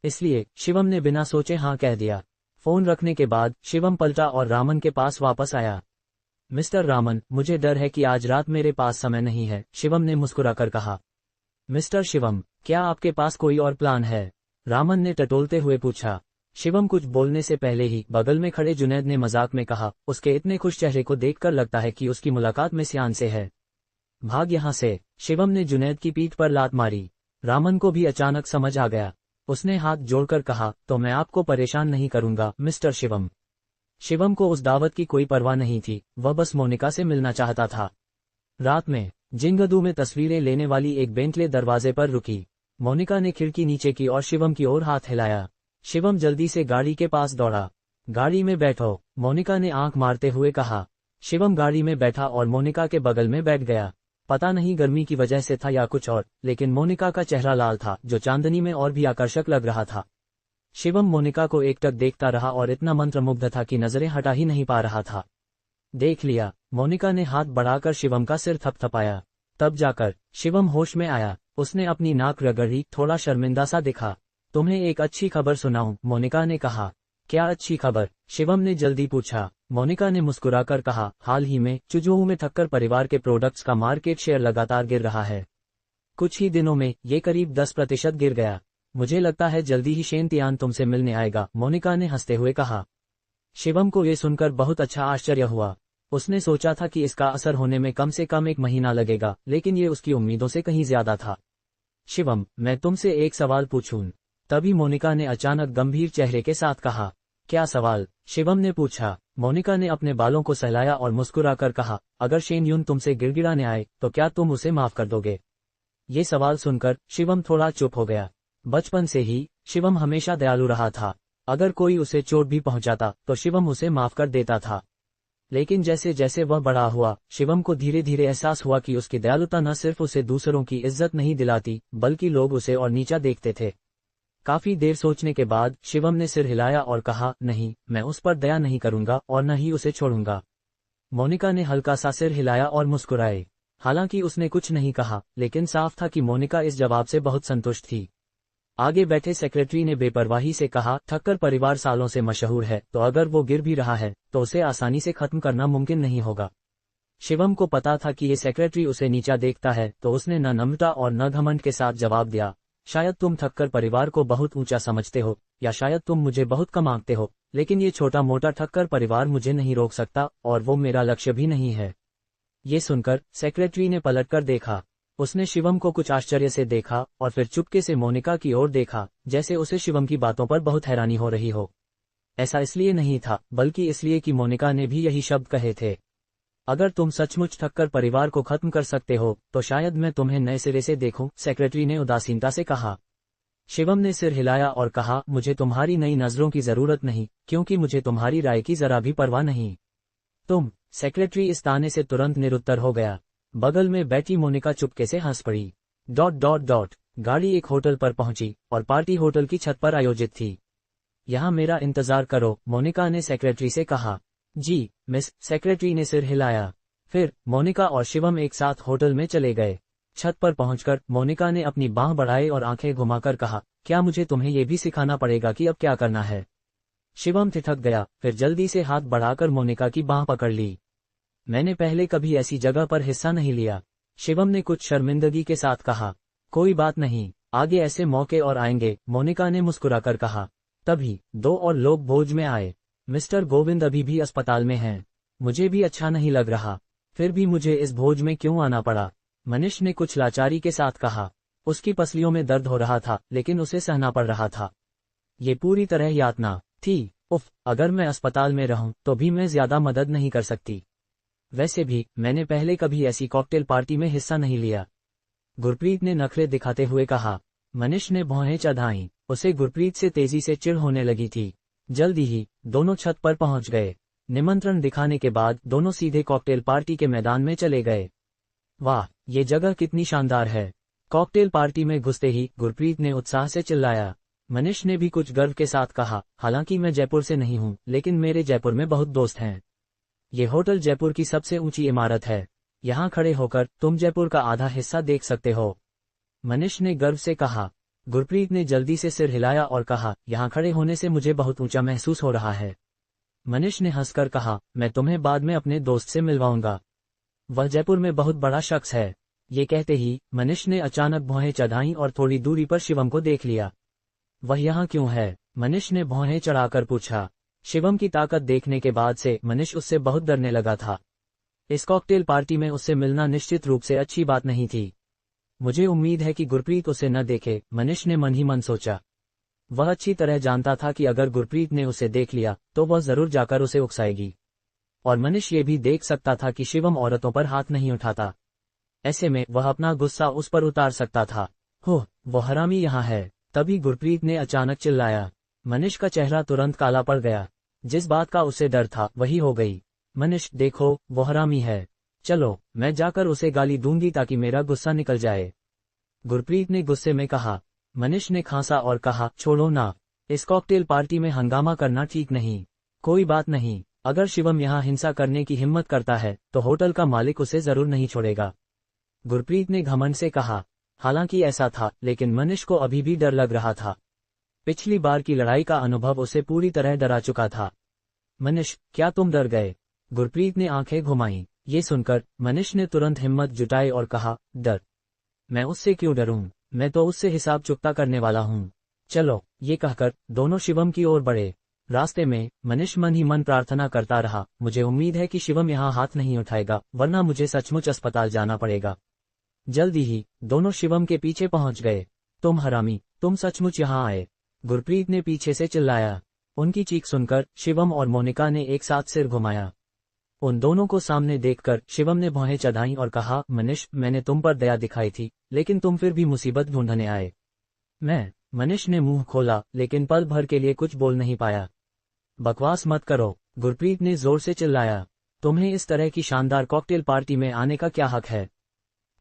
इसलिए शिवम ने बिना सोचे हाँ कह दिया। फोन रखने के बाद शिवम पलटा और रामन के पास वापस आया। मिस्टर रामन, मुझे डर है कि आज रात मेरे पास समय नहीं है, शिवम ने मुस्कुराकर कहा। मिस्टर शिवम, क्या आपके पास कोई और प्लान है? रामन ने टटोलते हुए पूछा। शिवम कुछ बोलने से पहले ही बगल में खड़े जुनैद ने मजाक में कहा, उसके इतने खुश चेहरे को देखकर लगता है कि उसकी मुलाकात मिस यान से है। भाग यहाँ से। शिवम ने जुनैद की पीठ पर लात मारी। रामन को भी अचानक समझ आ गया। उसने हाथ जोड़कर कहा, तो मैं आपको परेशान नहीं करूंगा मिस्टर शिवम। शिवम को उस दावत की कोई परवाह नहीं थी, वह बस मोनिका से मिलना चाहता था। रात में जिंगदू में तस्वीरें लेने वाली एक बेंटले दरवाजे पर रुकी। मोनिका ने खिड़की नीचे की और शिवम की ओर हाथ हिलाया। शिवम जल्दी से गाड़ी के पास दौड़ा। गाड़ी में बैठो, मोनिका ने आंख मारते हुए कहा। शिवम गाड़ी में बैठा और मोनिका के बगल में बैठ गया। पता नहीं गर्मी की वजह से था या कुछ और, लेकिन मोनिका का चेहरा लाल था जो चांदनी में और भी आकर्षक लग रहा था। शिवम मोनिका को एकटक देखता रहा और इतना मंत्रमुग्ध था कि नजरें हटा ही नहीं पा रहा था। देख लिया, मोनिका ने हाथ बढ़ाकर शिवम का सिर थपथपाया। तब जाकर शिवम होश में आया। उसने अपनी नाक रगड़ी, थोड़ा शर्मिंदा सा दिखा। तुम्हें एक अच्छी खबर सुनाऊं, मोनिका ने कहा। क्या अच्छी खबर? शिवम ने जल्दी पूछा। मोनिका ने मुस्कुराकर कहा, हाल ही में चुजोहू में ठक्कर परिवार के प्रोडक्ट्स का मार्केट शेयर लगातार गिर रहा है। कुछ ही दिनों में ये करीब 10% गिर गया। मुझे लगता है जल्दी ही शेंतियान तुमसे मिलने आएगा, मोनिका ने हंसते हुए कहा। शिवम को ये सुनकर बहुत अच्छा आश्चर्य हुआ। उसने सोचा था कि इसका असर होने में कम से कम 1 महीना लगेगा, लेकिन ये उसकी उम्मीदों से कहीं ज्यादा था। शिवम, मैं तुमसे एक सवाल पूछूं? तभी मोनिका ने अचानक गंभीर चेहरे के साथ कहा। क्या सवाल? शिवम ने पूछा। मोनिका ने अपने बालों को सहलाया और मुस्कुराकर कहा, अगर शेन यून तुमसे गिड़गिड़ाने आए तो क्या तुम उसे माफ कर दोगे? ये सवाल सुनकर शिवम थोड़ा चुप हो गया। बचपन से ही शिवम हमेशा दयालु रहा था। अगर कोई उसे चोट भी पहुंचाता तो शिवम उसे माफ कर देता था। लेकिन जैसे जैसे वह बड़ा हुआ, शिवम को धीरे धीरे एहसास हुआ कि उसकी दयालुता न सिर्फ उसे दूसरों की इज्जत नहीं दिलाती, बल्कि लोग उसे और नीचा देखते थे। काफी देर सोचने के बाद शिवम ने सिर हिलाया और कहा, नहीं, मैं उस पर दया नहीं करूंगा और न ही उसे छोड़ूंगा। मोनिका ने हल्का सा सिर हिलाया और मुस्कुराए। हालांकि उसने कुछ नहीं कहा, लेकिन साफ था कि मोनिका इस जवाब से बहुत संतुष्ट थी। आगे बैठे सेक्रेटरी ने बेपरवाही से कहा, ठक्कर परिवार सालों से मशहूर है, तो अगर वो गिर भी रहा है तो उसे आसानी से खत्म करना मुमकिन नहीं होगा। शिवम को पता था कि ये सेक्रेटरी उसे नीचा देखता है, तो उसने न नम्रता और न घमंड के साथ जवाब दिया, शायद तुम ठक्कर परिवार को बहुत ऊंचा समझते हो, या शायद तुम मुझे बहुत कम आंकते हो, लेकिन ये छोटा मोटा ठक्कर परिवार मुझे नहीं रोक सकता, और वो मेरा लक्ष्य भी नहीं है। ये सुनकर सेक्रेटरी ने पलटकर देखा। उसने शिवम को कुछ आश्चर्य से देखा और फिर चुपके से मोनिका की ओर देखा, जैसे उसे शिवम की बातों पर बहुत हैरानी हो रही हो। ऐसा इसलिए नहीं था, बल्कि इसलिए कि मोनिका ने भी यही शब्द कहे थे। अगर तुम सचमुच ठक्कर परिवार को खत्म कर सकते हो तो शायद मैं तुम्हें नए सिरे से देखूं, सेक्रेटरी ने उदासीनता से कहा। शिवम ने सिर हिलाया और कहा, मुझे तुम्हारी नई नजरों की जरूरत नहीं, क्योंकि मुझे तुम्हारी राय की जरा भी परवाह नहीं। तुम, सेक्रेटरी इस ताने से तुरंत निरुत्तर हो गया। बगल में बैठी मोनिका चुपके से हंस पड़ी। ... गाड़ी एक होटल पर पहुंची और पार्टी होटल की छत पर आयोजित थी। यहाँ मेरा इंतजार करो, मोनिका ने सेक्रेटरी से कहा। जी मिस, सेक्रेटरी ने सिर हिलाया। फिर मोनिका और शिवम एक साथ होटल में चले गए। छत पर पहुंचकर मोनिका ने अपनी बांह बढ़ाई और आंखें घुमाकर कहा, क्या मुझे तुम्हें ये भी सिखाना पड़ेगा कि अब क्या करना है? शिवम ठिठक गया, फिर जल्दी से हाथ बढ़ाकर मोनिका की बांह पकड़ ली। मैंने पहले कभी ऐसी जगह पर हिस्सा नहीं लिया, शिवम ने कुछ शर्मिंदगी के साथ कहा। कोई बात नहीं, आगे ऐसे मौके और आएंगे, मोनिका ने मुस्कुराकर कहा। तभी 2 और लोग भोज में आए। मिस्टर गोविंद अभी भी अस्पताल में हैं। मुझे भी अच्छा नहीं लग रहा, फिर भी मुझे इस भोज में क्यों आना पड़ा? मनीष ने कुछ लाचारी के साथ कहा। उसकी पसलियों में दर्द हो रहा था, लेकिन उसे सहना पड़ रहा था। ये पूरी तरह यातना थी। उफ, अगर मैं अस्पताल में रहूं तो भी मैं ज्यादा मदद नहीं कर सकती। वैसे भी मैंने पहले कभी ऐसी कॉकटेल पार्टी में हिस्सा नहीं लिया, गुरप्रीत ने नखरे दिखाते हुए कहा। मनीष ने भौहें चढ़ाईं, उसे गुरप्रीत से तेजी से चिढ़ होने लगी थी। जल्दी ही दोनों छत पर पहुंच गए। निमंत्रण दिखाने के बाद दोनों सीधे कॉकटेल पार्टी के मैदान में चले गए। वाह, ये जगह कितनी शानदार है! कॉकटेल पार्टी में घुसते ही गुरप्रीत ने उत्साह से चिल्लाया। मनीष ने भी कुछ गर्व के साथ कहा, हालांकि मैं जयपुर से नहीं हूं, लेकिन मेरे जयपुर में बहुत दोस्त हैं। ये होटल जयपुर की सबसे ऊंची इमारत है। यहाँ खड़े होकर तुम जयपुर का आधा हिस्सा देख सकते हो, मनीष ने गर्व से कहा। गुरप्रीत ने जल्दी से सिर हिलाया और कहा, यहाँ खड़े होने से मुझे बहुत ऊंचा महसूस हो रहा है। मनीष ने हंसकर कहा, मैं तुम्हें बाद में अपने दोस्त से मिलवाऊंगा, वह जयपुर में बहुत बड़ा शख्स है। ये कहते ही मनीष ने अचानक भौहें चढ़ाईं और थोड़ी दूरी पर शिवम को देख लिया। वह यहाँ क्यों है? मनीष ने भौहें चढ़ाकर पूछा। शिवम की ताकत देखने के बाद से मनीष उससे बहुत डरने लगा था। इस कॉकटेल पार्टी में उससे मिलना निश्चित रूप से अच्छी बात नहीं थी। मुझे उम्मीद है कि गुरप्रीत उसे न देखे, मनीष ने मन ही मन सोचा। वह अच्छी तरह जानता था कि अगर गुरप्रीत ने उसे देख लिया तो वह जरूर जाकर उसे उकसाएगी। और मनीष ये भी देख सकता था कि शिवम औरतों पर हाथ नहीं उठाता। ऐसे में वह अपना गुस्सा उस पर उतार सकता था। हो, वो हरामी यहाँ है! तभी गुरप्रीत ने अचानक चिल्लाया। मनीष का चेहरा तुरंत काला पड़ गया। जिस बात का उसे डर था वही हो गई। मनीष, देखो, वो हरामी है। चलो, मैं जाकर उसे गाली दूंगी ताकि मेरा गुस्सा निकल जाए, गुरप्रीत ने गुस्से में कहा। मनीष ने खांसा और कहा, छोड़ो ना, इस कॉकटेल पार्टी में हंगामा करना ठीक नहीं। कोई बात नहीं, अगर शिवम यहाँ हिंसा करने की हिम्मत करता है तो होटल का मालिक उसे जरूर नहीं छोड़ेगा, गुरप्रीत ने घमंड से कहा। हालांकि ऐसा था, लेकिन मनीष को अभी भी डर लग रहा था। पिछली बार की लड़ाई का अनुभव उसे पूरी तरह डरा चुका था। मनीष, क्या तुम डर गए? गुरप्रीत ने आंखें घुमाईं। ये सुनकर मनीष ने तुरंत हिम्मत जुटाई और कहा, डर? मैं उससे क्यों डरूं? मैं तो उससे हिसाब चुकता करने वाला हूं। चलो, ये कहकर दोनों शिवम की ओर बढ़े। रास्ते में मनीष मन ही मन प्रार्थना करता रहा, मुझे उम्मीद है कि शिवम यहाँ हाथ नहीं उठाएगा, वरना मुझे सचमुच अस्पताल जाना पड़ेगा। जल्दी ही दोनों शिवम के पीछे पहुंच गए। तुम हरामी, तुम सचमुच यहाँ आए, गुरप्रीत ने पीछे से चिल्लाया। उनकी चीख सुनकर शिवम और मोनिका ने एक साथ सिर घुमाया। उन दोनों को सामने देखकर शिवम ने भौहें चढ़ाईं और कहा, मनीष, मैंने तुम पर दया दिखाई थी, लेकिन तुम फिर भी मुसीबत ढूंढने आए। मनीष ने मुंह खोला, लेकिन पल भर के लिए कुछ बोल नहीं पाया। बकवास मत करो, गुरप्रीत ने जोर से चिल्लाया। तुम्हें इस तरह की शानदार कॉकटेल पार्टी में आने का क्या हक है?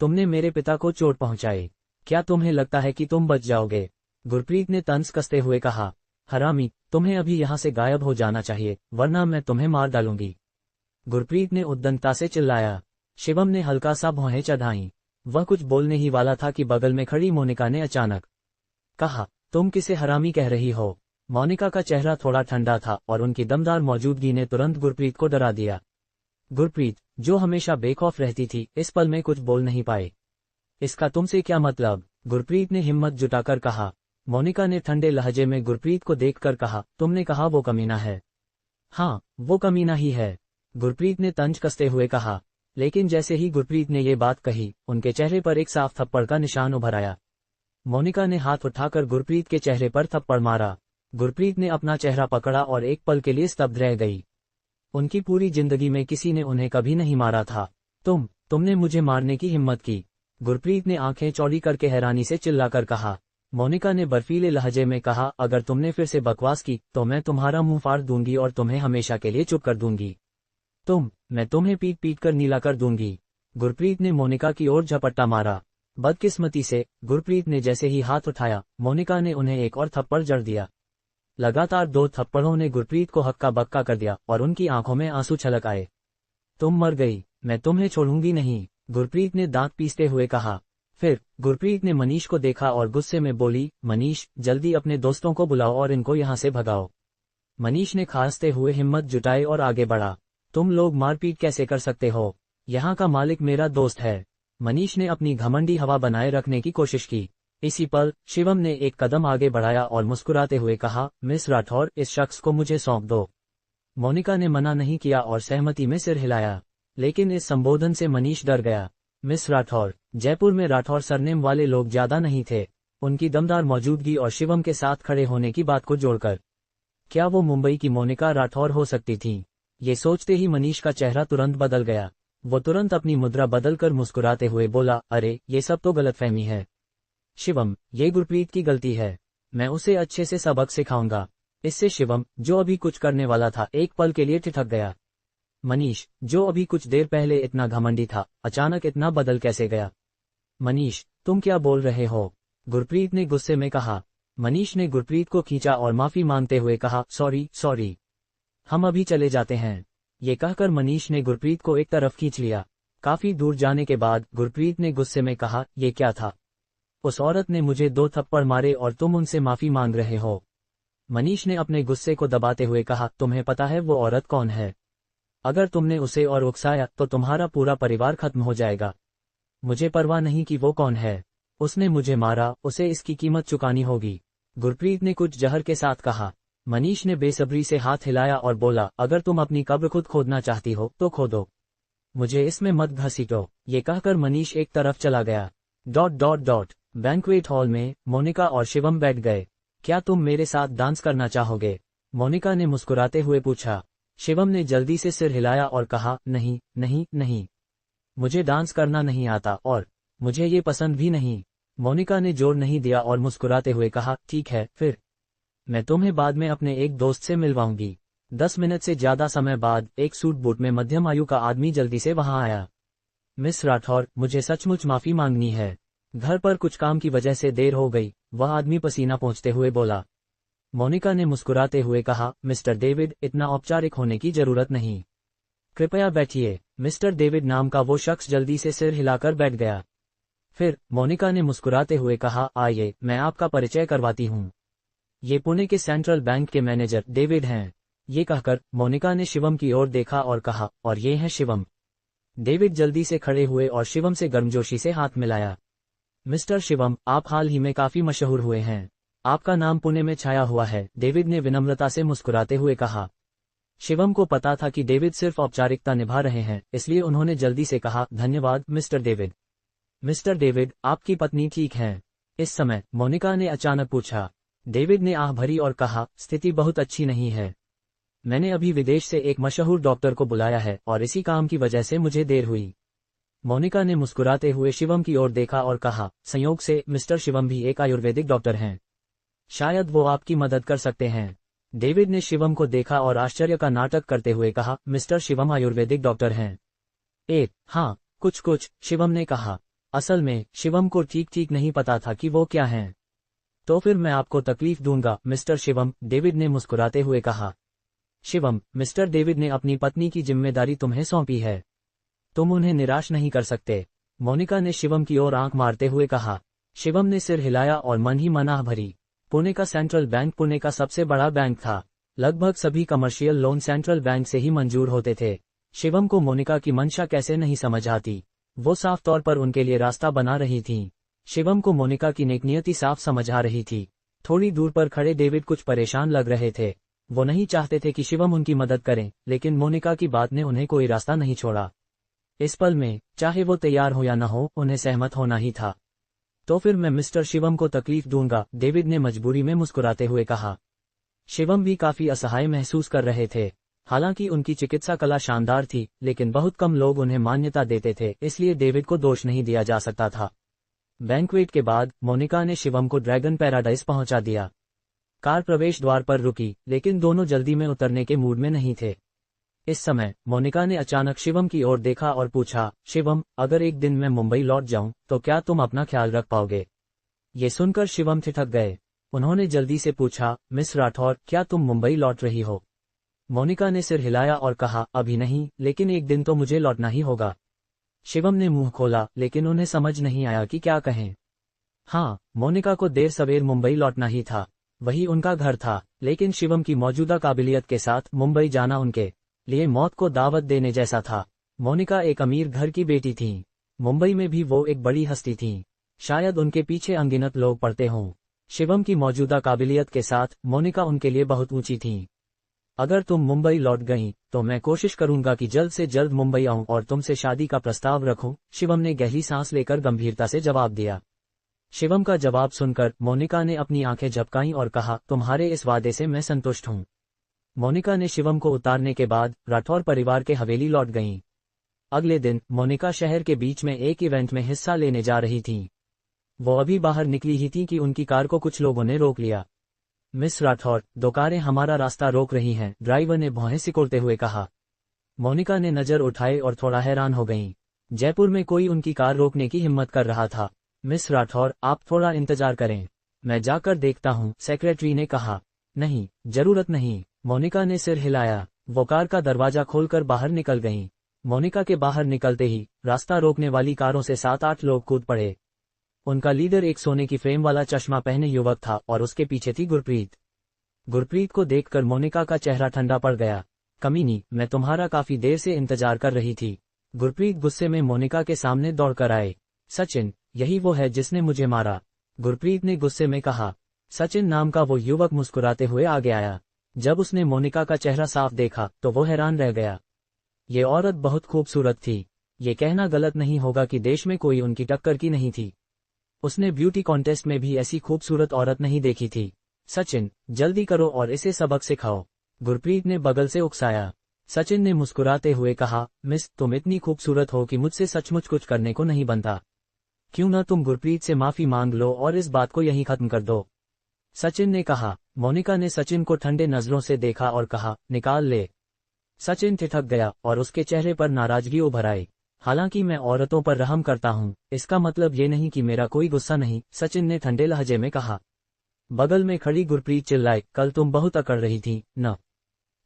तुमने मेरे पिता को चोट पहुंचाई, क्या तुम्हें लगता है कि तुम बच जाओगे? गुरप्रीत ने तंज कसते हुए कहा। हरामी, तुम्हें अभी यहाँ से गायब हो जाना चाहिए, वरना मैं तुम्हें मार डालूंगी, गुरप्रीत ने उद्दंडता से चिल्लाया। शिवम ने हल्का सा भौहें चढ़ाईं। वह कुछ बोलने ही वाला था कि बगल में खड़ी मोनिका ने अचानक कहा, तुम किसे हरामी कह रही हो? मोनिका का चेहरा थोड़ा ठंडा था और उनकी दमदार मौजूदगी ने तुरंत गुरप्रीत को डरा दिया। गुरप्रीत, जो हमेशा बेखौफ रहती थी, इस पल में कुछ बोल नहीं पाए। इसका तुमसे क्या मतलब? गुरप्रीत ने हिम्मत जुटाकर कहा। मोनिका ने ठंडे लहजे में गुरप्रीत को देखकर कहा, तुमने कहा वो कमीना है। हाँ, वो कमीना ही है, गुरप्रीत ने तंज कसते हुए कहा। लेकिन जैसे ही गुरप्रीत ने ये बात कही, उनके चेहरे पर एक साफ थप्पड़ का निशान उभर आया। मोनिका ने हाथ उठाकर गुरप्रीत के चेहरे पर थप्पड़ मारा। गुरप्रीत ने अपना चेहरा पकड़ा और एक पल के लिए स्तब्ध रह गई। उनकी पूरी जिंदगी में किसी ने उन्हें कभी नहीं मारा था। तुमने मुझे मारने की हिम्मत की, गुरप्रीत ने आंखें चौड़ी करके हैरानी से चिल्लाकर कहा। मोनिका ने बर्फीले लहजे में कहा, अगर तुमने फिर से बकवास की तो मैं तुम्हारा मुंह फाड़ दूंगी और तुम्हें हमेशा के लिए चुप कर दूंगी। मैं तुम्हें पीट पीट कर नीला कर दूंगी। गुरप्रीत ने मोनिका की ओर झपट्टा मारा। बदकिस्मती से गुरप्रीत ने जैसे ही हाथ उठाया, मोनिका ने उन्हें एक और थप्पड़ जड़ दिया। लगातार 2 थप्पड़ों ने गुरप्रीत को हक्का बक्का कर दिया और उनकी आंखों में आंसू छलक आए। तुम मर गई, मैं तुम्हें छोड़ूंगी नहीं, गुरप्रीत ने दांत पीसते हुए कहा। फिर गुरप्रीत ने मनीष को देखा और गुस्से में बोली, मनीष, जल्दी अपने दोस्तों को बुलाओ और इनको यहाँ से भगाओ। मनीष ने खांसते हुए हिम्मत जुटाई और आगे बढ़ा। तुम लोग मारपीट कैसे कर सकते हो? यहाँ का मालिक मेरा दोस्त है। मनीष ने अपनी घमंडी हवा बनाए रखने की कोशिश की। इसी पल शिवम ने एक कदम आगे बढ़ाया और मुस्कुराते हुए कहा, मिस राठौर, इस शख्स को मुझे सौंप दो। मोनिका ने मना नहीं किया और सहमति में सिर हिलाया, लेकिन इस संबोधन से मनीष डर गया। मिस राठौर, जयपुर में राठौर सरनेम वाले लोग ज्यादा नहीं थे। उनकी दमदार मौजूदगी और शिवम के साथ खड़े होने की बात को जोड़कर क्या वो मुंबई की मोनिका राठौर हो सकती थी? ये सोचते ही मनीष का चेहरा तुरंत बदल गया। वो तुरंत अपनी मुद्रा बदलकर मुस्कुराते हुए बोला, अरे ये सब तो गलतफहमी है शिवम, ये गुरप्रीत की गलती है। मैं उसे अच्छे से सबक सिखाऊंगा। इससे शिवम, जो अभी कुछ करने वाला था, एक पल के लिए ठिठक गया। मनीष, जो अभी कुछ देर पहले इतना घमंडी था, अचानक इतना बदल कैसे गया? मनीष, तुम क्या बोल रहे हो? गुरप्रीत ने गुस्से में कहा। मनीष ने गुरप्रीत को खींचा और माफी मांगते हुए कहा, सॉरी, हम अभी चले जाते हैं। ये कहकर मनीष ने गुरप्रीत को एक तरफ खींच लिया। काफी दूर जाने के बाद गुरप्रीत ने गुस्से में कहा, ये क्या था? उस औरत ने मुझे 2 थप्पड़ मारे और तुम उनसे माफी मांग रहे हो। मनीष ने अपने गुस्से को दबाते हुए कहा, तुम्हें पता है वो औरत कौन है? अगर तुमने उसे और उकसाया तो तुम्हारा पूरा परिवार खत्म हो जाएगा। मुझे परवाह नहीं कि वो कौन है। उसने मुझे मारा, उसे इसकी कीमत चुकानी होगी, गुरप्रीत ने कुछ जहर के साथ कहा। मनीष ने बेसब्री से हाथ हिलाया और बोला, अगर तुम अपनी कब्र खुद खोदना चाहती हो तो खोदो, मुझे इसमें मत घसीटो। ये कहकर मनीष एक तरफ चला गया। ... बैंक्वेट हॉल में मोनिका और शिवम बैठ गए। क्या तुम मेरे साथ डांस करना चाहोगे? मोनिका ने मुस्कुराते हुए पूछा। शिवम ने जल्दी से सिर हिलाया और कहा, नहीं, मुझे डांस करना नहीं आता और मुझे ये पसंद भी नहीं। मोनिका ने जोर नहीं दिया और मुस्कुराते हुए कहा, ठीक है, फिर मैं तुम्हें बाद में अपने एक दोस्त से मिलवाऊंगी। 10 मिनट से ज्यादा समय बाद एक सूट बूट में मध्यम आयु का आदमी जल्दी से वहां आया। मिस राठौर, मुझे सचमुच माफी मांगनी है, घर पर कुछ काम की वजह से देर हो गई, वह आदमी पसीना पोंछते हुए बोला। मोनिका ने मुस्कुराते हुए कहा, मिस्टर डेविड, इतना औपचारिक होने की जरूरत नहीं, कृपया बैठिए। मिस्टर डेविड नाम का वो शख्स जल्दी से सिर हिलाकर बैठ गया। फिर मोनिका ने मुस्कुराते हुए कहा, आइए मैं आपका परिचय करवाती हूँ। ये पुणे के सेंट्रल बैंक के मैनेजर डेविड हैं। ये कहकर मोनिका ने शिवम की ओर देखा और कहा, और ये है शिवम। डेविड जल्दी से खड़े हुए और शिवम से गर्मजोशी से हाथ मिलाया। मिस्टर शिवम, आप हाल ही में काफी मशहूर हुए हैं, आपका नाम पुणे में छाया हुआ है, डेविड ने विनम्रता से मुस्कुराते हुए कहा। शिवम को पता था कि डेविड सिर्फ औपचारिकता निभा रहे हैं, इसलिए उन्होंने जल्दी से कहा, धन्यवाद मिस्टर डेविड। मिस्टर डेविड, आपकी पत्नी ठीक है? इस समय मोनिका ने अचानक पूछा। डेविड ने आह भरी और कहा, स्थिति बहुत अच्छी नहीं है, मैंने अभी विदेश से एक मशहूर डॉक्टर को बुलाया है और इसी काम की वजह से मुझे देर हुई। मोनिका ने मुस्कुराते हुए शिवम की ओर देखा और कहा, संयोग से मिस्टर शिवम भी एक आयुर्वेदिक डॉक्टर हैं, शायद वो आपकी मदद कर सकते हैं। डेविड ने शिवम को देखा और आश्चर्य का नाटक करते हुए कहा, मिस्टर शिवम आयुर्वेदिक डॉक्टर हैं? हाँ, कुछ, शिवम ने कहा। असल में शिवम को ठीक नहीं पता था कि वो क्या हैं। तो फिर मैं आपको तकलीफ दूंगा मिस्टर शिवम, डेविड ने मुस्कुराते हुए कहा। शिवम, मिस्टर डेविड ने अपनी पत्नी की जिम्मेदारी तुम्हें सौंपी है, तुम उन्हें निराश नहीं कर सकते, मोनिका ने शिवम की ओर आंख मारते हुए कहा। शिवम ने सिर हिलाया और मन ही मनाह भरी। पुणे का सेंट्रल बैंक पुणे का सबसे बड़ा बैंक था। लगभग सभी कमर्शियल लोन सेंट्रल बैंक से ही मंजूर होते थे। शिवम को मोनिका की मंशा कैसे नहीं समझ आती। वो साफ तौर पर उनके लिए रास्ता बना रही थीं। शिवम को मोनिका की नेकनियति साफ समझ आ रही थी। थोड़ी दूर पर खड़े डेविड कुछ परेशान लग रहे थे। वो नहीं चाहते थे कि शिवम उनकी मदद करें, लेकिन मोनिका की बात ने उन्हें कोई रास्ता नहीं छोड़ा। इस पल में, चाहे वो तैयार हो या न हो, उन्हें सहमत होना ही था। तो फिर मैं मिस्टर शिवम को तकलीफ दूंगा, डेविड ने मजबूरी में मुस्कुराते हुए कहा। शिवम भी काफी असहाय महसूस कर रहे थे। हालांकि उनकी चिकित्सा कला शानदार थी, लेकिन बहुत कम लोग उन्हें मान्यता देते थे, इसलिए डेविड को दोष नहीं दिया जा सकता था। बैंक्वेट के बाद मोनिका ने शिवम को ड्रैगन पैराडाइज पहुंचा दिया। कार प्रवेश द्वार पर रुकी, लेकिन दोनों जल्दी में उतरने के मूड में नहीं थे। इस समय मोनिका ने अचानक शिवम की ओर देखा और पूछा, शिवम, अगर एक दिन मैं मुंबई लौट जाऊं तो क्या तुम अपना ख्याल रख पाओगे? ये सुनकर शिवम ठिठक गए। उन्होंने जल्दी से पूछा, मिस राठौर, क्या तुम मुंबई लौट रही हो? मोनिका ने सिर हिलाया और कहा, अभी नहीं, लेकिन एक दिन तो मुझे लौटना ही होगा। शिवम ने मुंह खोला, लेकिन उन्हें समझ नहीं आया कि क्या कहें। हाँ, मोनिका को देर सवेर मुंबई लौटना ही था। वही उनका घर था, लेकिन शिवम की मौजूदा काबिलियत के साथ मुंबई जाना उनके लिए मौत को दावत देने जैसा था। मोनिका एक अमीर घर की बेटी थीं। मुंबई में भी वो एक बड़ी हस्ती थीं। शायद उनके पीछे अनगिनत लोग पड़ते हों। शिवम की मौजूदा काबिलियत के साथ मोनिका उनके लिए बहुत ऊंची थीं। अगर तुम मुंबई लौट गईं, तो मैं कोशिश करूंगा कि जल्द से जल्द मुंबई आऊं और तुमसे शादी का प्रस्ताव रखूं, शिवम ने गहरी सांस लेकर गंभीरता से जवाब दिया। शिवम का जवाब सुनकर मोनिका ने अपनी आंखें झपकाईं और कहा, तुम्हारे इस वादे से मैं संतुष्ट हूं। मोनिका ने शिवम को उतारने के बाद राठौर परिवार के हवेली लौट गईं। अगले दिन मोनिका शहर के बीच में एक इवेंट में हिस्सा लेने जा रही थीं। वो अभी बाहर निकली ही थी कि उनकी कार को कुछ लोगों ने रोक लिया। मिस राठौर, दो कारें हमारा रास्ता रोक रही हैं, ड्राइवर ने भौहें सिकोड़ते हुए कहा। मोनिका ने नजर उठाई और थोड़ा हैरान हो गईं। जयपुर में कोई उनकी कार रोकने की हिम्मत कर रहा था। मिस राठौर, आप थोड़ा इंतजार करें, मैं जाकर देखता हूं, सेक्रेटरी ने कहा। नहीं, जरूरत नहीं, मोनिका ने सिर हिलाया। वो कार का दरवाजा खोलकर बाहर निकल गईं। मोनिका के बाहर निकलते ही रास्ता रोकने वाली कारों से 7-8 लोग कूद पड़े। उनका लीडर एक सोने की फ्रेम वाला चश्मा पहने युवक था और उसके पीछे थी गुरप्रीत। गुरप्रीत को देखकर मोनिका का चेहरा ठंडा पड़ गया। कमीनी, मैं तुम्हारा काफी देर से इंतजार कर रही थी। गुरप्रीत गुस्से में मोनिका के सामने दौड़कर आए। सचिन, यही वो है जिसने मुझे मारा, गुरप्रीत ने गुस्से में कहा। सचिन नाम का वो युवक मुस्कुराते हुए आगे आया। जब उसने मोनिका का चेहरा साफ देखा तो वो हैरान रह गया। ये औरत बहुत खूबसूरत थी। ये कहना गलत नहीं होगा कि देश में कोई उनकी टक्कर की नहीं थी। उसने ब्यूटी कॉन्टेस्ट में भी ऐसी खूबसूरत औरत नहीं देखी थी। सचिन, जल्दी करो और इसे सबक सिखाओ, गुरप्रीत ने बगल से उकसाया। सचिन ने मुस्कुराते हुए कहा, मिस, तुम इतनी खूबसूरत हो कि मुझसे सचमुच कुछ करने को नहीं बनता। क्यों न तुम गुरप्रीत से माफी मांग लो और इस बात को यहीं खत्म कर दो, सचिन ने कहा। मोनिका ने सचिन को ठंडे नजरों से देखा और कहा, निकाल ले। सचिन ठिठक गया और उसके चेहरे पर नाराजगी उभर आई। हालांकि मैं औरतों पर रहम करता हूं, इसका मतलब ये नहीं कि मेरा कोई गुस्सा नहीं, सचिन ने ठंडे लहजे में कहा। बगल में खड़ी गुरप्रीत चिल्लाई, कल तुम बहुत अकड़ रही थी न?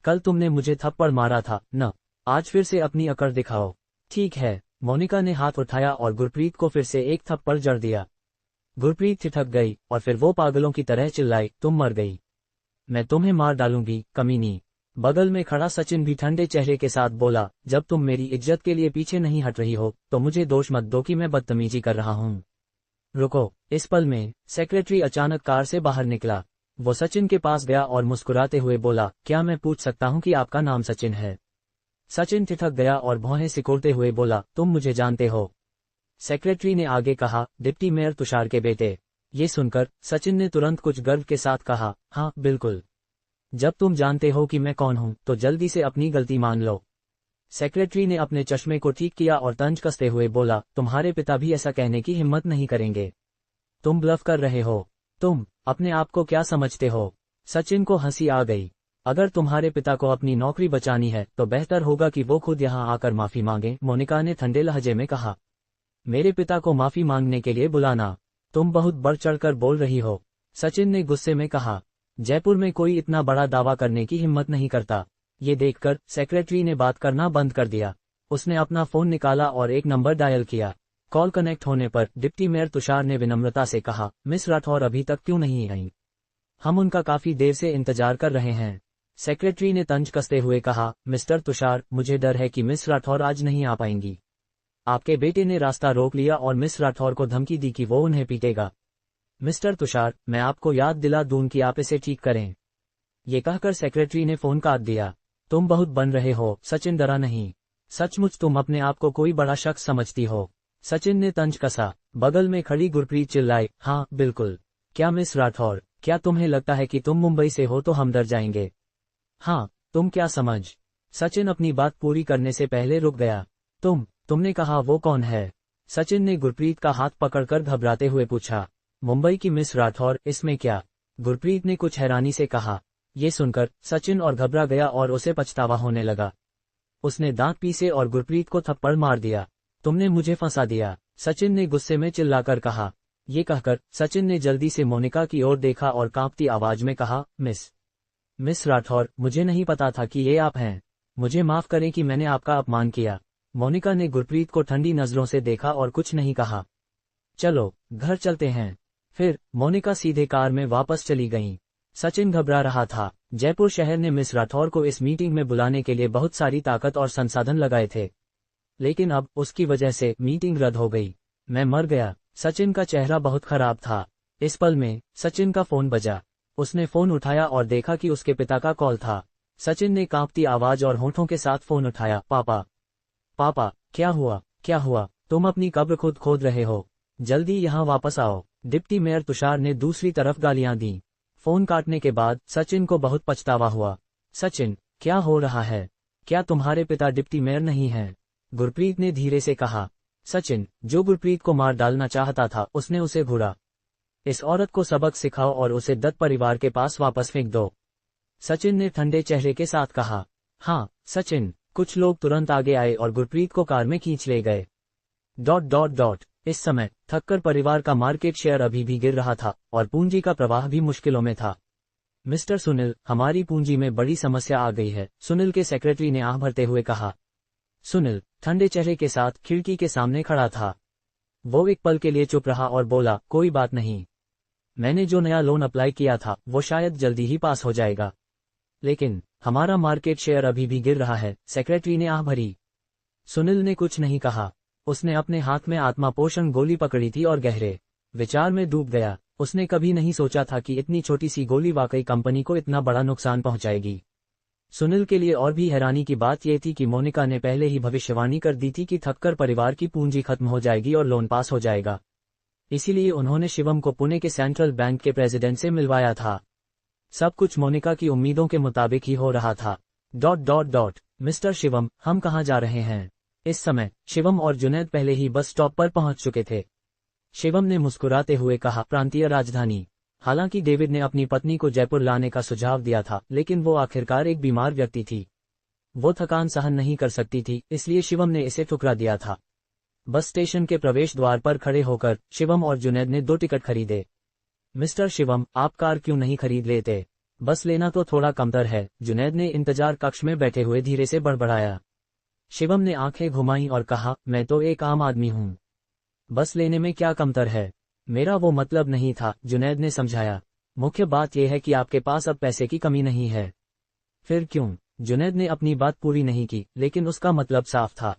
कल तुमने मुझे थप्पड़ मारा था न? आज फिर से अपनी अकड़ दिखाओ। ठीक है, मोनिका ने हाथ उठाया और गुरप्रीत को फिर से एक थप्पड़ जड़ दिया। गुरप्रीत ठिठक गई और फिर वो पागलों की तरह चिल्लाई, तुम मर गई, मैं तुम्हें मार डालूंगी, कमीनी। बगल में खड़ा सचिन भी ठंडे चेहरे के साथ बोला, जब तुम मेरी इज्जत के लिए पीछे नहीं हट रही हो तो मुझे दोष मत दो कि मैं बदतमीजी कर रहा हूं। रुको। इस पल में सेक्रेटरी अचानक कार से बाहर निकला। वो सचिन के पास गया और मुस्कुराते हुए बोला, क्या मैं पूछ सकता हूं कि आपका नाम सचिन है? सचिन ठिठक गया और भौहें सिकोड़ते हुए बोला, तुम मुझे जानते हो? सेक्रेटरी ने आगे कहा, डिप्टी मेयर तुषार के बेटे। ये सुनकर सचिन ने तुरंत कुछ गर्व के साथ कहा, हाँ बिल्कुल। जब तुम जानते हो कि मैं कौन हूं तो जल्दी से अपनी गलती मान लो। सेक्रेटरी ने अपने चश्मे को ठीक किया और तंज कसते हुए बोला, तुम्हारे पिता भी ऐसा कहने की हिम्मत नहीं करेंगे। तुम ब्लफ कर रहे हो। तुम अपने आप को क्या समझते हो? सचिन को हंसी आ गई। अगर तुम्हारे पिता को अपनी नौकरी बचानी है तो बेहतर होगा कि वो खुद यहाँ आकर माफी मांगे, मोनिका ने ठंडे लहजे में कहा। मेरे पिता को माफी मांगने के लिए बुलाना? तुम बहुत बढ़ चढ़कर बोल रही हो, सचिन ने गुस्से में कहा। जयपुर में कोई इतना बड़ा दावा करने की हिम्मत नहीं करता। ये देखकर सेक्रेटरी ने बात करना बंद कर दिया। उसने अपना फोन निकाला और एक नंबर डायल किया। कॉल कनेक्ट होने पर डिप्टी मेयर तुषार ने विनम्रता से कहा, मिस राठौर अभी तक क्यों नहीं आई? हम उनका काफी देर से इंतजार कर रहे हैं। सेक्रेटरी ने तंज कसते हुए कहा, मिस्टर तुषार, मुझे डर है कि मिस राठौर आज नहीं आ पाएंगी। आपके बेटे ने रास्ता रोक लिया और मिस राठौर को धमकी दी कि वो उन्हें पीटेगा। मिस्टर तुषार, मैं आपको याद दिला दूं कि आप इसे ठीक करें। ये कहकर सेक्रेटरी ने फोन काट दिया। तुम बहुत बन रहे हो, सचिन डरा नहीं। सचमुच तुम अपने आप को कोई बड़ा शख्स समझती हो। सचिन ने तंज कसा। बगल में खड़ी गुरप्रीत चिल्लाई, हाँ बिल्कुल। क्या मिस राठौर, क्या तुम्हें लगता है कि तुम मुंबई से हो तो हम डर जाएंगे? हाँ, तुम क्या समझ? सचिन अपनी बात पूरी करने से पहले रुक गया। तुमने कहा वो कौन है? सचिन ने गुरप्रीत का हाथ पकड़कर घबराते हुए पूछा। मुंबई की मिस राठौर, इसमें क्या? गुरप्रीत ने कुछ हैरानी से कहा। ये सुनकर सचिन और घबरा गया और उसे पछतावा होने लगा। उसने दांत पीसे और गुरप्रीत को थप्पड़ मार दिया। तुमने मुझे फंसा दिया, सचिन ने गुस्से में चिल्लाकर कहा। ये कहकर सचिन ने जल्दी से मोनिका की ओर देखा और कांपती आवाज में कहा, मिस राठौर, मुझे नहीं पता था कि ये आप हैं। मुझे माफ करें कि मैंने आपका अपमान किया। मोनिका ने गुरप्रीत को ठंडी नजरों से देखा और कुछ नहीं कहा। चलो घर चलते हैं। फिर मोनिका सीधे कार में वापस चली गईं। सचिन घबरा रहा था। जयपुर शहर ने मिस राठौर को इस मीटिंग में बुलाने के लिए बहुत सारी ताकत और संसाधन लगाए थे, लेकिन अब उसकी वजह से मीटिंग रद्द हो गई। मैं मर गया। सचिन का चेहरा बहुत खराब था। इस पल में सचिन का फोन बजा। उसने फोन उठाया और देखा कि उसके पिता का कॉल था। सचिन ने कांपती आवाज और होठों के साथ फोन उठाया। पापा, क्या हुआ? तुम अपनी कब्र खुद खोद रहे हो। जल्दी यहाँ वापस आओ। डिप्टी मेयर तुषार ने दूसरी तरफ गालियां दी। फोन काटने के बाद सचिन को बहुत पछतावा हुआ। सचिन, क्या हो रहा है? क्या तुम्हारे पिता डिप्टी मेयर नहीं हैं? गुरप्रीत ने धीरे से कहा। सचिन, जो गुरप्रीत को मार डालना चाहता था उसने उसे घूरा। इस औरत को सबक सिखाओ और उसे दत्त परिवार के पास वापस फेंक दो, सचिन ने ठंडे चेहरे के साथ कहा। हाँ सचिन। कुछ लोग तुरंत आगे आए और गुरप्रीत को कार में खींच ले गए। ... इस समय थक्कर परिवार का मार्केट शेयर अभी भी गिर रहा था और पूंजी का प्रवाह भी मुश्किलों में था। मिस्टर सुनील, हमारी पूंजी में बड़ी समस्या आ गई है, सुनील के सेक्रेटरी ने आह भरते हुए कहा। सुनील ठंडे चेहरे के साथ खिड़की के सामने खड़ा था। वो एक पल के लिए चुप रहा और बोला, कोई बात नहीं। मैंने जो नया लोन अप्लाई किया था वो शायद जल्दी ही पास हो जाएगा, लेकिन हमारा मार्केट शेयर अभी भी गिर रहा है, सेक्रेटरी ने आह भरी। सुनील ने कुछ नहीं कहा। उसने अपने हाथ में आत्मा पोषण गोली पकड़ी थी और गहरे विचार में डूब गया। उसने कभी नहीं सोचा था कि इतनी छोटी सी गोली वाकई कंपनी को इतना बड़ा नुकसान पहुंचाएगी। सुनील के लिए और भी हैरानी की बात यह थी कि मोनिका ने पहले ही भविष्यवाणी कर दी थी कि थक्कर परिवार की पूंजी खत्म हो जाएगी और लोन पास हो जाएगा। इसीलिए उन्होंने शिवम को पुणे के सेंट्रल बैंक के प्रेसिडेंट से मिलवाया था। सब कुछ मोनिका की उम्मीदों के मुताबिक ही हो रहा था। ... मिस्टर शिवम, हम कहाँ जा रहे हैं? इस समय शिवम और जुनैद पहले ही बस स्टॉप पर पहुंच चुके थे। शिवम ने मुस्कुराते हुए कहा, प्रांतीय राजधानी। हालांकि डेविड ने अपनी पत्नी को जयपुर लाने का सुझाव दिया था, लेकिन वो आखिरकार एक बीमार व्यक्ति थी। वो थकान सहन नहीं कर सकती थी, इसलिए शिवम ने इसे ठुकरा दिया था। बस स्टेशन के प्रवेश द्वार पर खड़े होकर शिवम और जुनैद ने 2 टिकट खरीदे। मिस्टर शिवम, आप कार क्यों नहीं खरीद लेते? बस लेना तो थोड़ा कमतर है, जुनैद ने इंतजार कक्ष में बैठे हुए धीरे से बड़बड़ाया। शिवम ने आंखें घुमाई और कहा, मैं तो एक आम आदमी हूँ, बस लेने में क्या कमतर है? मेरा वो मतलब नहीं था, जुनैद ने समझाया। मुख्य बात यह है कि आपके पास अब पैसे की कमी नहीं है। फिर क्यों? जुनैद ने अपनी बात पूरी नहीं की, लेकिन उसका मतलब साफ था।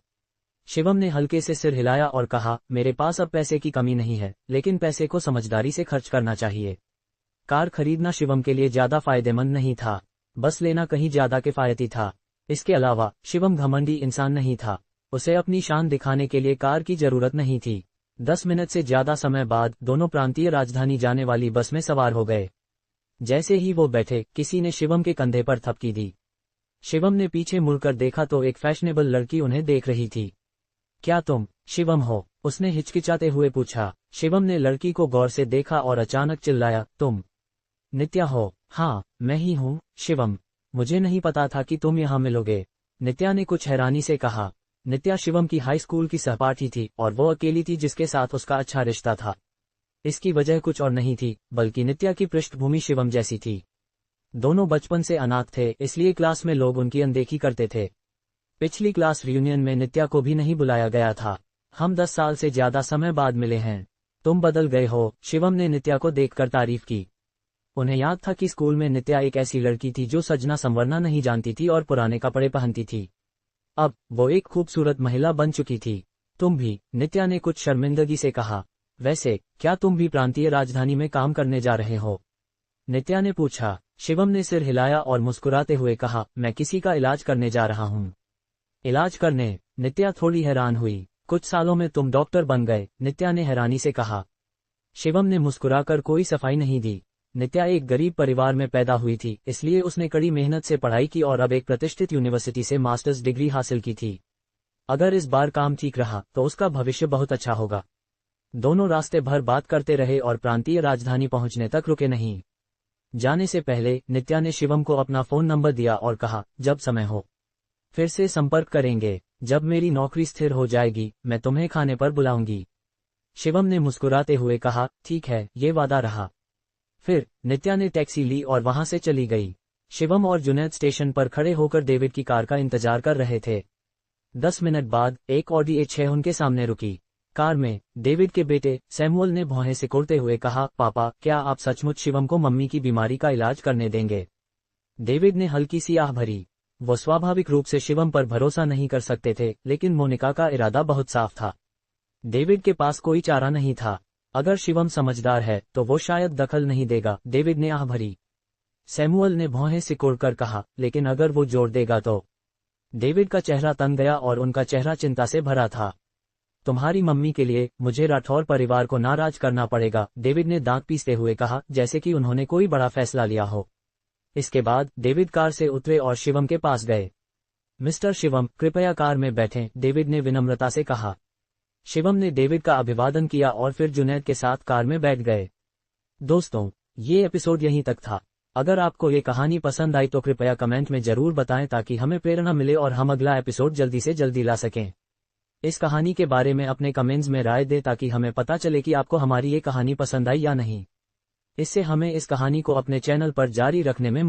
शिवम ने हल्के से सिर हिलाया और कहा, मेरे पास अब पैसे की कमी नहीं है, लेकिन पैसे को समझदारी से खर्च करना चाहिए। कार खरीदना शिवम के लिए ज्यादा फायदेमंद नहीं था, बस लेना कहीं ज्यादा किफायती था। इसके अलावा शिवम घमंडी इंसान नहीं था, उसे अपनी शान दिखाने के लिए कार की जरूरत नहीं थी। 10 मिनट से ज्यादा समय बाद दोनों प्रांतीय राजधानी जाने वाली बस में सवार हो गए। जैसे ही वो बैठे, किसी ने शिवम के कंधे पर थपकी दी। शिवम ने पीछे मुड़कर देखा तो एक फैशनेबल लड़की उन्हें देख रही थी। क्या तुम शिवम हो? उसने हिचकिचाते हुए पूछा। शिवम ने लड़की को गौर से देखा और अचानक चिल्लाया, तुम नित्या हो? हाँ, मैं ही हूँ शिवम, मुझे नहीं पता था कि तुम यहाँ मिलोगे, नित्या ने कुछ हैरानी से कहा। नित्या शिवम की हाई स्कूल की सहपाठी थी और वो अकेली थी जिसके साथ उसका अच्छा रिश्ता था। इसकी वजह कुछ और नहीं थी, बल्कि नित्या की पृष्ठभूमि शिवम जैसी थी। दोनों बचपन से अनाथ थे, इसलिए क्लास में लोग उनकी अनदेखी करते थे। पिछली क्लास रियूनियन में नित्या को भी नहीं बुलाया गया था। हम 10 साल से ज्यादा समय बाद मिले हैं। तुम बदल गए हो, शिवम ने नित्या को देखकर तारीफ की। उन्हें याद था कि स्कूल में नित्या एक ऐसी लड़की थी जो सजना संवरना नहीं जानती थी और पुराने कपड़े पहनती थी। अब वो एक खूबसूरत महिला बन चुकी थी। तुम भी, नित्या ने कुछ शर्मिंदगी से कहा। वैसे क्या तुम भी प्रांतीय राजधानी में काम करने जा रहे हो? नित्या ने पूछा। शिवम ने सिर हिलाया और मुस्कुराते हुए कहा, मैं किसी का इलाज करने जा रहा हूँ। इलाज करने? नित्या थोड़ी हैरान हुई। कुछ सालों में तुम डॉक्टर बन गए, नित्या ने हैरानी से कहा। शिवम ने मुस्कुराकर कोई सफाई नहीं दी। नित्या एक गरीब परिवार में पैदा हुई थी, इसलिए उसने कड़ी मेहनत से पढ़ाई की और अब एक प्रतिष्ठित यूनिवर्सिटी से मास्टर्स डिग्री हासिल की थी। अगर इस बार काम ठीक रहा तो उसका भविष्य बहुत अच्छा होगा। दोनों रास्ते भर बात करते रहे और प्रांतीय राजधानी पहुंचने तक रुके नहीं। जाने से पहले नित्या ने शिवम को अपना फोन नंबर दिया और कहा, जब समय हो फिर से संपर्क करेंगे। जब मेरी नौकरी स्थिर हो जाएगी मैं तुम्हें खाने पर बुलाऊंगी। शिवम ने मुस्कुराते हुए कहा, ठीक है, ये वादा रहा। फिर नित्या ने टैक्सी ली और वहां से चली गई। शिवम और जुनैद स्टेशन पर खड़े होकर डेविड की कार का इंतजार कर रहे थे। 10 मिनट बाद एक ऑडी A6 उनके सामने रुकी। कार में डेविड के बेटे सैमुअल ने भौहें सिकोड़ते हुए कहा, पापा, क्या आप सचमुच शिवम को मम्मी की बीमारी का इलाज करने देंगे? डेविड ने हल्की सी आह भरी। वो स्वाभाविक रूप से शिवम पर भरोसा नहीं कर सकते थे, लेकिन मोनिका का इरादा बहुत साफ था। डेविड के पास कोई चारा नहीं था। अगर शिवम समझदार है तो वो शायद दखल नहीं देगा, डेविड ने आह भरी। सैमुअल ने भौहें सिकोड़कर कहा, लेकिन अगर वो जोर देगा तो? डेविड का चेहरा तन गया और उनका चेहरा चिंता से भरा था। तुम्हारी मम्मी के लिए मुझे राठौर परिवार को नाराज करना पड़ेगा, डेविड ने दांत पीसते हुए कहा, जैसे कि उन्होंने कोई बड़ा फैसला लिया हो। इसके बाद डेविड कार से उतरे और शिवम के पास गए। मिस्टर शिवम, कृपया कार में बैठें, डेविड ने विनम्रता से कहा। शिवम ने डेविड का अभिवादन किया और फिर जुनैद के साथ कार में बैठ गए। दोस्तों, ये एपिसोड यहीं तक था। अगर आपको ये कहानी पसंद आई तो कृपया कमेंट में जरूर बताएं ताकि हमें प्रेरणा मिले और हम अगला एपिसोड जल्दी से जल्दी ला सकें। इस कहानी के बारे में अपने कमेंट्स में राय दें ताकि हमें पता चले कि आपको हमारी ये कहानी पसंद आई या नहीं। इससे हमें इस कहानी को अपने चैनल पर जारी रखने में